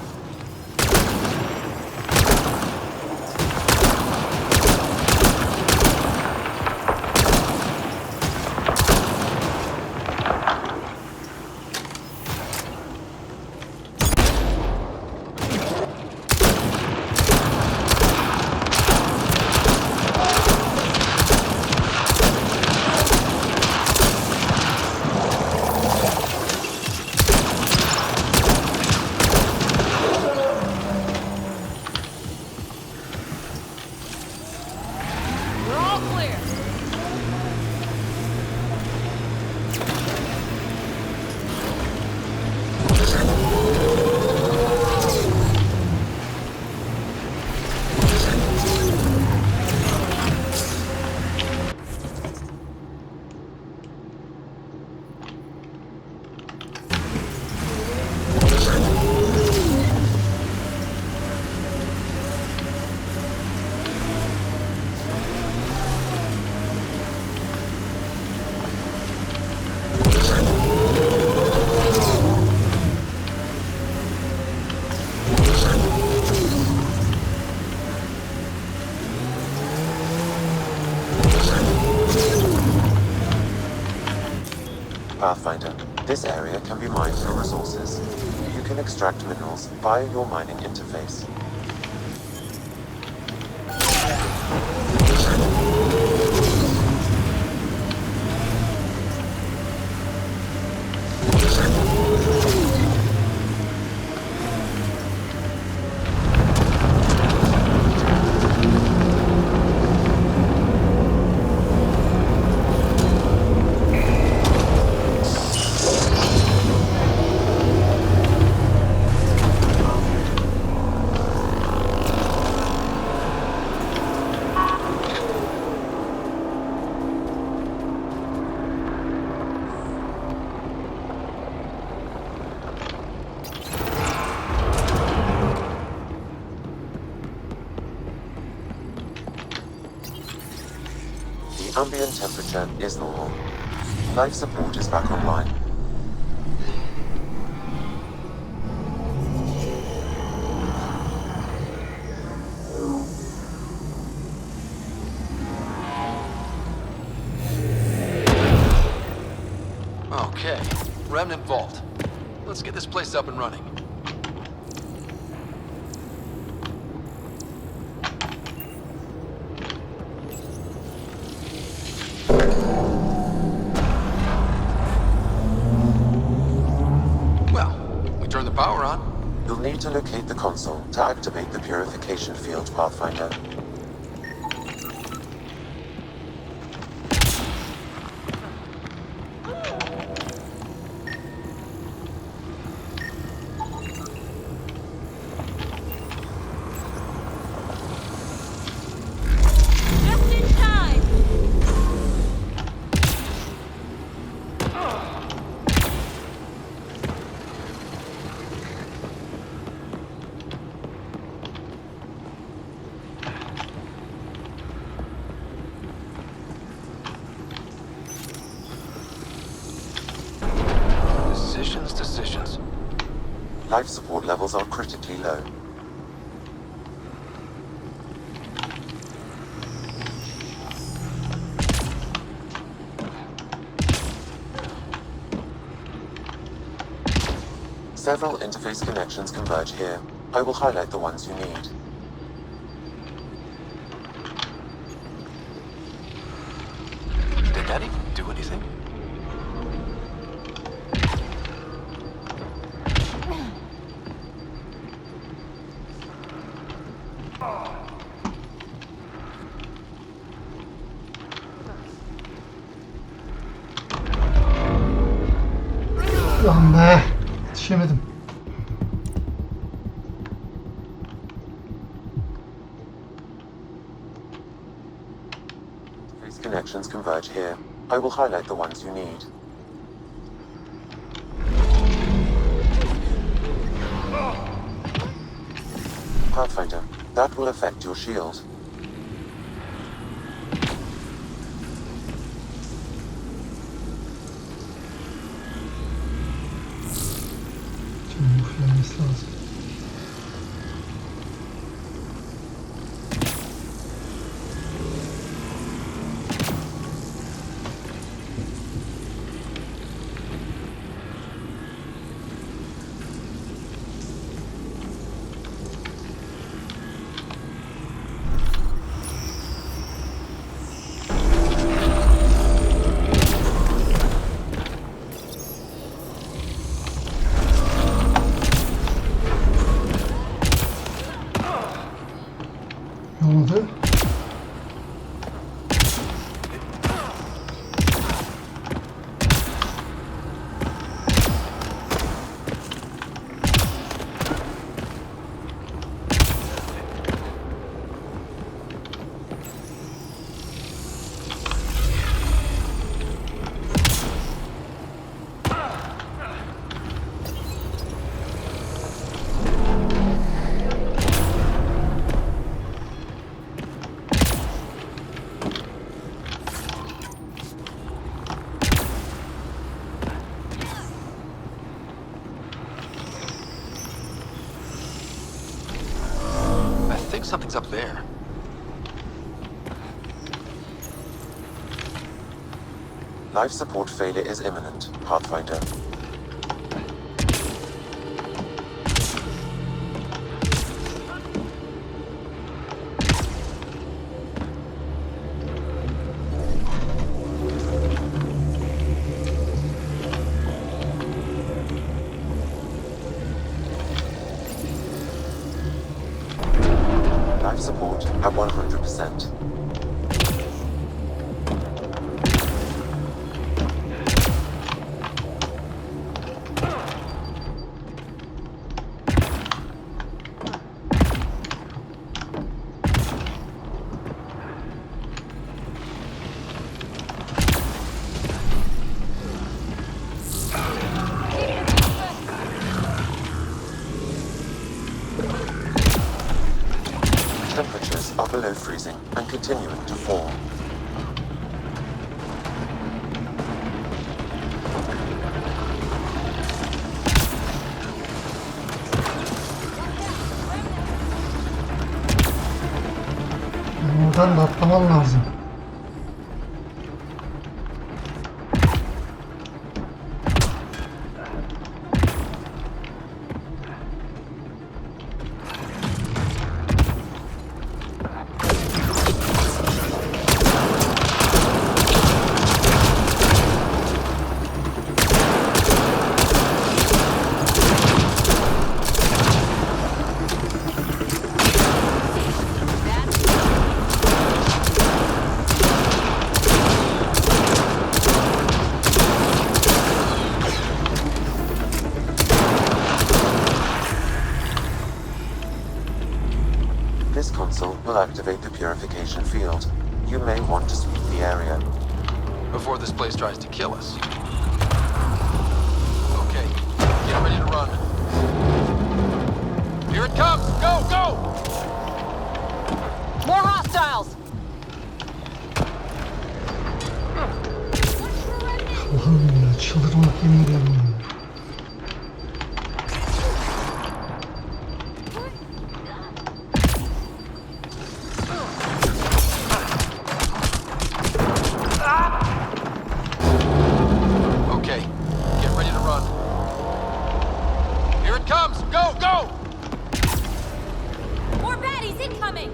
Pathfinder, this area can be mined for resources. You can extract minerals via your mining interface. Ambient temperature is normal. Life support is back online. Okay, Remnant Vault. Let's get this place up and running. Power on. You'll need to locate the console to activate the purification field, Pathfinder. Decisions. Life support levels are critically low. Several interface connections converge here. I will highlight the ones you need. Did that even do anything? Lan be, yetişemedim. These connections converge here. I will highlight the ones you need. Pathfinder, that will affect your shield. Şimdi bu flames lazım. Something's up there. Life support failure is imminent, Pathfinder. Life support at 100%. Temperatures are below freezing and continuing to fall. Oradan da atlaman lazım. This console will activate the purification field. You may want to sweep the area. Before this place tries to kill us. Okay, get ready to run. Here it comes! Go, go! More hostiles! Allah'ım ya, çıldırmak yemin ediyorum ya. Okay, get ready to run. Here it comes! Go, go! More baddies incoming!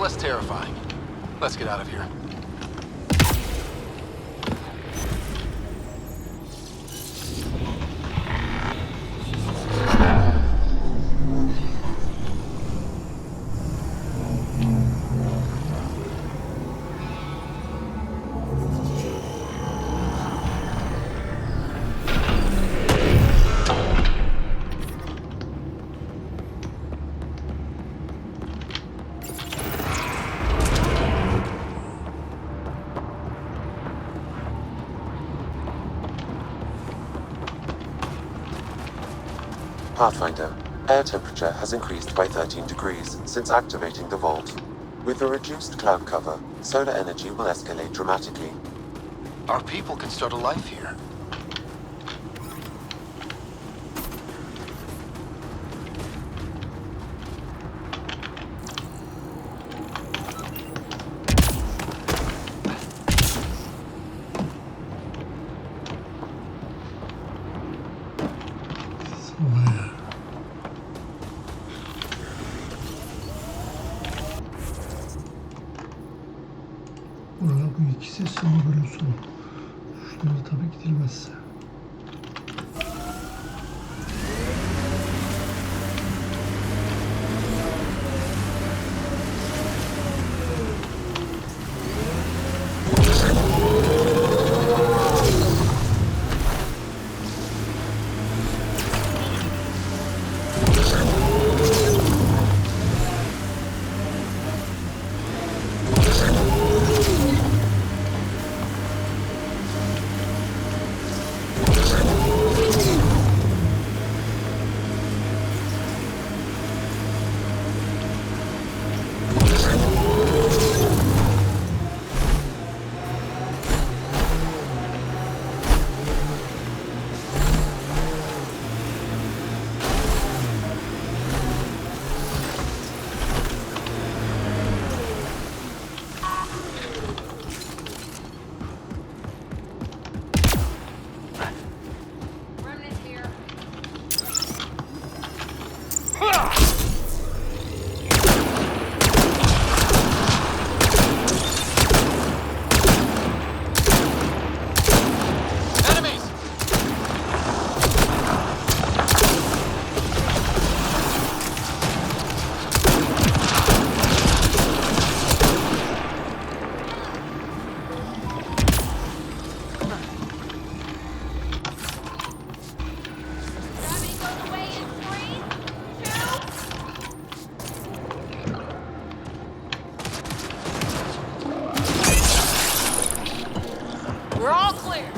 Less terrifying. Let's get out of here. Pathfinder, air temperature has increased by 13 degrees since activating the vault. With the reduced cloud cover, solar energy will escalate dramatically. Our people can start a life here. Burada bu ikisi sonra bölüm sonu. Şunları tabii gidilmezse. All clear.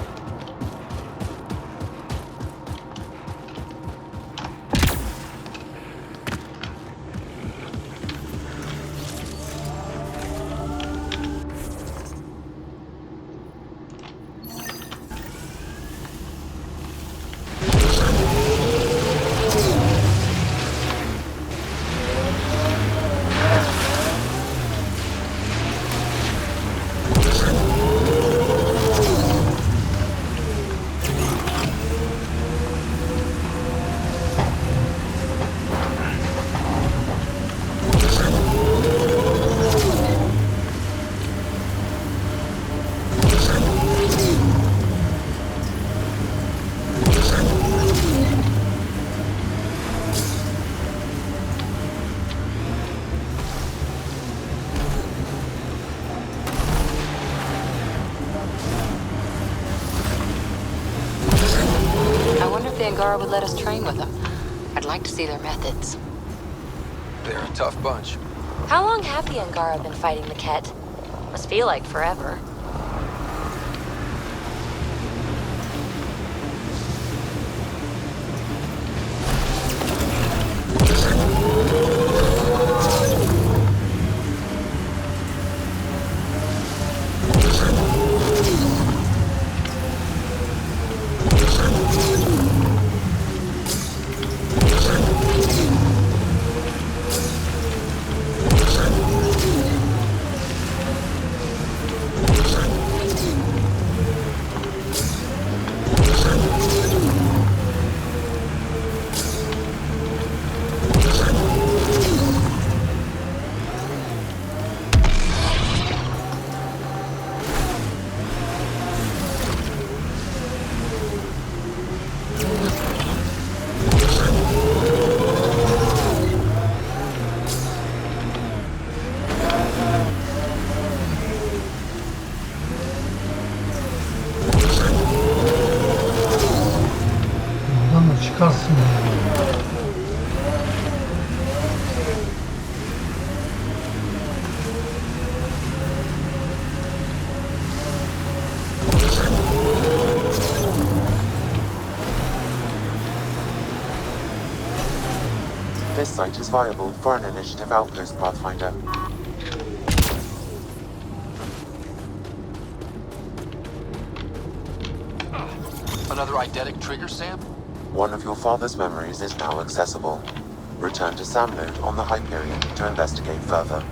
The Angara would let us train with them. I'd like to see their methods. They're a tough bunch. How long have the Angara been fighting the Ket? Must feel like forever. Çıkarsın. This site is viable for an initiative outpost, Pathfinder. Another eidetic trigger, Sam? One of your father's memories is now accessible. Return to Sam node on the Hyperion to investigate further.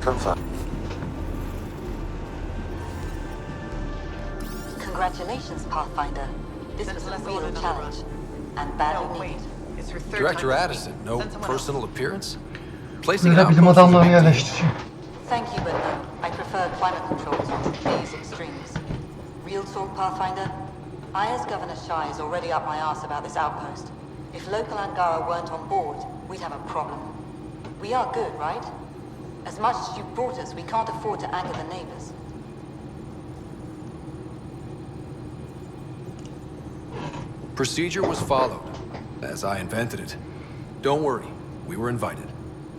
Confirm. Congratulations, Pathfinder. This was a real challenge, and badly needed. Director Addison, no personal appearance? Placing Böyle an bilim outpost adamlarını would be- yerleştireceğim. Thank you, but no. I prefer climate controls to these extremes. Real talk, Pathfinder? I, as Governor Shai, is already up my arse about this outpost. If local Angara weren't on board, we'd have a problem. We are good, right? As much as you've brought us, we can't afford to anger the neighbors. Procedure was followed, as I invented it. Don't worry, we were invited.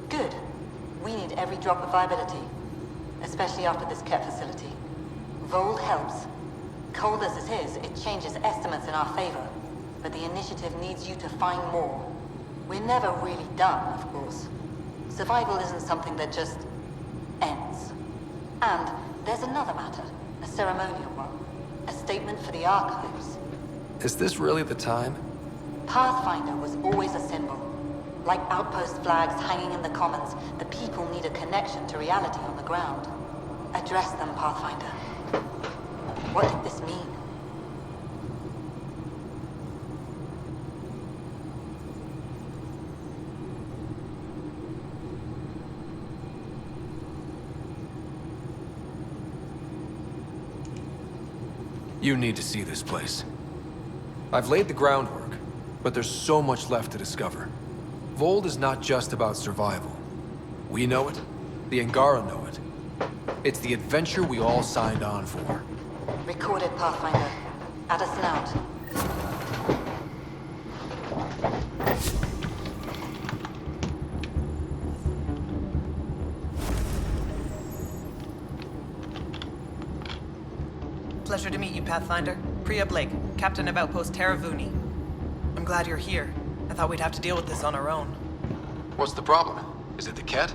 Good. We need every drop of viability, especially after this Ket facility. VOELD helps. Cold as it is, it changes estimates in our favor, but the initiative needs you to find more. We're never really done, of course. Survival isn't something that just ends. And there's another matter, a ceremonial one, a statement for the archives. Is this really the time? Pathfinder was always a symbol. Like outpost flags hanging in the commons, the people need a connection to reality on the ground. Address them, Pathfinder. What did this mean? You need to see this place. I've laid the groundwork, but there's so much left to discover. VOELD is not just about survival. We know it, the Angara know it. It's the adventure we all signed on for. Recorded, Pathfinder. Addison out. Pleasure to meet you, Pathfinder. Priya Blake, Captain of Outpost Taravuni. I'm glad you're here. I thought we'd have to deal with this on our own. What's the problem? Is it the Ket?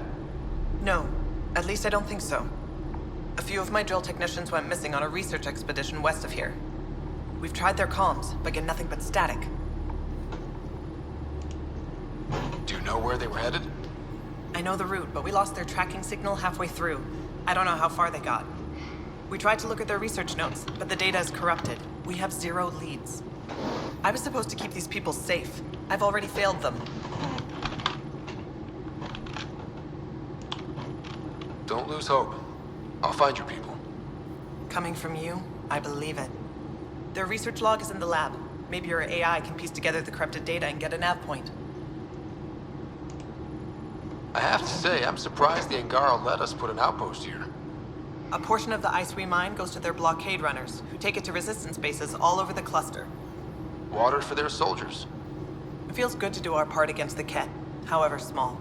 No. At least I don't think so. A few of my drill technicians went missing on a research expedition west of here. We've tried their comms, but get nothing but static. Do you know where they were headed? I know the route, but we lost their tracking signal halfway through. I don't know how far they got. We tried to look at their research notes, but the data is corrupted. We have 0 leads. I was supposed to keep these people safe. I've already failed them. Don't lose hope. I'll find your people. Coming from you, I believe it. Their research log is in the lab. Maybe your AI can piece together the corrupted data and get a nav point. I have to say, I'm surprised the Angara let us put an outpost here. A portion of the ice we mine goes to their blockade runners, who take it to resistance bases all over the cluster. Water for their soldiers. It feels good to do our part against the Ket, however small.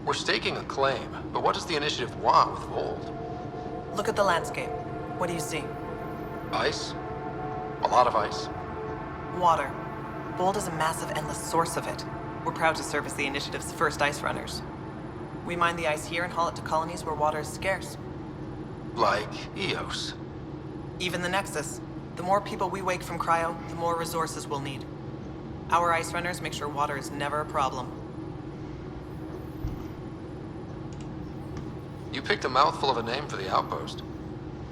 We're staking a claim, but what does the initiative want with VOELD? Look at the landscape. What do you see? Ice? A lot of ice. Water. VOELD is a massive, endless source of it. We're proud to serve as the initiative's first ice runners. We mine the ice here and haul it to colonies where water is scarce. Like Eos. Even the Nexus. The more people we wake from cryo, the more resources we'll need. Our ice runners make sure water is never a problem. You picked a mouthful of a name for the outpost.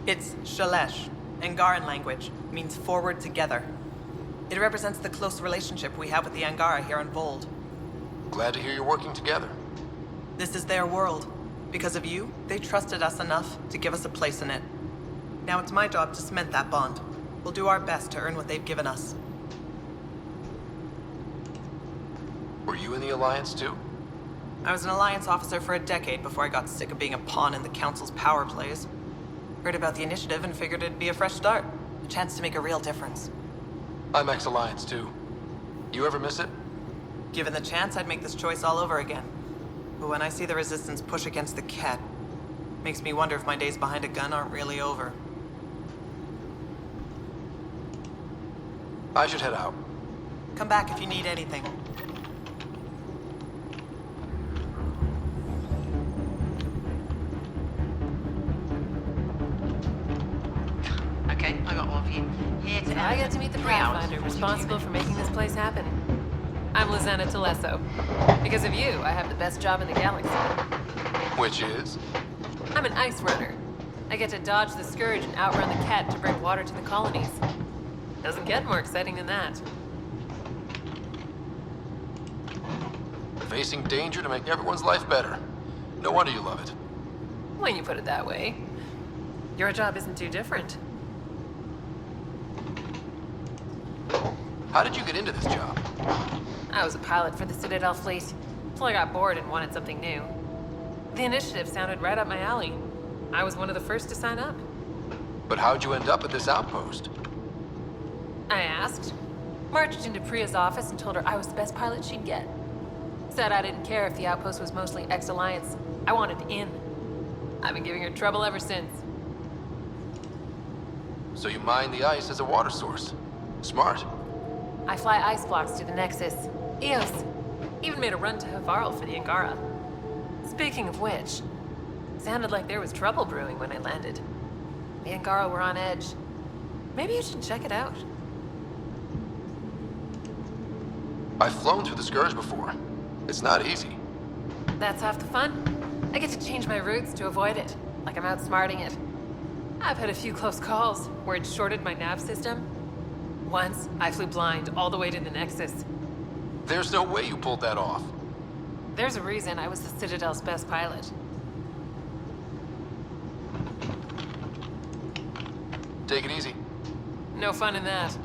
It's Shalesh. Angaran language means forward together. It represents the close relationship we have with the Angara here on VOELD. Glad to hear you're working together. This is their world. Because of you, they trusted us enough to give us a place in it. Now it's my job to cement that bond. We'll do our best to earn what they've given us. Were you in the Alliance too? I was an Alliance officer for a decade before I got sick of being a pawn in the Council's power plays. Heard about the initiative and figured it'd be a fresh start. A chance to make a real difference. I'm ex-Alliance too. You ever miss it? Given the chance, I'd make this choice all over again. But when I see the Resistance push against the Ket, makes me wonder if my days behind a gun aren't really over. I should head out. Come back if you need anything. Okay, I got one for you. Here to I get to meet the Pathfinder responsible for making this place happen. I'm Lizana Telesso. Because of you, I have the best job in the galaxy. Which is? I'm an ice runner. I get to dodge the Scourge and outrun the Ket to bring water to the colonies. Doesn't get more exciting than that. Facing danger to make everyone's life better. No wonder you love it. When you put it that way. Your job isn't too different. How did you get into this job? I was a pilot for the Citadel fleet, until I got bored and wanted something new. The initiative sounded right up my alley. I was one of the first to sign up. But how'd you end up at this outpost? I asked. Marched into Priya's office and told her I was the best pilot she'd get. Said I didn't care if the outpost was mostly ex-Alliance. I wanted in. I've been giving her trouble ever since. So you mine the ice as a water source. Smart. I fly ice blocks to the Nexus. Eos. Even made a run to Havarl for the Angara. Speaking of which, sounded like there was trouble brewing when I landed. The Angara were on edge. Maybe you should check it out. I've flown through the Scourge before. It's not easy. That's half the fun. I get to change my routes to avoid it, like I'm outsmarting it. I've had a few close calls where it shorted my nav system. Once, I flew blind all the way to the Nexus. There's no way you pulled that off. There's a reason I was the Citadel's best pilot. Take it easy. No fun in that.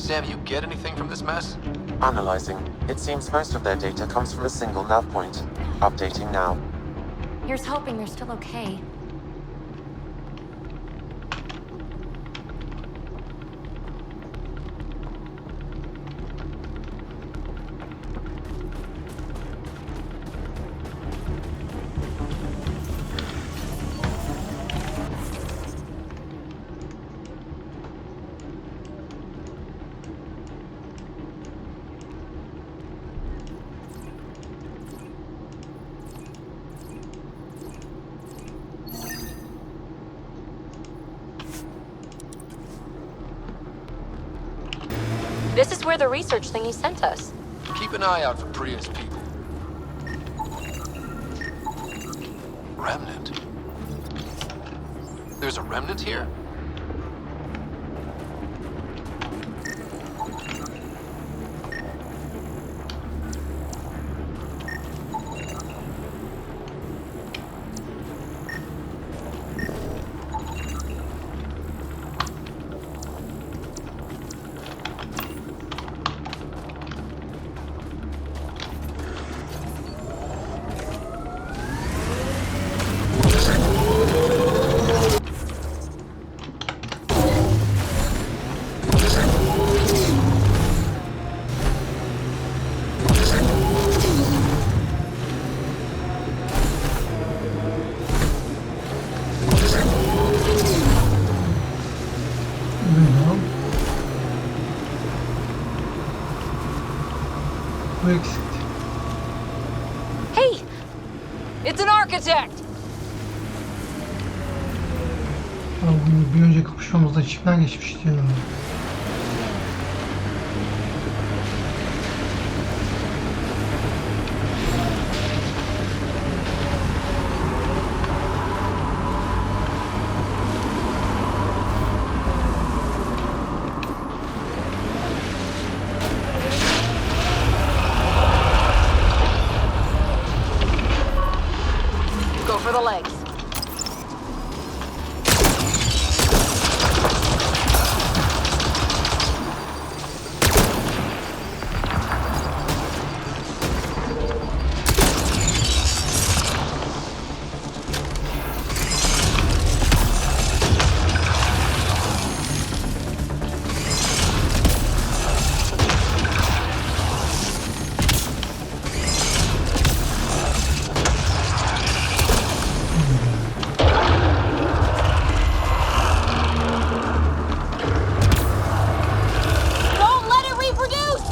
Sam, you get anything from this mess? Analyzing. It seems most of their data comes from a single nav point. Updating now. Here's hoping you're still okay. This is where the research thingy sent us. Keep an eye out for Priya's people. Remnant? There's a remnant here? Bu eksikti. Hey! It's an architect! Abi bunu bir önceki kuşağımızda içimden geçmişti ya. Go for the legs. Don't let it reproduce!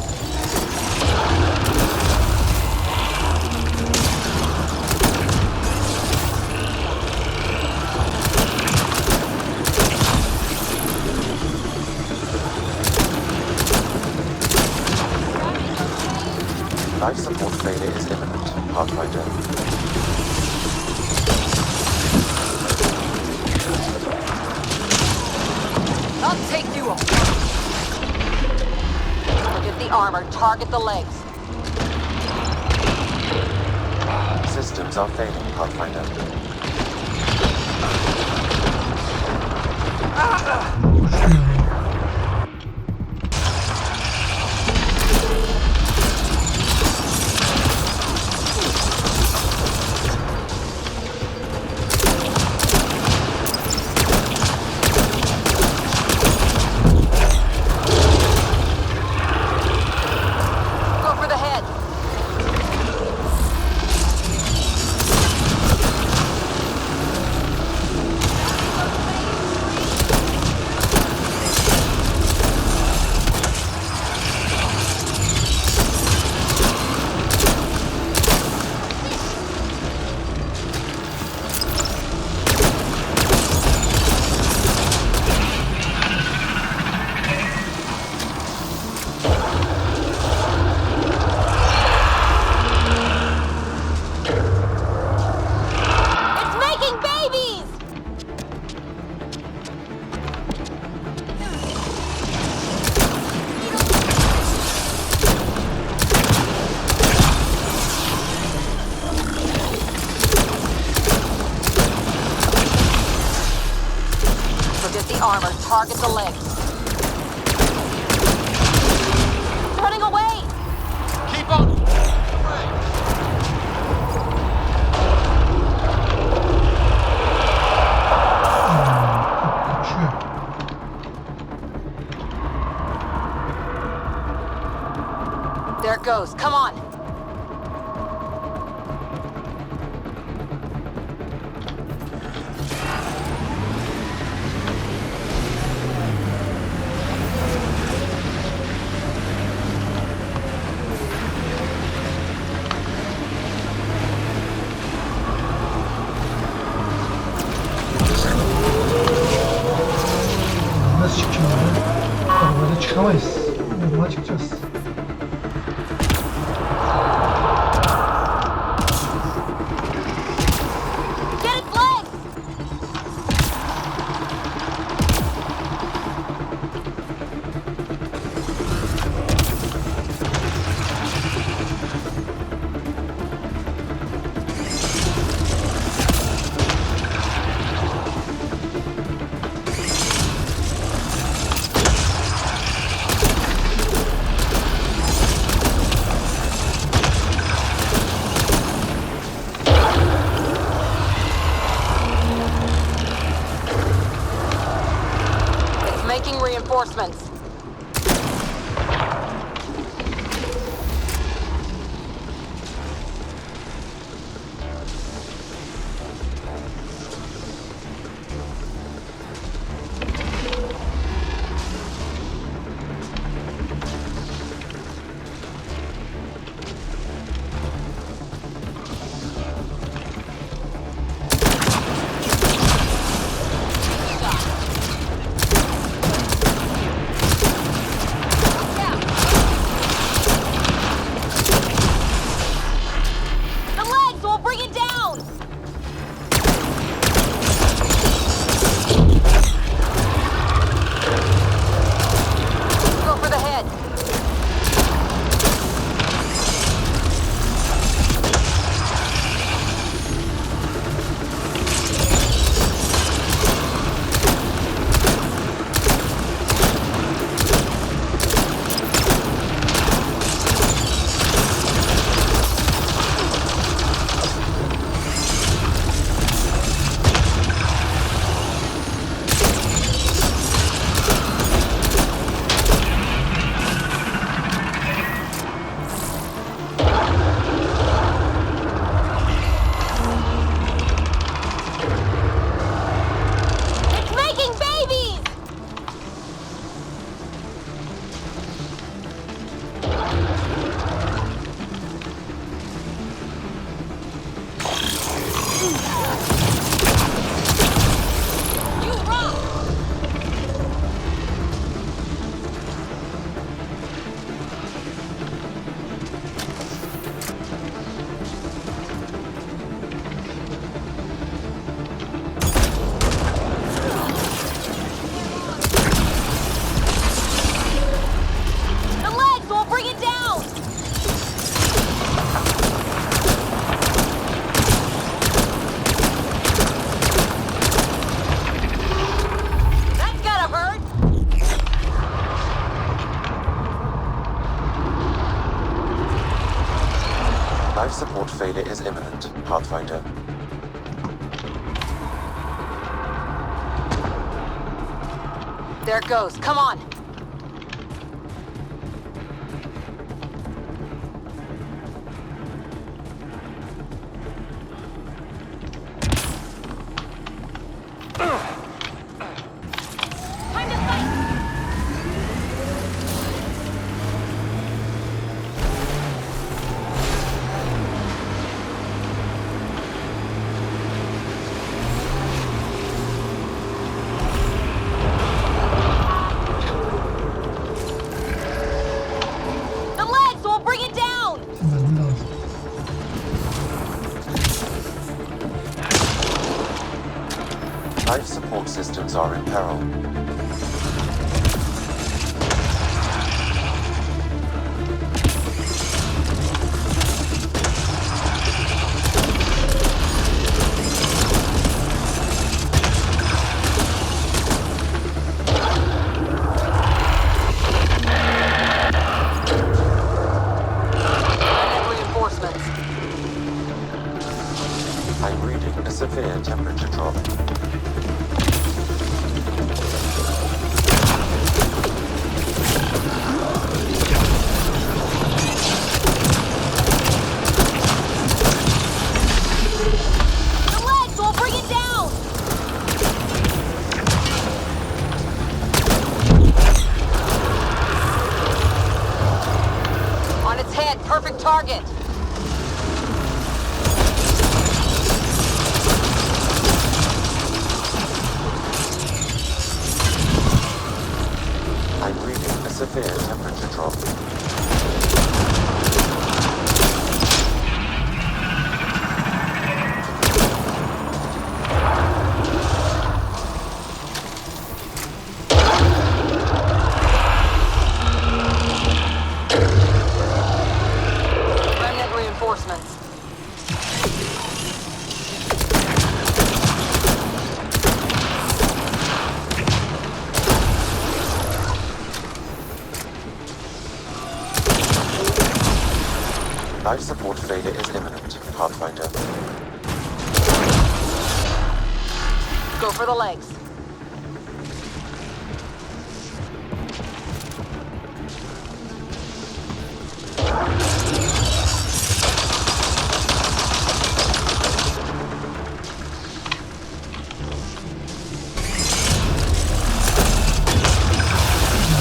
Life support failure is imminent, Pathfinder. I'll take you on. Forget the armor. Target the legs. Systems are failing, Pathfinder. Go for the head. It's making babies! Forget the armor. Target the legs. There it goes. Come on. Nasıl çıkacağız ya? Böyle çıkamayız. Normal çıkacağız. Get its legs! It's making reinforcements. The legs will bring it down! Go for the head. It's making babies! You rock! The legs will bring it down! That's gotta hurt. Life support failure is imminent, Pathfinder. There it goes. Come on. Time to fight! The legs will bring it down! Bilmem lazım. Life support systems are in peril. Reinforcements. I'm reading a severe temperature drop. target. I'm reading a severe temperature drop. Remnant reinforcements. Life support failure is imminent, Pathfinder. Go for the legs.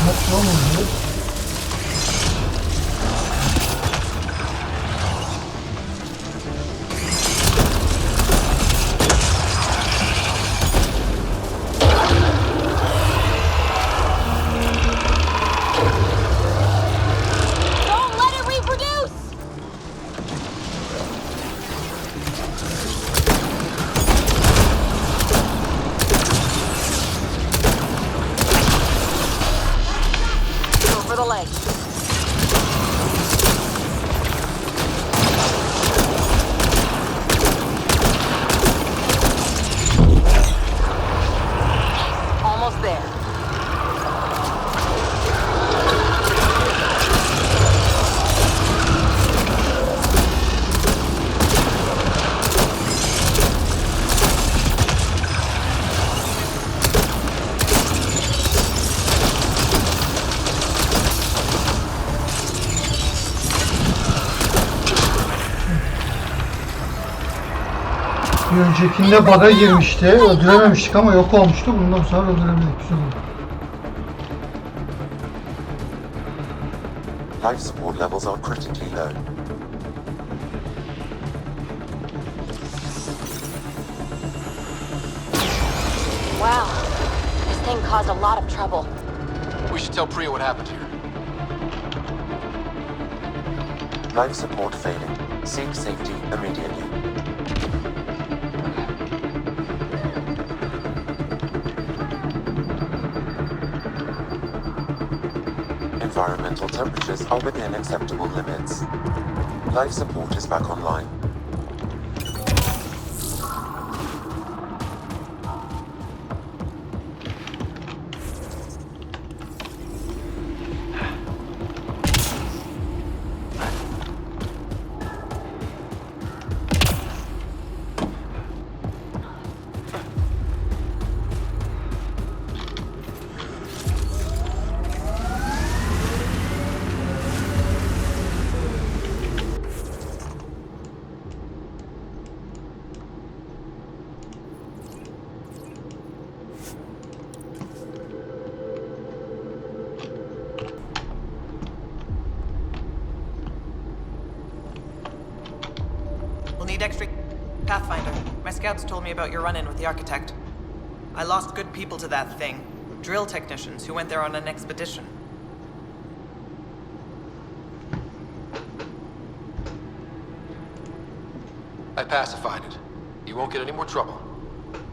Nasıl olmadı? Don't let it reproduce! Go for the legs. Almost there. Bir öncekinde bug'a girmişti. Öldürememiştik ama yok olmuştu. Bundan sonra öldüremedik. Güzel oldu. Life support levels are critically low. Wow. This thing caused a lot of trouble. We should tell Priya what happened here. Life support failing. Seek safety immediately. Environmental temperatures are within acceptable limits. Life support is back online. We'll need extra Pathfinder. My scouts told me about your run-in with the architect. I lost good people to that thing. Drill technicians who went there on an expedition. I pacified it. You won't get any more trouble.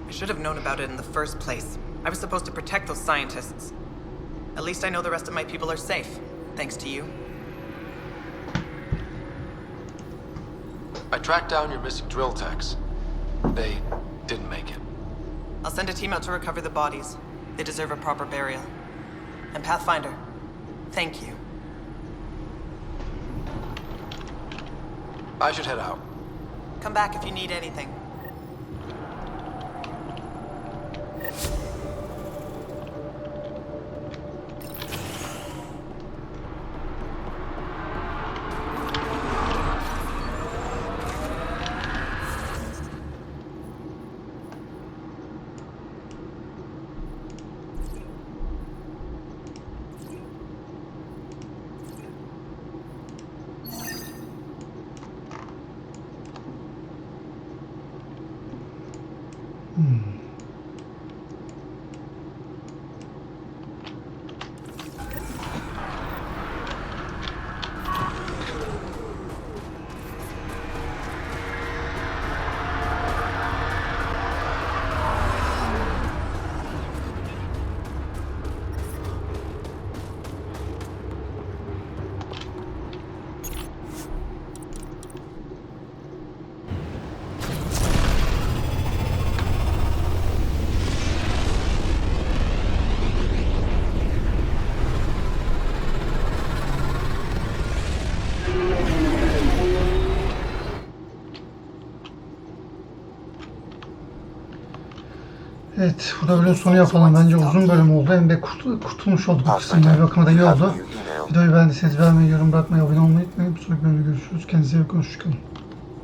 I should have known about it in the first place. I was supposed to protect those scientists. At least I know the rest of my people are safe, thanks to you. I tracked down your missing drill techs. They didn't make it. I'll send a team out to recover the bodies. They deserve a proper burial. And Pathfinder, thank you. I should head out. Come back if you need anything. Evet, burada bölüm sonu yapalım. Bence uzun bölüm oldu. Hem de kurtulmuş olduk bu kısımda. Bir bakıma da iyi oldu. Videoyu beğendiyseniz beğenmeyi, yorum bırakmayı, abone olmayı unutmayın. Bir sonraki bölümde görüşürüz. Kendinize iyi bakın. Hoşçakalın.